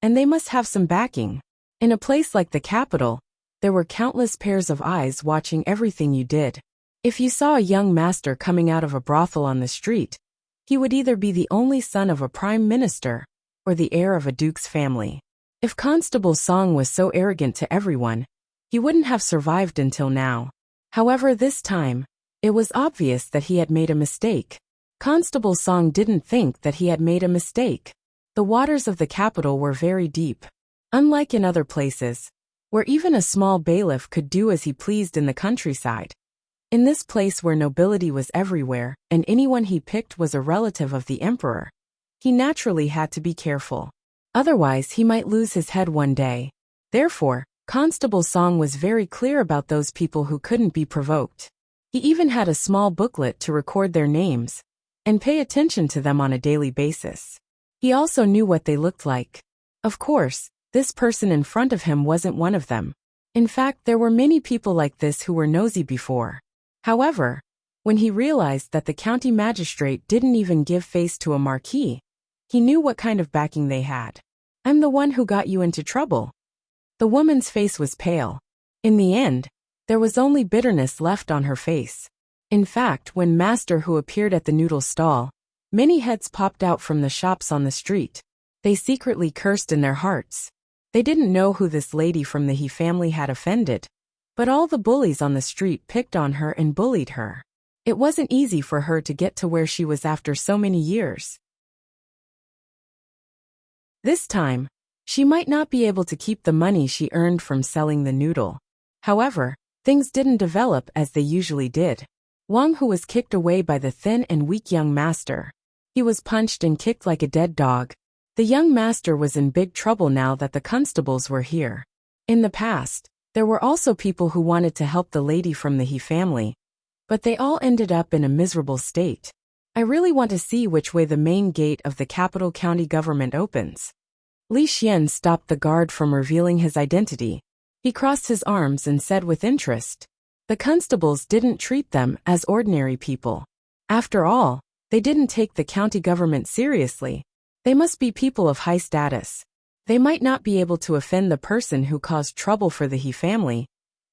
And they must have some backing. In a place like the capital, there were countless pairs of eyes watching everything you did. If you saw a young master coming out of a brothel on the street, he would either be the only son of a prime minister or the heir of a duke's family. If Constable Song was so arrogant to everyone, he wouldn't have survived until now. However, this time, it was obvious that he had made a mistake. Constable Song didn't think that he had made a mistake. The waters of the capital were very deep. Unlike in other places, where even a small bailiff could do as he pleased in the countryside. In this place where nobility was everywhere and anyone he picked was a relative of the emperor, he naturally had to be careful. Otherwise, he might lose his head one day. Therefore, Constable Song was very clear about those people who couldn't be provoked. He even had a small booklet to record their names and pay attention to them on a daily basis. He also knew what they looked like. Of course, this person in front of him wasn't one of them. In fact, there were many people like this who were nosy before. However, when he realized that the county magistrate didn't even give face to a marquis, he knew what kind of backing they had. I'm the one who got you into trouble. The woman's face was pale. In the end, there was only bitterness left on her face. In fact, when Master Hu appeared at the noodle stall, many heads popped out from the shops on the street. They secretly cursed in their hearts. They didn't know who this lady from the He family had offended, but all the bullies on the street picked on her and bullied her. It wasn't easy for her to get to where she was after so many years. This time, she might not be able to keep the money she earned from selling the noodle. However, things didn't develop as they usually did. Wang Hu was kicked away by the thin and weak young master. He was punched and kicked like a dead dog. The young master was in big trouble now that the constables were here. In the past, there were also people who wanted to help the lady from the He family, but they all ended up in a miserable state. I really want to see which way the main gate of the capital county government opens. Li Xian stopped the guard from revealing his identity. He crossed his arms and said with interest, the constables didn't treat them as ordinary people. After all, they didn't take the county government seriously. They must be people of high status. They might not be able to offend the person who caused trouble for the He family,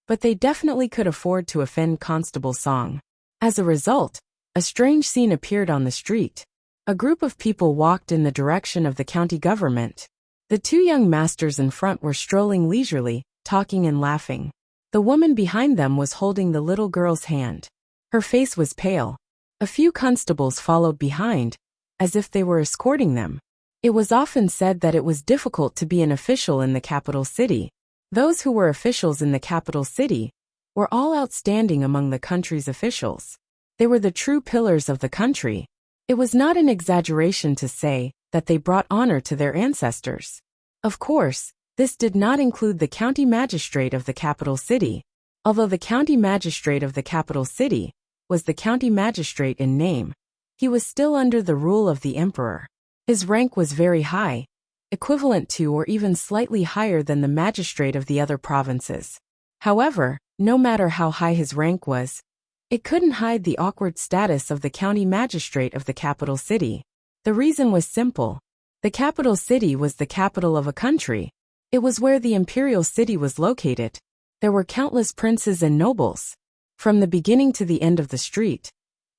but they definitely could afford to offend Constable Song. As a result, a strange scene appeared on the street. A group of people walked in the direction of the county government. The two young masters in front were strolling leisurely, talking and laughing. The woman behind them was holding the little girl's hand. Her face was pale. A few constables followed behind, as if they were escorting them. It was often said that it was difficult to be an official in the capital city. Those who were officials in the capital city were all outstanding among the country's officials. They were the true pillars of the country. It was not an exaggeration to say that they brought honor to their ancestors. Of course, this did not include the county magistrate of the capital city. Although the county magistrate of the capital city was the county magistrate in name, he was still under the rule of the emperor. His rank was very high, equivalent to or even slightly higher than the magistrate of the other provinces. However, no matter how high his rank was, it couldn't hide the awkward status of the county magistrate of the capital city. The reason was simple. The capital city was the capital of a country. It was where the imperial city was located. There were countless princes and nobles. From the beginning to the end of the street,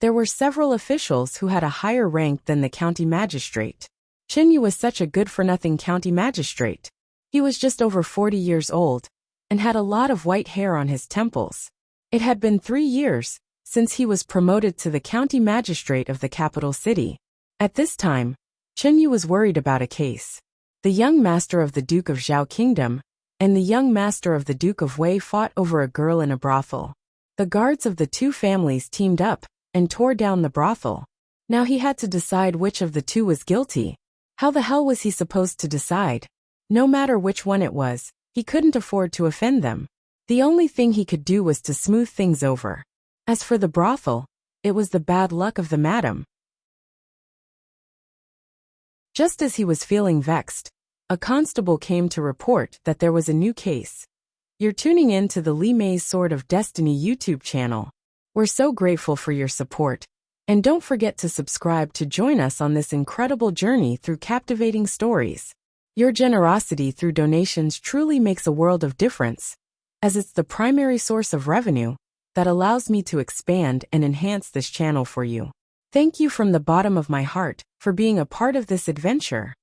there were several officials who had a higher rank than the county magistrate. Chinyu was such a good-for-nothing county magistrate. He was just over 40 years old and had a lot of white hair on his temples. It had been 3 years since he was promoted to the county magistrate of the capital city. At this time, Chinyu was worried about a case. The young master of the Duke of Zhao Kingdom and the young master of the Duke of Wei fought over a girl in a brothel. The guards of the two families teamed up and tore down the brothel. Now he had to decide which of the two was guilty. How the hell was he supposed to decide? No matter which one it was, he couldn't afford to offend them. The only thing he could do was to smooth things over. As for the brothel, it was the bad luck of the madam. Just as he was feeling vexed, a constable came to report that there was a new case. You're tuning in to the Li Mei's Sword of Destiny YouTube channel. We're so grateful for your support. And don't forget to subscribe to join us on this incredible journey through captivating stories. Your generosity through donations truly makes a world of difference, as it's the primary source of revenue that allows me to expand and enhance this channel for you. Thank you from the bottom of my heart for being a part of this adventure.